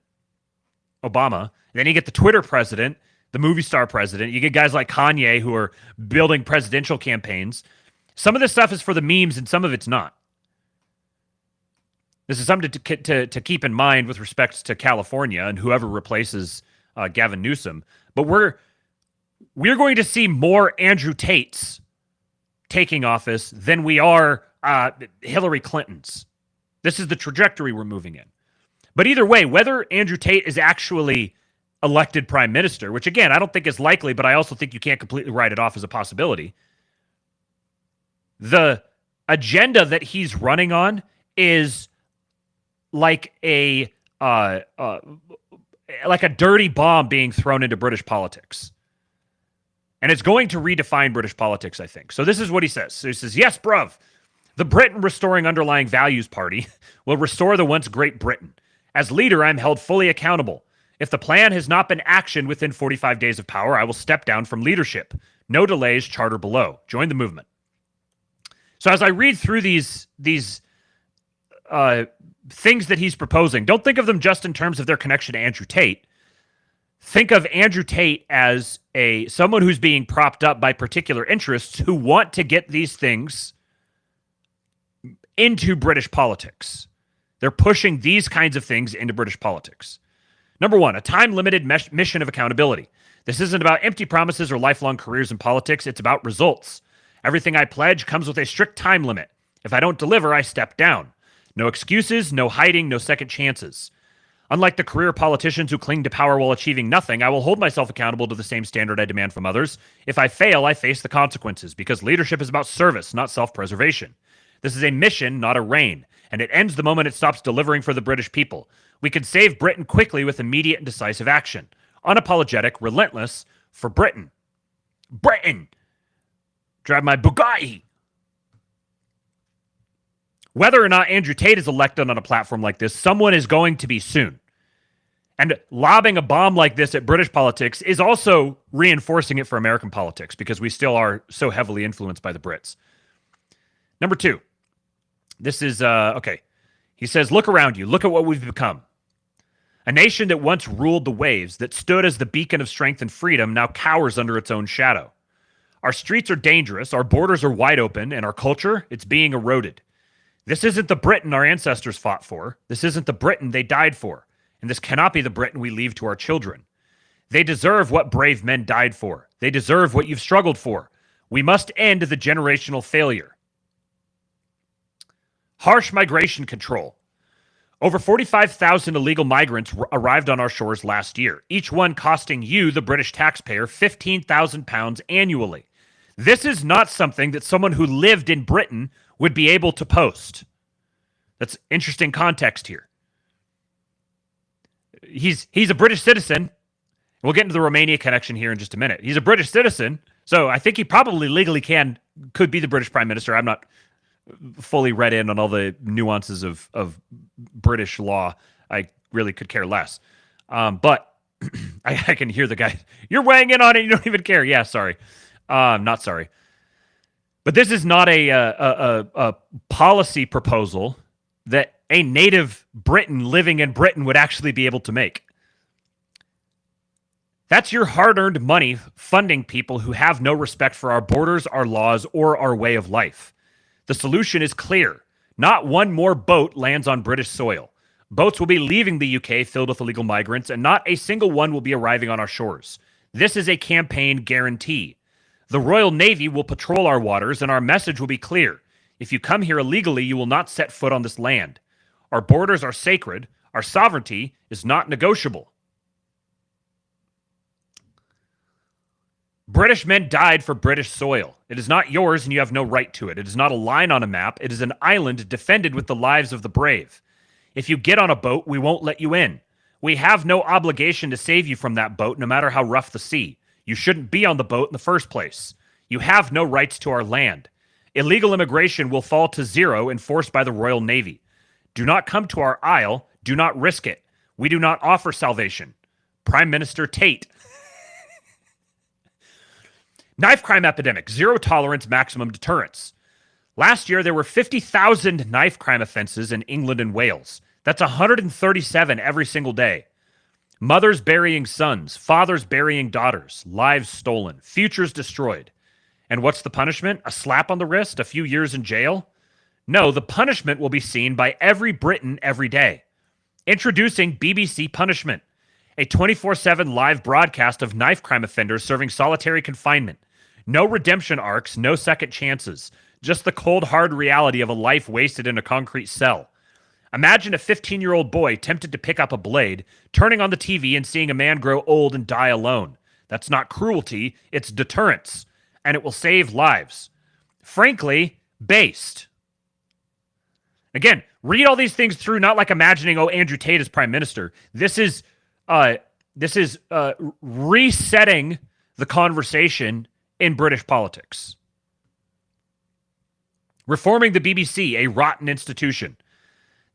Obama. Then you get the Twitter president, the movie star president. You get guys like Kanye who are building presidential campaigns. Some of this stuff is for the memes and some of it's not. This is something to keep in mind with respect to California and whoever replaces Gavin Newsom. But we're going to see more Andrew Tates taking office than we are Hillary Clinton's. This is the trajectory we're moving in. But either way, whether Andrew Tate is actually elected prime minister, which again, I don't think is likely, but I also think you can't completely write it off as a possibility. The agenda that he's running on is like a dirty bomb being thrown into British politics. And it's going to redefine British politics, I think. So this is what he says. So he says, yes, bruv, the Britain Restoring Underlying Values Party will restore the once great Britain. As leader, I'm held fully accountable. If the plan has not been actioned within 45 days of power, I will step down from leadership. No delays, charter below. Join the movement. So as I read through these things that he's proposing, don't think of them just in terms of their connection to Andrew Tate. Think of Andrew Tate as someone who's being propped up by particular interests who want to get these things into British politics. They're pushing these kinds of things into British politics. Number one, a time-limited mission of accountability. This isn't about empty promises or lifelong careers in politics. It's about results. Everything I pledge comes with a strict time limit. If I don't deliver, I step down. No excuses, no hiding, no second chances. Unlike the career politicians who cling to power while achieving nothing, I will hold myself accountable to the same standard I demand from others. If I fail, I face the consequences, because leadership is about service, not self-preservation. This is a mission, not a reign, and it ends the moment it stops delivering for the British people. We can save Britain quickly with immediate and decisive action. Unapologetic, relentless, for Britain. Britain! Drive my Bugatti! Whether or not Andrew Tate is elected on a platform like this, someone is going to be soon. And lobbing a bomb like this at British politics is also reinforcing it for American politics, because we still are so heavily influenced by the Brits. Number two, this is, okay. He says, look around you. Look at what we've become. A nation that once ruled the waves, that stood as the beacon of strength and freedom, now cowers under its own shadow. Our streets are dangerous, our borders are wide open, and our culture, it's being eroded. This isn't the Britain our ancestors fought for. This isn't the Britain they died for. And this cannot be the Britain we leave to our children. They deserve what brave men died for. They deserve what you've struggled for. We must end the generational failure. Harsh migration control. Over 45,000 illegal migrants arrived on our shores last year, each one costing you, the British taxpayer, £15,000 annually. This is not something that someone who lived in Britain would be able to post. That's interesting context here. He's a British citizen. We'll get into the Romania connection here in just a minute. He's a British citizen, so I think he probably legally could be the British Prime Minister. I'm not fully read in on all the nuances of British law. I really could care less. But I can hear the guy. You're weighing in on it. You don't even care. Yeah, sorry. Not sorry. But this is not a policy proposal that a native Briton living in Britain would actually be able to make. That's your hard-earned money funding people who have no respect for our borders, our laws, or our way of life. The solution is clear. Not one more boat lands on British soil. Boats will be leaving the UK filled with illegal migrants, and not a single one will be arriving on our shores. This is a campaign guarantee. The Royal Navy will patrol our waters, and our message will be clear. If you come here illegally, you will not set foot on this land. Our borders are sacred. Our sovereignty is not negotiable. British men died for British soil. It is not yours, and you have no right to it. It is not a line on a map. It is an island defended with the lives of the brave. If you get on a boat, we won't let you in. We have no obligation to save you from that boat, no matter how rough the sea. You shouldn't be on the boat in the first place. You have no rights to our land. Illegal immigration will fall to zero, enforced by the Royal Navy. Do not come to our isle. Do not risk it. We do not offer salvation. Prime Minister Tate. Knife crime epidemic. Zero tolerance, maximum deterrence. Last year, there were 50,000 knife crime offenses in England and Wales. That's 137 every single day. Mothers burying sons, fathers burying daughters, lives stolen, futures destroyed. And what's the punishment? A slap on the wrist? A few years in jail? No, the punishment will be seen by every Briton every day. Introducing BBC Punishment, a 24/7 live broadcast of knife crime offenders serving solitary confinement. No redemption arcs, no second chances. Just the cold, hard reality of a life wasted in a concrete cell. Imagine a 15-year-old boy tempted to pick up a blade, turning on the TV and seeing a man grow old and die alone. That's not cruelty, it's deterrence. And it will save lives. Frankly, based. Again, read all these things through, not like imagining, oh, Andrew Tate is prime minister. This is resetting the conversation in British politics. Reforming the BBC, a rotten institution.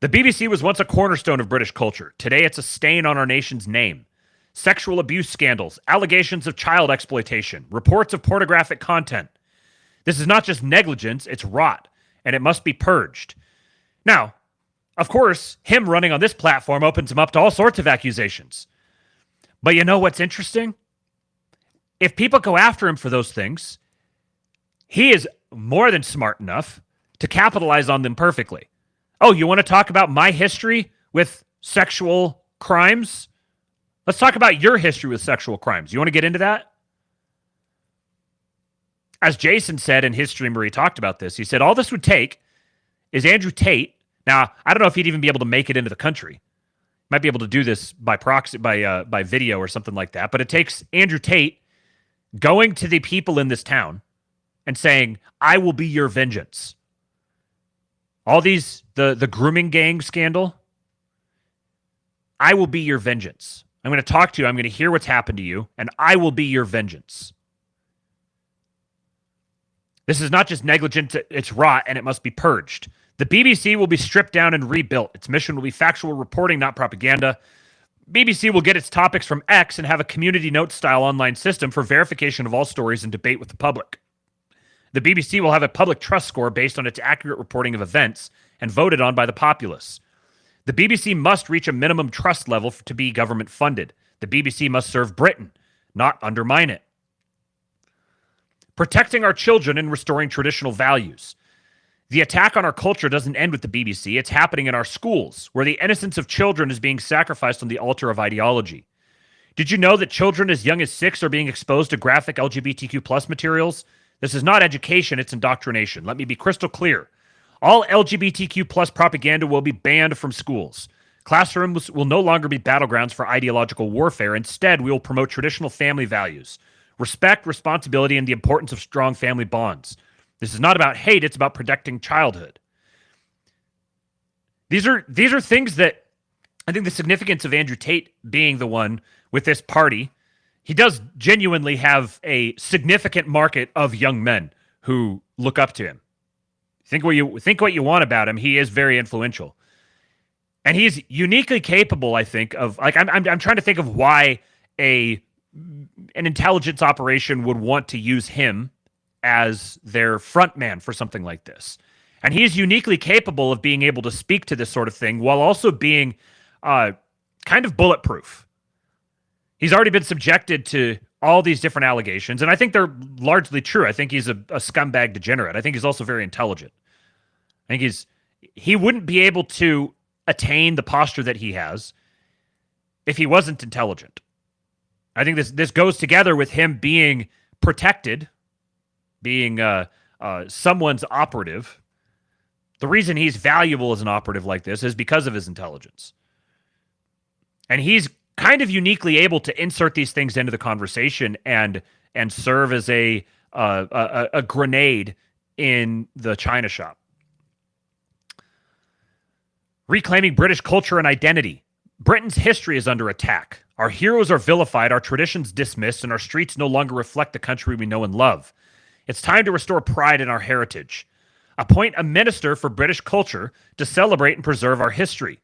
The BBC was once a cornerstone of British culture. Today, it's a stain on our nation's name. Sexual abuse scandals, allegations of child exploitation, reports of pornographic content. This is not just negligence, it's rot, and it must be purged. Now, of course, him running on this platform opens him up to all sorts of accusations. But you know what's interesting? If people go after him for those things, he is more than smart enough to capitalize on them perfectly. Oh, you want to talk about my history with sexual crimes? Let's talk about your history with sexual crimes. You want to get into that? As Jason said in his stream where he talked about this, he said, all this would take is Andrew Tate. Now, I don't know if he'd even be able to make it into the country. Might be able to do this by proxy, by video or something like that. But it takes Andrew Tate going to the people in this town and saying, I will be your vengeance. All these, the grooming gang scandal, I will be your vengeance. I'm going to talk to you. I'm going to hear what's happened to you, and I will be your vengeance. This is not just negligent, it's rot, and it must be purged. The BBC will be stripped down and rebuilt. Its mission will be factual reporting, not propaganda. BBC will get its topics from X and have a community note-style online system for verification of all stories and debate with the public. The BBC will have a public trust score based on its accurate reporting of events and voted on by the populace. The BBC must reach a minimum trust level to be government funded. The BBC must serve Britain, not undermine it. Protecting our children and restoring traditional values. The attack on our culture doesn't end with the BBC. It's happening in our schools, where the innocence of children is being sacrificed on the altar of ideology. Did you know that children as young as 6 are being exposed to graphic LGBTQ+ materials? This is not education, it's indoctrination. Let me be crystal clear. All LGBTQ+ propaganda will be banned from schools. Classrooms will no longer be battlegrounds for ideological warfare. Instead, we will promote traditional family values, respect, responsibility, and the importance of strong family bonds. This is not about hate, it's about protecting childhood. These are things that I think the significance of Andrew Tate being the one with this party, he does genuinely have a significant market of young men who look up to him. Think what you want about him. He is very influential. And he's uniquely capable, I think, of like I'm trying to think of why an intelligence operation would want to use him as their front man for something like this. And he's uniquely capable of being able to speak to this sort of thing while also being kind of bulletproof. He's already been subjected to all these different allegations, and I think they're largely true. I think he's a scumbag degenerate. I think he's also very intelligent. I think he wouldn't be able to attain the posture that he has if he wasn't intelligent. I think this goes together with him being protected, being someone's operative. The reason he's valuable as an operative like this is because of his intelligence. And he's kind of uniquely able to insert these things into the conversation and serve as a grenade in the China shop. Reclaiming British culture and identity. Britain's history is under attack. Our heroes are vilified, our traditions dismissed, and our streets no longer reflect the country we know and love. It's time to restore pride in our heritage. Appoint a minister for British culture to celebrate and preserve our history.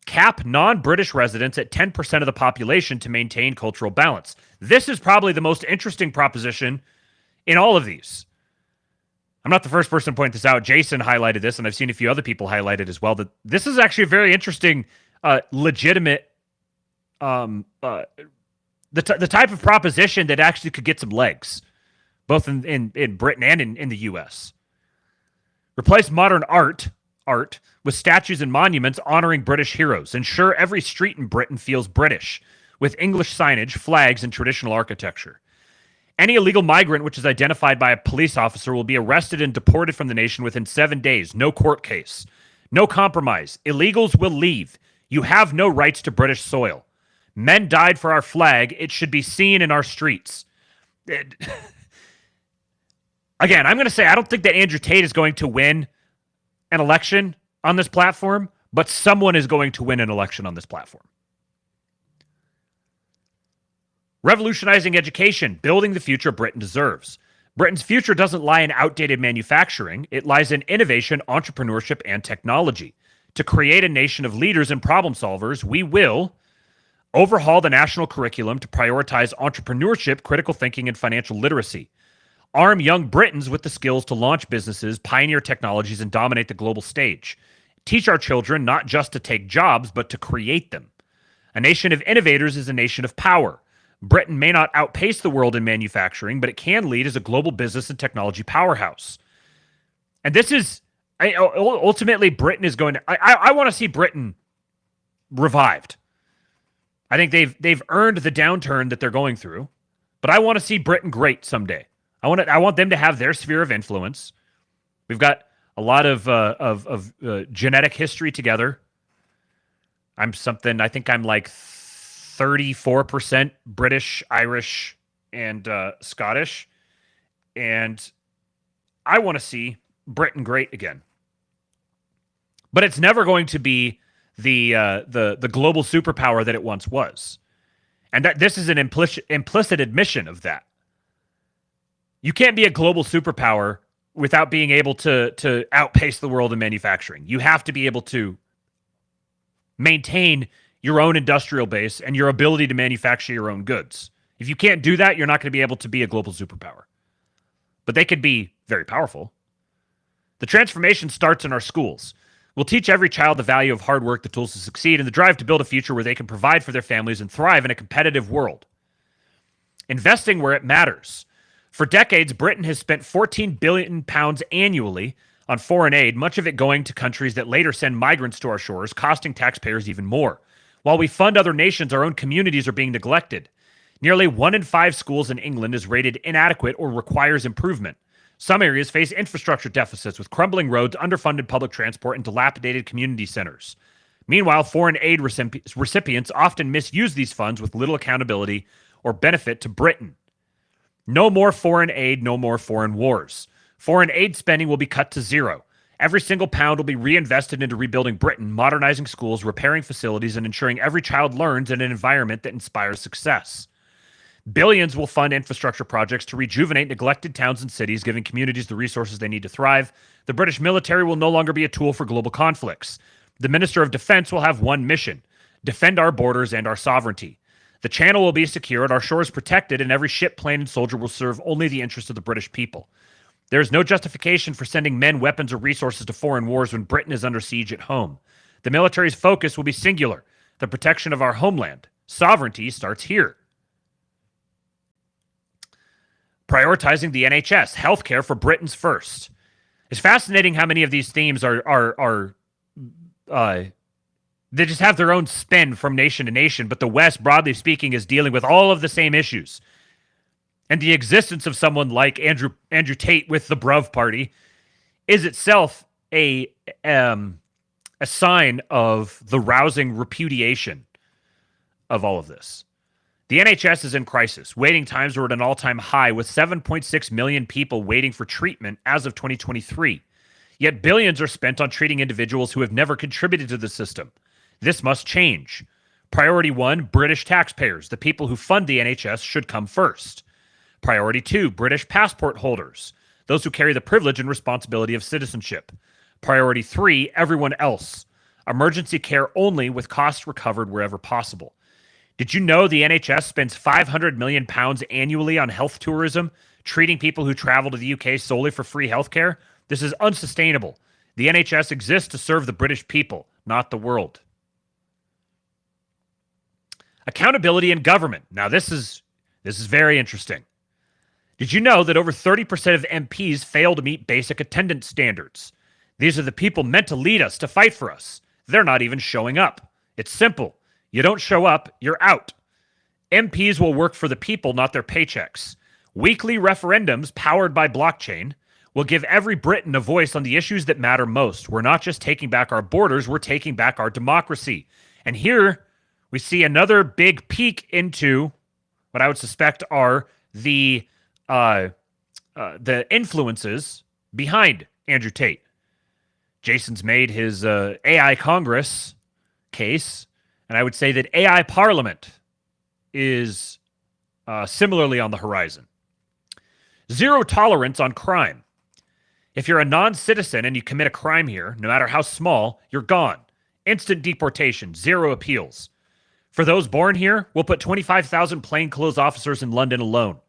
Cap non-British residents at 10% of the population to maintain cultural balance. This is probably the most interesting proposition in all of these. I'm not the first person to point this out. Jason highlighted this, and I've seen a few other people highlight it as well, that this is actually a very interesting, legitimate, the type of proposition that actually could get some legs, both in Britain and in the U.S. Replace modern art with statues and monuments honoring British heroes. Ensure every street in Britain feels British, with English signage, flags, and traditional architecture. Any illegal migrant which is identified by a police officer will be arrested and deported from the nation within 7 days. No court case. No compromise. Illegals will leave. You have no rights to British soil. Men died for our flag. It should be seen in our streets. Again, I'm going to say I don't think that Andrew Tate is going to win an election on this platform, but someone is going to win an election on this platform. Revolutionizing education, building the future Britain deserves. Britain's future doesn't lie in outdated manufacturing. It lies in innovation, entrepreneurship, and technology. To create a nation of leaders and problem solvers, we will overhaul the national curriculum to prioritize entrepreneurship, critical thinking, and financial literacy. Arm young Britons with the skills to launch businesses, pioneer technologies, and dominate the global stage. Teach our children not just to take jobs, but to create them. A nation of innovators is a nation of power. Britain may not outpace the world in manufacturing, but it can lead as a global business and technology powerhouse. And this is, ultimately, Britain is going to, I want to see Britain revived. I think they've earned the downturn that they're going through, but I want to see Britain great someday. I want them to have their sphere of influence. We've got a lot of genetic history together. I think I'm like 34% British, Irish, and Scottish. And I want to see Britain great again. But it's never going to be the global superpower that it once was. And that this is an implicit admission of that. You can't be a global superpower without being able to outpace the world in manufacturing. You have to be able to maintain your own industrial base and your ability to manufacture your own goods. If you can't do that, you're not going to be able to be a global superpower. But they could be very powerful. The transformation starts in our schools. We'll teach every child the value of hard work, the tools to succeed, and the drive to build a future where they can provide for their families and thrive in a competitive world. Investing where it matters. For decades, Britain has spent £14 billion annually on foreign aid, much of it going to countries that later send migrants to our shores, costing taxpayers even more. While we fund other nations, our own communities are being neglected. Nearly 1 in 5 schools in England is rated inadequate or requires improvement. Some areas face infrastructure deficits with crumbling roads, underfunded public transport, and dilapidated community centers. Meanwhile, foreign aid recipients often misuse these funds with little accountability or benefit to Britain. No more foreign aid, no more foreign wars. Foreign aid spending will be cut to zero. Every single pound will be reinvested into rebuilding Britain, modernizing schools, repairing facilities, and ensuring every child learns in an environment that inspires success. Billions will fund infrastructure projects to rejuvenate neglected towns and cities, giving communities the resources they need to thrive. The British military will no longer be a tool for global conflicts. The Minister of Defense will have one mission: defend our borders and our sovereignty. The channel will be secured, our shores protected, and every ship, plane, and soldier will serve only the interests of the British people. There is no justification for sending men, weapons, or resources to foreign wars when Britain is under siege at home. The military's focus will be singular: the protection of our homeland. Sovereignty starts here. Prioritizing the NHS, healthcare for Britons first. It's fascinating how many of these themes are they just have their own spin from nation to nation, but the West, broadly speaking, is dealing with all of the same issues. And the existence of someone like Andrew Tate with the Bruv Party is itself a sign of the rousing repudiation of all of this. The NHS is in crisis. Waiting times are at an all-time high, with 7.6 million people waiting for treatment as of 2023. Yet billions are spent on treating individuals who have never contributed to the system. This must change. Priority 1, British taxpayers. The people who fund the NHS should come first. Priority 2, British passport holders. Those who carry the privilege and responsibility of citizenship. Priority 3, everyone else. Emergency care only with costs recovered wherever possible. Did you know the NHS spends £500 million annually on health tourism, treating people who travel to the UK solely for free healthcare? This is unsustainable. The NHS exists to serve the British people, not the world. Accountability in government. Now, this is very interesting. Did you know that over 30% of MPs fail to meet basic attendance standards? These are the people meant to lead us, to fight for us. They're not even showing up. It's simple. You don't show up, you're out. MPs will work for the people, not their paychecks. Weekly referendums powered by blockchain will give every Briton a voice on the issues that matter most. We're not just taking back our borders, we're taking back our democracy. And here we see another big peek into what I would suspect are the influences behind Andrew Tate. Jason's made his AI Congress case, and I would say that AI Parliament is similarly on the horizon. Zero tolerance on crime. If you're a non-citizen and you commit a crime here, no matter how small, you're gone. Instant deportation, zero appeals. For those born here, we'll put 25,000 plainclothes officers in London alone.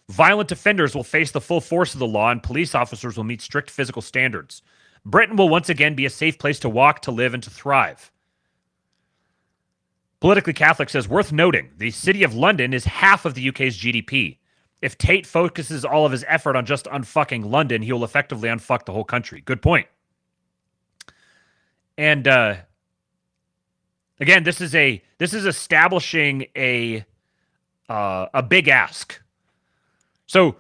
Violent offenders will face the full force of the law, and police officers will meet strict physical standards. Britain will once again be a safe place to walk, to live, and to thrive. Politically Catholic says, worth noting, the city of London is half of the UK's GDP. If Tate focuses all of his effort on just unfucking London, he will effectively unfuck the whole country. Good point. And again, this is establishing a big ask. So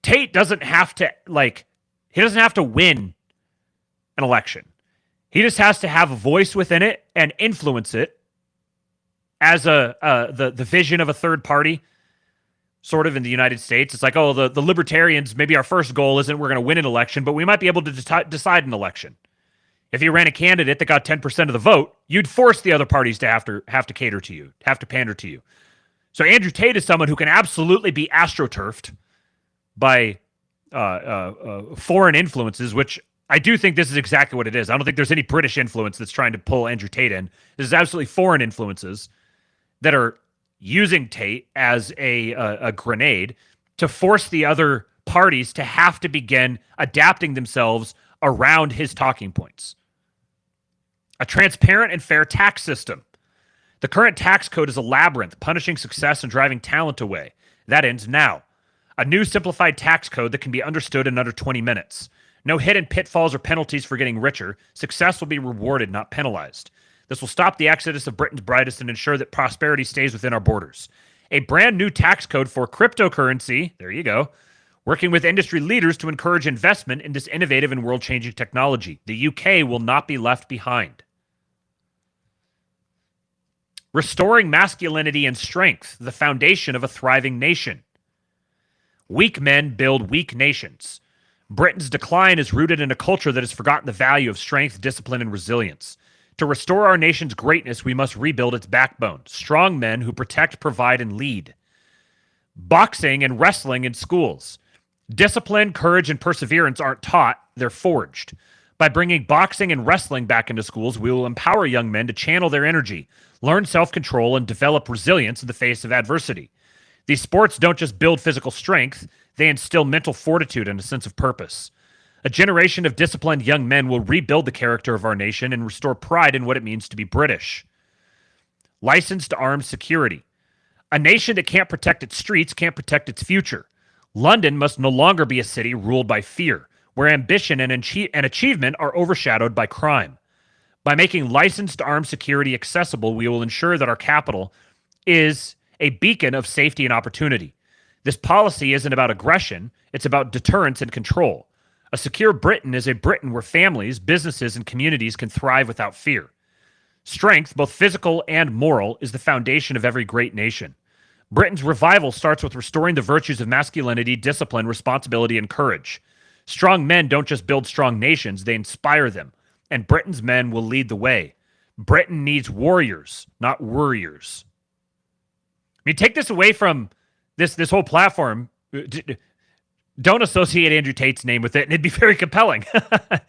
Tate doesn't have to win an election. He just has to have a voice within it and influence it as the vision of a third party. Sort of in the United States, it's like, oh, the libertarians, maybe our first goal isn't we're going to win an election, but we might be able to decide an election. If you ran a candidate that got 10% of the vote, you'd force the other parties to have to cater to you, have to pander to you. So Andrew Tate is someone who can absolutely be astroturfed by foreign influences, which I do think this is exactly what it is. I don't think there's any British influence that's trying to pull Andrew Tate in. This is absolutely foreign influences that are using Tate as a grenade to force the other parties to have to begin adapting themselves around his talking points. A transparent and fair tax system. The current tax code is a labyrinth, punishing success and driving talent away. That ends now. A new simplified tax code that can be understood in under 20 minutes. No hidden pitfalls or penalties for getting richer. Success will be rewarded, not penalized. This will stop the exodus of Britain's brightest and ensure that prosperity stays within our borders. A brand new tax code for cryptocurrency, there you go, working with industry leaders to encourage investment in this innovative and world-changing technology. The UK will not be left behind. Restoring masculinity and strength, the foundation of a thriving nation. Weak men build weak nations. Britain's decline is rooted in a culture that has forgotten the value of strength, discipline, and resilience. To restore our nation's greatness, we must rebuild its backbone. Strong men who protect, provide, and lead. Boxing and wrestling in schools. Discipline, courage, and perseverance aren't taught, they're forged. By bringing boxing and wrestling back into schools, we will empower young men to channel their energy, learn self-control, and develop resilience in the face of adversity. These sports don't just build physical strength, they instill mental fortitude and a sense of purpose. A generation of disciplined young men will rebuild the character of our nation and restore pride in what it means to be British. Licensed armed security. A nation that can't protect its streets can't protect its future. London must no longer be a city ruled by fear, where ambition and achievement are overshadowed by crime. By making licensed armed security accessible, we will ensure that our capital is a beacon of safety and opportunity. This policy isn't about aggression, it's about deterrence and control. A secure Britain is a Britain where families, businesses, and communities can thrive without fear. Strength, both physical and moral, is the foundation of every great nation. Britain's revival starts with restoring the virtues of masculinity, discipline, responsibility, and courage. Strong men don't just build strong nations, they inspire them, and Britain's men will lead the way. Britain needs warriors, not worriers. I mean, take this away from this whole platform. Don't associate Andrew Tate's name with it, and it'd be very compelling.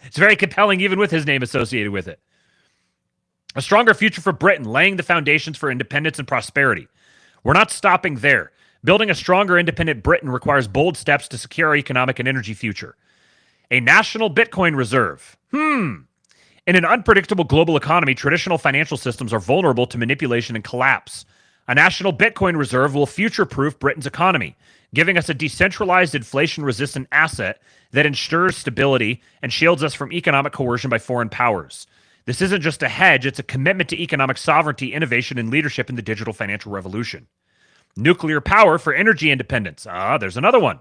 It's very compelling even with his name associated with it. A stronger future for Britain, laying the foundations for independence and prosperity. We're not stopping there. Building a stronger, independent Britain requires bold steps to secure our economic and energy future. A national Bitcoin reserve. In an unpredictable global economy, traditional financial systems are vulnerable to manipulation and collapse. A national Bitcoin reserve will future-proof Britain's economy, giving us a decentralized, inflation-resistant asset that ensures stability and shields us from economic coercion by foreign powers. This isn't just a hedge, it's a commitment to economic sovereignty, innovation, and leadership in the digital financial revolution. Nuclear power for energy independence. There's another one.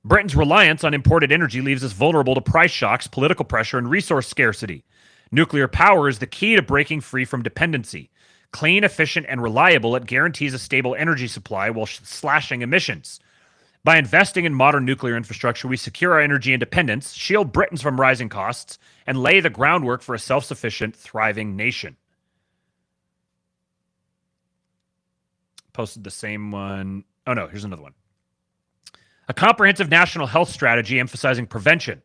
Britain's reliance on imported energy leaves us vulnerable to price shocks, political pressure, and resource scarcity. Nuclear power is the key to breaking free from dependency. Clean, efficient, and reliable, it guarantees a stable energy supply while slashing emissions. By investing in modern nuclear infrastructure, we secure our energy independence, shield Britain from rising costs, and lay the groundwork for a self-sufficient, thriving nation. Posted the same one. Oh no, here's another one. A comprehensive national health strategy emphasizing prevention.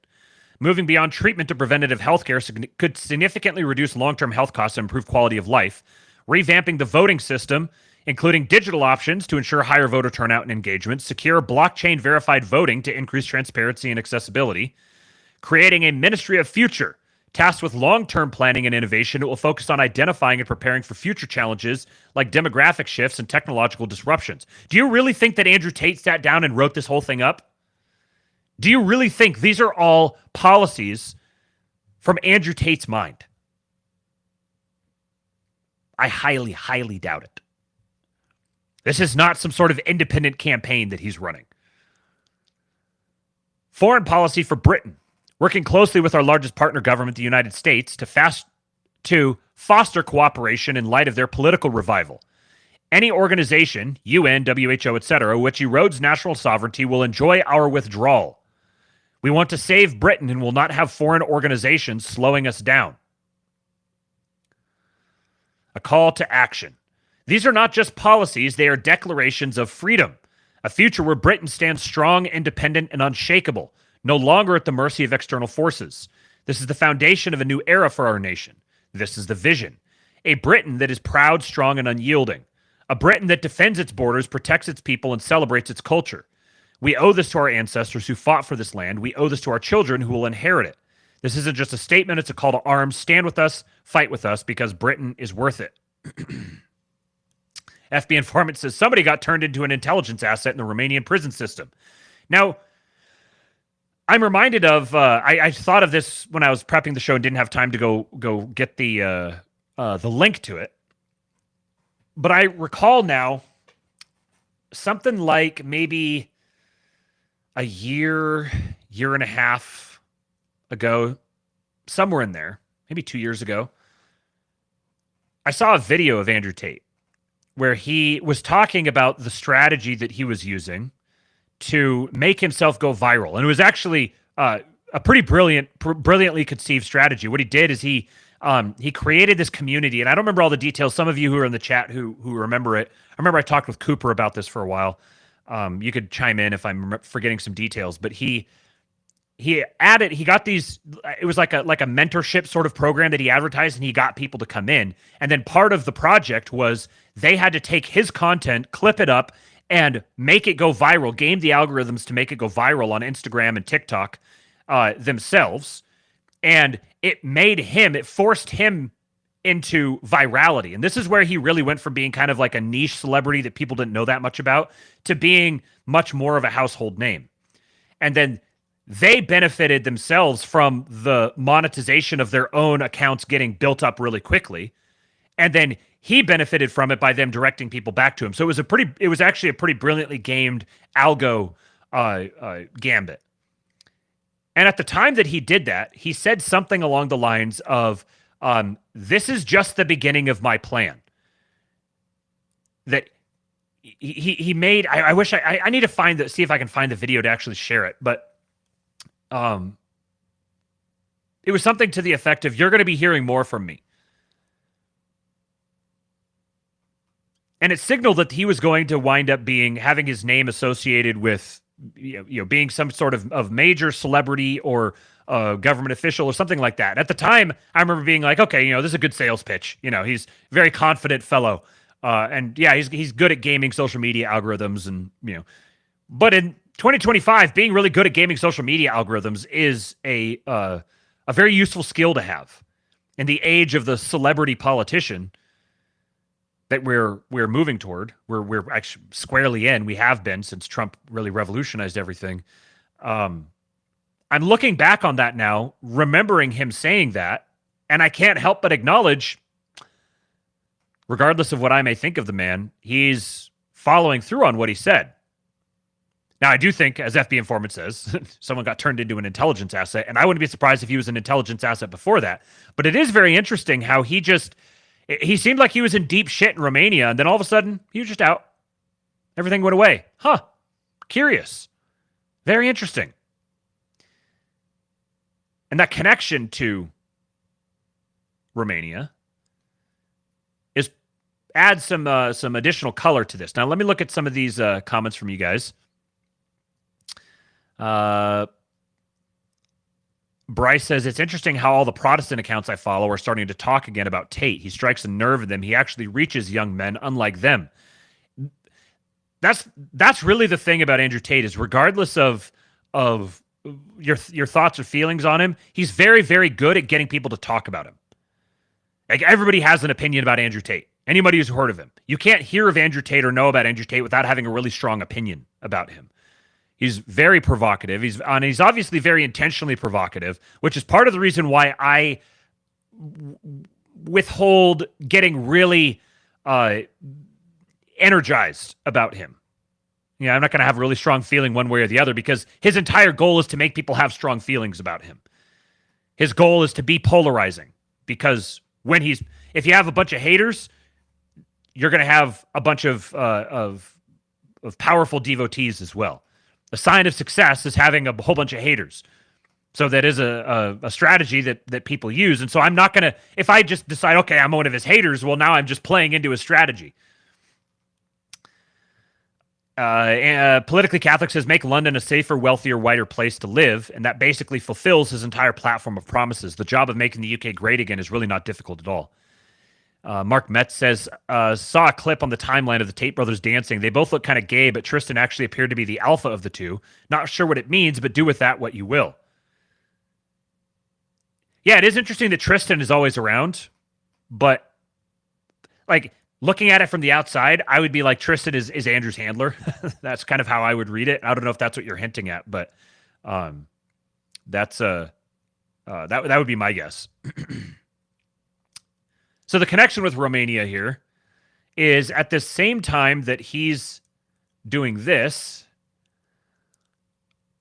Moving beyond treatment to preventative healthcare could significantly reduce long-term health costs and improve quality of life. Revamping the voting system, including digital options to ensure higher voter turnout and engagement. Secure blockchain-verified voting to increase transparency and accessibility. Creating a Ministry of Future, tasked with long-term planning and innovation. It will focus on identifying and preparing for future challenges like demographic shifts and technological disruptions. Do you really think that Andrew Tate sat down and wrote this whole thing up? Do you really think these are all policies from Andrew Tate's mind? I highly, highly doubt it. This is not some sort of independent campaign that he's running. Foreign policy for Britain. Working closely with our largest partner government, the United States, to foster cooperation in light of their political revival. Any organization, UN, WHO, etc., which erodes national sovereignty will enjoy our withdrawal. We want to save Britain and will not have foreign organizations slowing us down. A call to action. These are not just policies, they are declarations of freedom. A future where Britain stands strong, independent, and unshakable, no longer at the mercy of external forces. This is the foundation of a new era for our nation. This is the vision. A Britain that is proud, strong, and unyielding. A Britain that defends its borders, protects its people, and celebrates its culture. We owe this to our ancestors who fought for this land. We owe this to our children who will inherit it. This isn't just a statement, it's a call to arms. Stand with us, fight with us, because Britain is worth it. FBI informant says somebody got turned into an intelligence asset in the Romanian prison system. Now, I'm reminded of, I thought of this when I was prepping the show and didn't have time to go get the link to it. But I recall now something like maybe a year and a half ago, somewhere in there, maybe 2 years ago, I saw a video of Andrew Tate where he was talking about the strategy that he was using to make himself go viral. And it was actually a pretty brilliantly conceived strategy. What he did is he created this community, and I don't remember all the details. Some of you who are in the chat who remember it, I remember I talked with Cooper about this for a while. You could chime in if I'm forgetting some details, but he got these, it was like a mentorship sort of program that he advertised, and he got people to come in. And then part of the project was they had to take his content, clip it up, and make it go viral, game the algorithms to make it go viral on Instagram and TikTok themselves. And it forced him into virality. And this is where he really went from being kind of like a niche celebrity that people didn't know that much about to being much more of a household name. And then they benefited themselves from the monetization of their own accounts getting built up really quickly. And then he benefited from it by them directing people back to him. So it was actually a pretty brilliantly gamed algo gambit. And at the time that he did that, he said something along the lines of, this is just the beginning of my plan. That he made, I wish I need to see if I can find the video to actually share it, but it was something to the effect of, you're going to be hearing more from me. And it signaled that he was going to wind up having his name associated with, being some sort of major celebrity or government official or something like that. At the time, I remember being like, okay, this is a good sales pitch. He's a very confident fellow. And yeah, he's good at gaming social media algorithms and, but in 2025, being really good at gaming social media algorithms is a very useful skill to have. In the age of the celebrity politician that we're moving toward, we're actually squarely in. We have been since Trump really revolutionized everything. I'm looking back on that now, remembering him saying that, and I can't help but acknowledge, regardless of what I may think of the man, he's following through on what he said. Now, I do think, as FB Informant says, someone got turned into an intelligence asset, and I wouldn't be surprised if he was an intelligence asset before that. But it is very interesting how he seemed like he was in deep shit in Romania, and then all of a sudden, he was just out. Everything went away. Huh. Curious. Very interesting. And that connection to Romania adds some additional color to this. Now, let me look at some of these comments from you guys. Bryce says, it's interesting how all the Protestant accounts I follow are starting to talk again about Tate. He strikes a nerve in them. He actually reaches young men, unlike them. That's really the thing about Andrew Tate is regardless of your thoughts or feelings on him, he's very, very good at getting people to talk about him. Like everybody has an opinion about Andrew Tate. Anybody who's heard of him. You can't hear of Andrew Tate or know about Andrew Tate without having a really strong opinion about him. He's very provocative. He's obviously very intentionally provocative, which is part of the reason why I withhold getting really energized about him. I'm not going to have a really strong feeling one way or the other because his entire goal is to make people have strong feelings about him. His goal is to be polarizing because if you have a bunch of haters, you're going to have a bunch of powerful devotees as well. A sign of success is having a whole bunch of haters. So that is a strategy that people use. And so I'm not going to, if I just decide, okay, I'm one of his haters, well, now I'm just playing into his strategy. Politically Catholic says, make London a safer, wealthier, whiter place to live. And that basically fulfills his entire platform of promises. The job of making the UK great again is really not difficult at all. Mark Metz says, saw a clip on the timeline of the Tate brothers dancing. They both look kind of gay, but Tristan actually appeared to be the alpha of the two. Not sure what it means, but do with that what you will. Yeah, it is interesting that Tristan is always around, but like looking at it from the outside, I would be like Tristan is Andrew's handler. That's kind of how I would read it. I don't know if that's what you're hinting at, but that would be my guess. So the connection with Romania here is at the same time that he's doing this,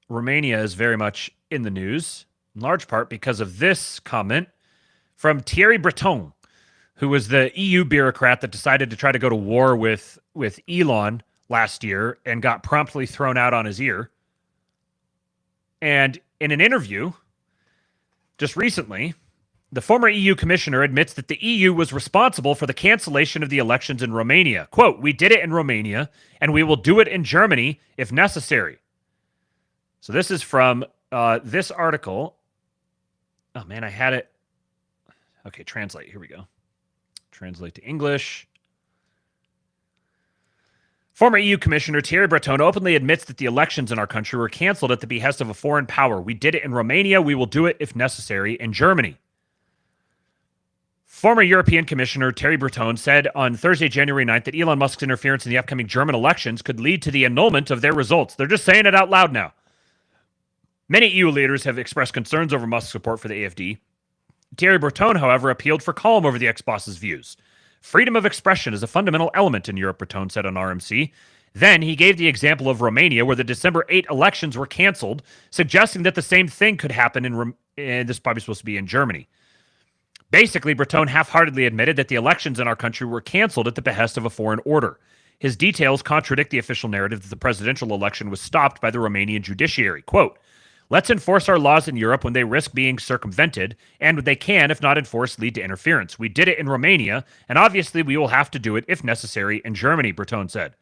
Romania is very much in the news, in large part because of this comment from Thierry Breton, who was the EU bureaucrat that decided to try to go to war with Elon last year and got promptly thrown out on his ear. And in an interview just recently, the former EU commissioner admits that the EU was responsible for the cancellation of the elections in Romania. Quote, we did it in Romania, and we will do it in Germany if necessary. So this is from this article. Oh, man, I had it. Okay, translate. Here we go. Translate to English. Former EU Commissioner Thierry Breton openly admits that the elections in our country were canceled at the behest of a foreign power. We did it in Romania. We will do it, if necessary, in Germany. Former European Commissioner Thierry Breton said on Thursday, January 9th, that Elon Musk's interference in the upcoming German elections could lead to the annulment of their results. They're just saying it out loud now. Many EU leaders have expressed concerns over Musk's support for the AfD. Thierry Breton, however, appealed for calm over the ex-boss's views. Freedom of expression is a fundamental element in Europe, Breton said on RMC. Then he gave the example of Romania, where the December 8 elections were canceled, suggesting that the same thing could happen and this is probably supposed to be in Germany. Basically, Breton half-heartedly admitted that the elections in our country were canceled at the behest of a foreign order. His details contradict the official narrative that the presidential election was stopped by the Romanian judiciary. Quote, Let's enforce our laws in Europe when they risk being circumvented, and they can, if not enforced, lead to interference. We did it in Romania, and obviously we will have to do it, if necessary, in Germany, Breton said.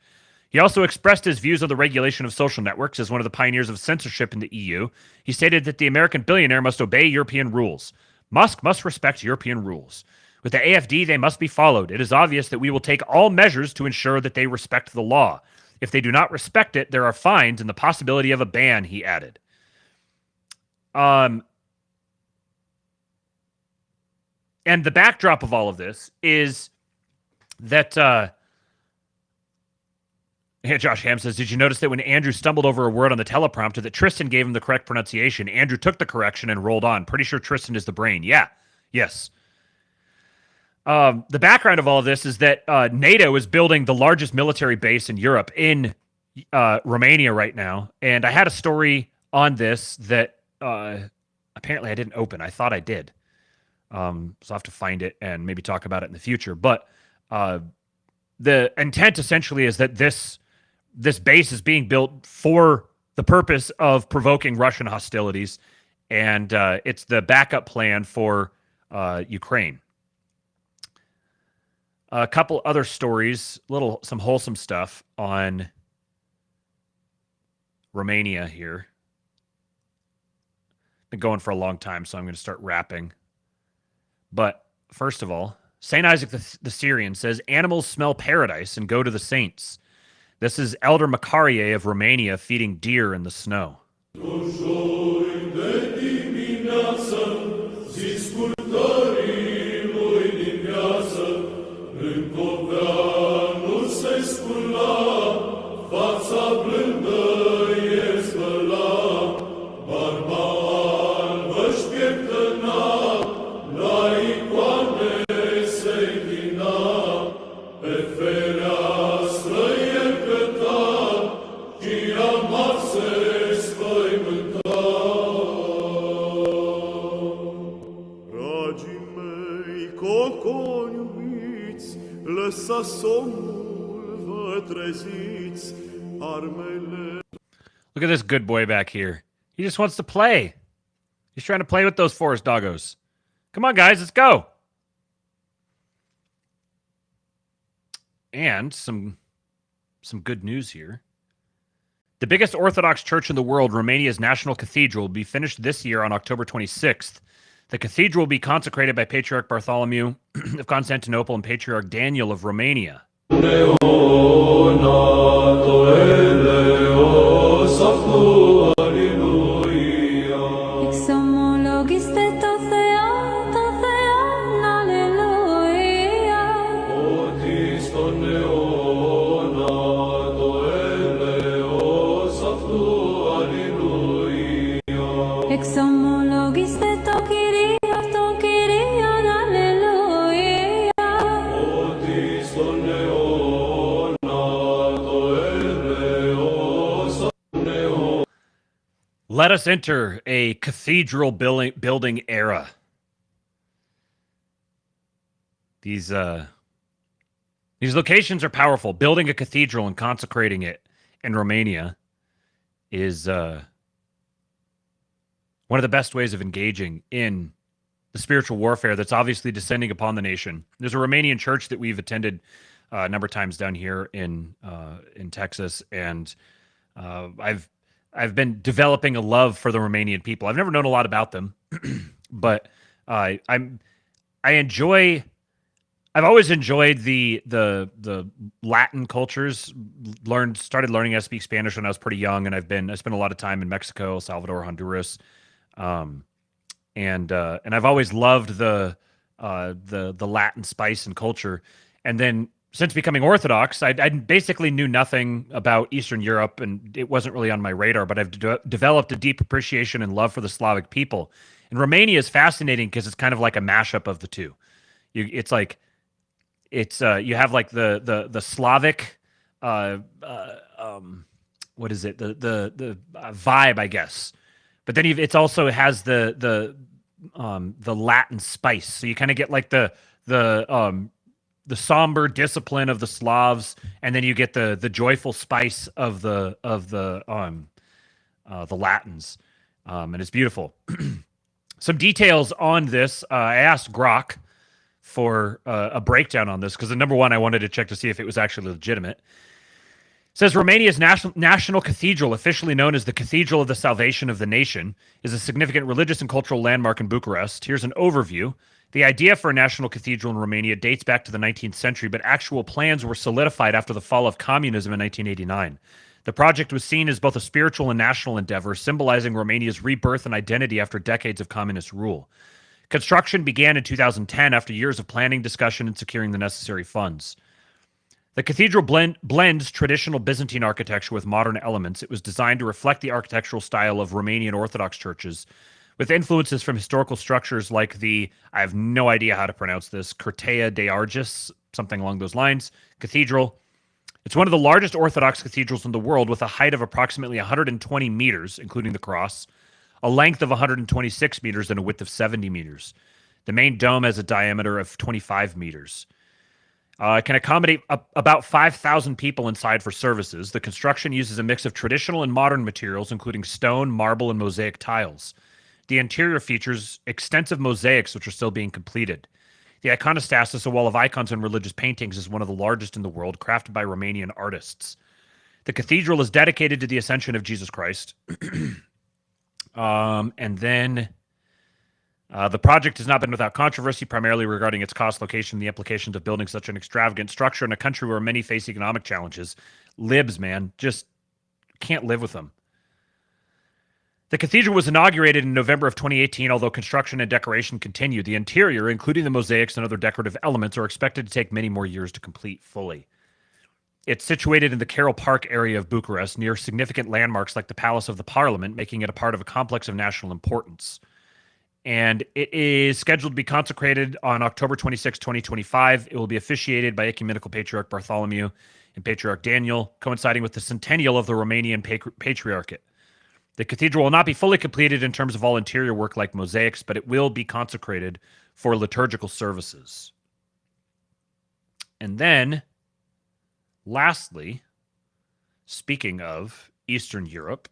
He also expressed his views on the regulation of social networks as one of the pioneers of censorship in the EU. He stated that the American billionaire must obey European rules. Musk must respect European rules. With the AFD, they must be followed. It is obvious that we will take all measures to ensure that they respect the law. If they do not respect it, there are fines and the possibility of a ban, he added. And the backdrop of all of this is that Josh Ham says, did you notice that when Andrew stumbled over a word on the teleprompter that Tristan gave him the correct pronunciation? Andrew took the correction and rolled on. Pretty sure Tristan is the brain. Yeah. Yes. The background of all of this is that NATO is building the largest military base in Europe in Romania right now. And I had a story on this that apparently I didn't open. I thought I did. So I'll have to find it and maybe talk about it in the future. But the intent essentially is that this base is being built for the purpose of provoking Russian hostilities. And it's the backup plan for Ukraine. A couple other stories, some wholesome stuff on Romania here. Been going for a long time, so I'm going to start wrapping. But first of all, St. Isaac the Syrian says, animals smell paradise and go to the saints. This is Elder Macarie of Romania feeding deer in the snow. Look at this good boy back here. He just wants to play. He's trying to play with those forest doggos. Come on, guys, let's go. And some good news here. The biggest Orthodox church in the world, Romania's National Cathedral, will be finished this year on October 26th. The cathedral will be consecrated by Patriarch Bartholomew of Constantinople and Patriarch Daniel of Romania. Let us enter a cathedral building era. These locations are powerful. Building a cathedral and consecrating it in Romania is one of the best ways of engaging in the spiritual warfare that's obviously descending upon the nation. There's a Romanian church that we've attended a number of times down here in Texas, and I've been developing a love for the Romanian people. I've never known a lot about them, but I've always enjoyed the Latin cultures. Started learning how to speak Spanish when I was pretty young, and I spent a lot of time in Mexico, Salvador, Honduras, and I've always loved the Latin spice and culture. And then since becoming Orthodox, I basically knew nothing about Eastern Europe, and it wasn't really on my radar, but I've developed a deep appreciation and love for the Slavic people. And Romania is fascinating because it's kind of like a mashup of the two. You have like the Slavic, what is it? The vibe, I guess. But then it also has the Latin spice. So you kind of get like the somber discipline of the Slavs, and then you get the joyful spice of the Latins. And it's beautiful. Some details on this. I asked Grok for a breakdown on this because the number one, I wanted to check to see if it was actually legitimate. It says Romania's national cathedral, officially known as the Cathedral of the Salvation of the Nation, is a significant religious and cultural landmark in Bucharest. Here's an overview. The idea for a national cathedral in Romania dates back to the 19th century, but actual plans were solidified after the fall of communism in 1989. The project was seen as both a spiritual and national endeavor, symbolizing Romania's rebirth and identity after decades of communist rule. Construction began in 2010 after years of planning, discussion, and securing the necessary funds. The cathedral blends traditional Byzantine architecture with modern elements. It was designed to reflect the architectural style of Romanian Orthodox churches, with influences from historical structures like the, I have no idea how to pronounce this, Curtea de Argis, something along those lines, cathedral. It's one of the largest Orthodox cathedrals in the world, with a height of approximately 120 meters, including the cross, a length of 126 meters, and a width of 70 meters. The main dome has a diameter of 25 meters. It can accommodate about 5,000 people inside for services. The construction uses a mix of traditional and modern materials, including stone, marble, and mosaic tiles. The interior features extensive mosaics, which are still being completed. The iconostasis, a wall of icons and religious paintings, is one of the largest in the world, crafted by Romanian artists. The cathedral is dedicated to the ascension of Jesus Christ. And then the project has not been without controversy, primarily regarding its cost, location, and the implications of building such an extravagant structure in a country where many face economic challenges. Libs, man, just can't live with them. The cathedral was inaugurated in November of 2018, although construction and decoration continue. The interior, including the mosaics and other decorative elements, are expected to take many more years to complete fully. It's situated in the Carroll Park area of Bucharest, near significant landmarks like the Palace of the Parliament, making it a part of a complex of national importance. And it is scheduled to be consecrated on October 26, 2025. It will be officiated by Ecumenical Patriarch Bartholomew and Patriarch Daniel, coinciding with the centennial of the Romanian Patriarchate. The cathedral will not be fully completed in terms of all interior work like mosaics, but it will be consecrated for liturgical services. And then, lastly, speaking of Eastern Europe,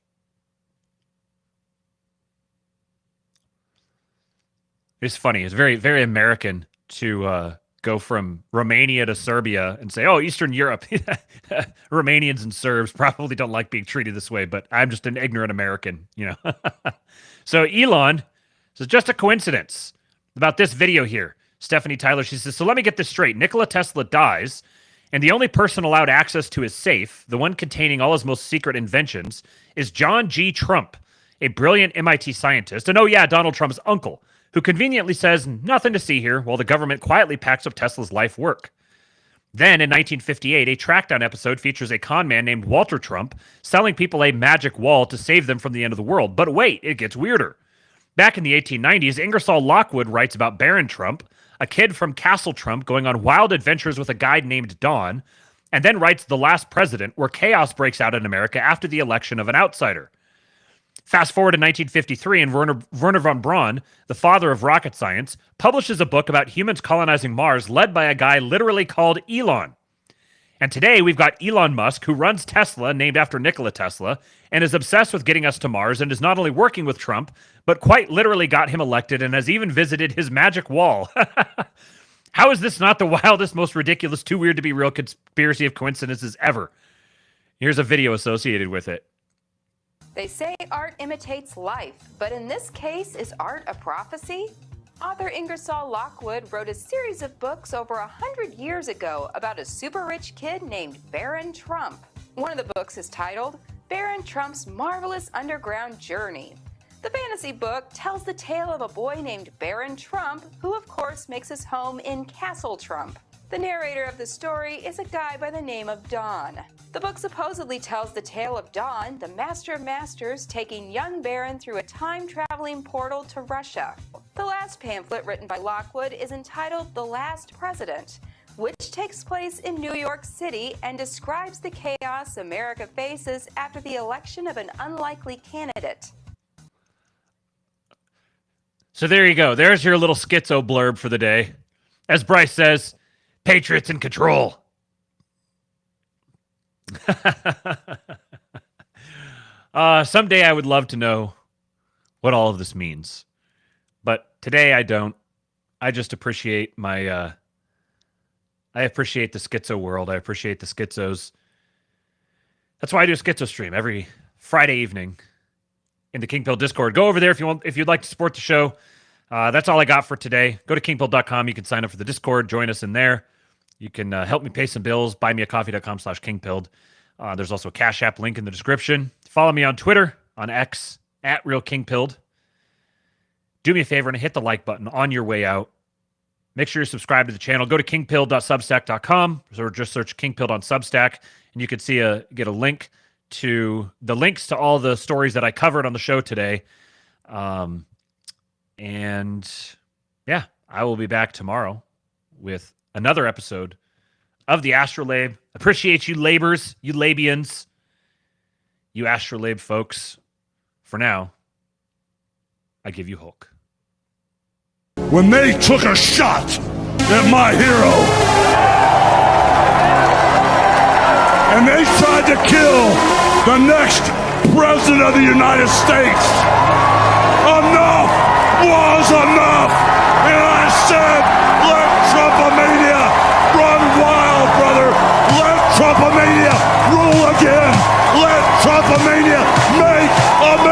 it's funny. It's very, very American to go from Romania to Serbia and say, oh, Eastern Europe. Romanians and Serbs probably don't like being treated this way, but I'm just an ignorant American, you know. So Elon says, just a coincidence about this video here. Stephanie Tyler, she says, so let me get this straight. Nikola Tesla dies, and the only person allowed access to his safe, the one containing all his most secret inventions, is John G. Trump, a brilliant MIT scientist, and oh yeah, Donald Trump's uncle, who conveniently says, nothing to see here, while the government quietly packs up Tesla's life work. Then, in 1958, a Trackdown episode features a con man named Walter Trump selling people a magic wall to save them from the end of the world. But wait, it gets weirder. Back in the 1890s, Ingersoll Lockwood writes about Baron Trump, a kid from Castle Trump going on wild adventures with a guide named Don, and then writes The Last President, where chaos breaks out in America after the election of an outsider. Fast forward to 1953, and Werner von Braun, the father of rocket science, publishes a book about humans colonizing Mars led by a guy literally called Elon. And today we've got Elon Musk, who runs Tesla, named after Nikola Tesla, and is obsessed with getting us to Mars and is not only working with Trump, but quite literally got him elected and has even visited his magic wall. How is this not the wildest, most ridiculous, too weird to be real conspiracy of coincidences ever? Here's a video associated with it.
They say art imitates life, but in this case, is art a prophecy? Author Ingersoll Lockwood wrote a series of books over 100 years ago about a super rich kid named Baron Trump. One of the books is titled Baron Trump's Marvelous Underground Journey. The fantasy book tells the tale of a boy named Baron Trump, who of course makes his home in Castle Trump. The narrator of the story is a guy by the name of Don. The book supposedly tells the tale of Don, the master of masters, taking young Baron through a time-traveling portal to Russia. The last pamphlet written by Lockwood is entitled The Last President, which takes place in New York City and describes the chaos America faces after the election of an unlikely candidate.
So there you go. There's your little schizo blurb for the day. As Bryce says, Patriots in control. Someday I would love to know what all of this means. But today I don't. I just appreciate I appreciate the schizo world. I appreciate the schizos. That's why I do a schizo stream every Friday evening in the King Pill Discord. Go over there if you'd like to support the show. That's all I got for today. Go to kingpill.com. You can sign up for the Discord. Join us in there. You can help me pay some bills. Buymeacoffee.com/kingpilled. There's also a Cash App link in the description. Follow me on Twitter, on X, @RealKingPilled. Do me a favor and hit the like button on your way out. Make sure you're subscribed to the channel. Go to kingpilled.substack.com or just search Kingpilled on Substack, and you can get a link to the links to all the stories that I covered on the show today. And yeah, I will be back tomorrow with another episode of the Astrolabe. Appreciate you labers, you Labians, you Astrolabe folks. For now, I give you Hulk.
When they took a shot at my hero and they tried to kill the next president of the United States, enough was enough. And I said, let Trumpomania run wild, brother. Let Trumpomania rule again. Let Trumpomania make America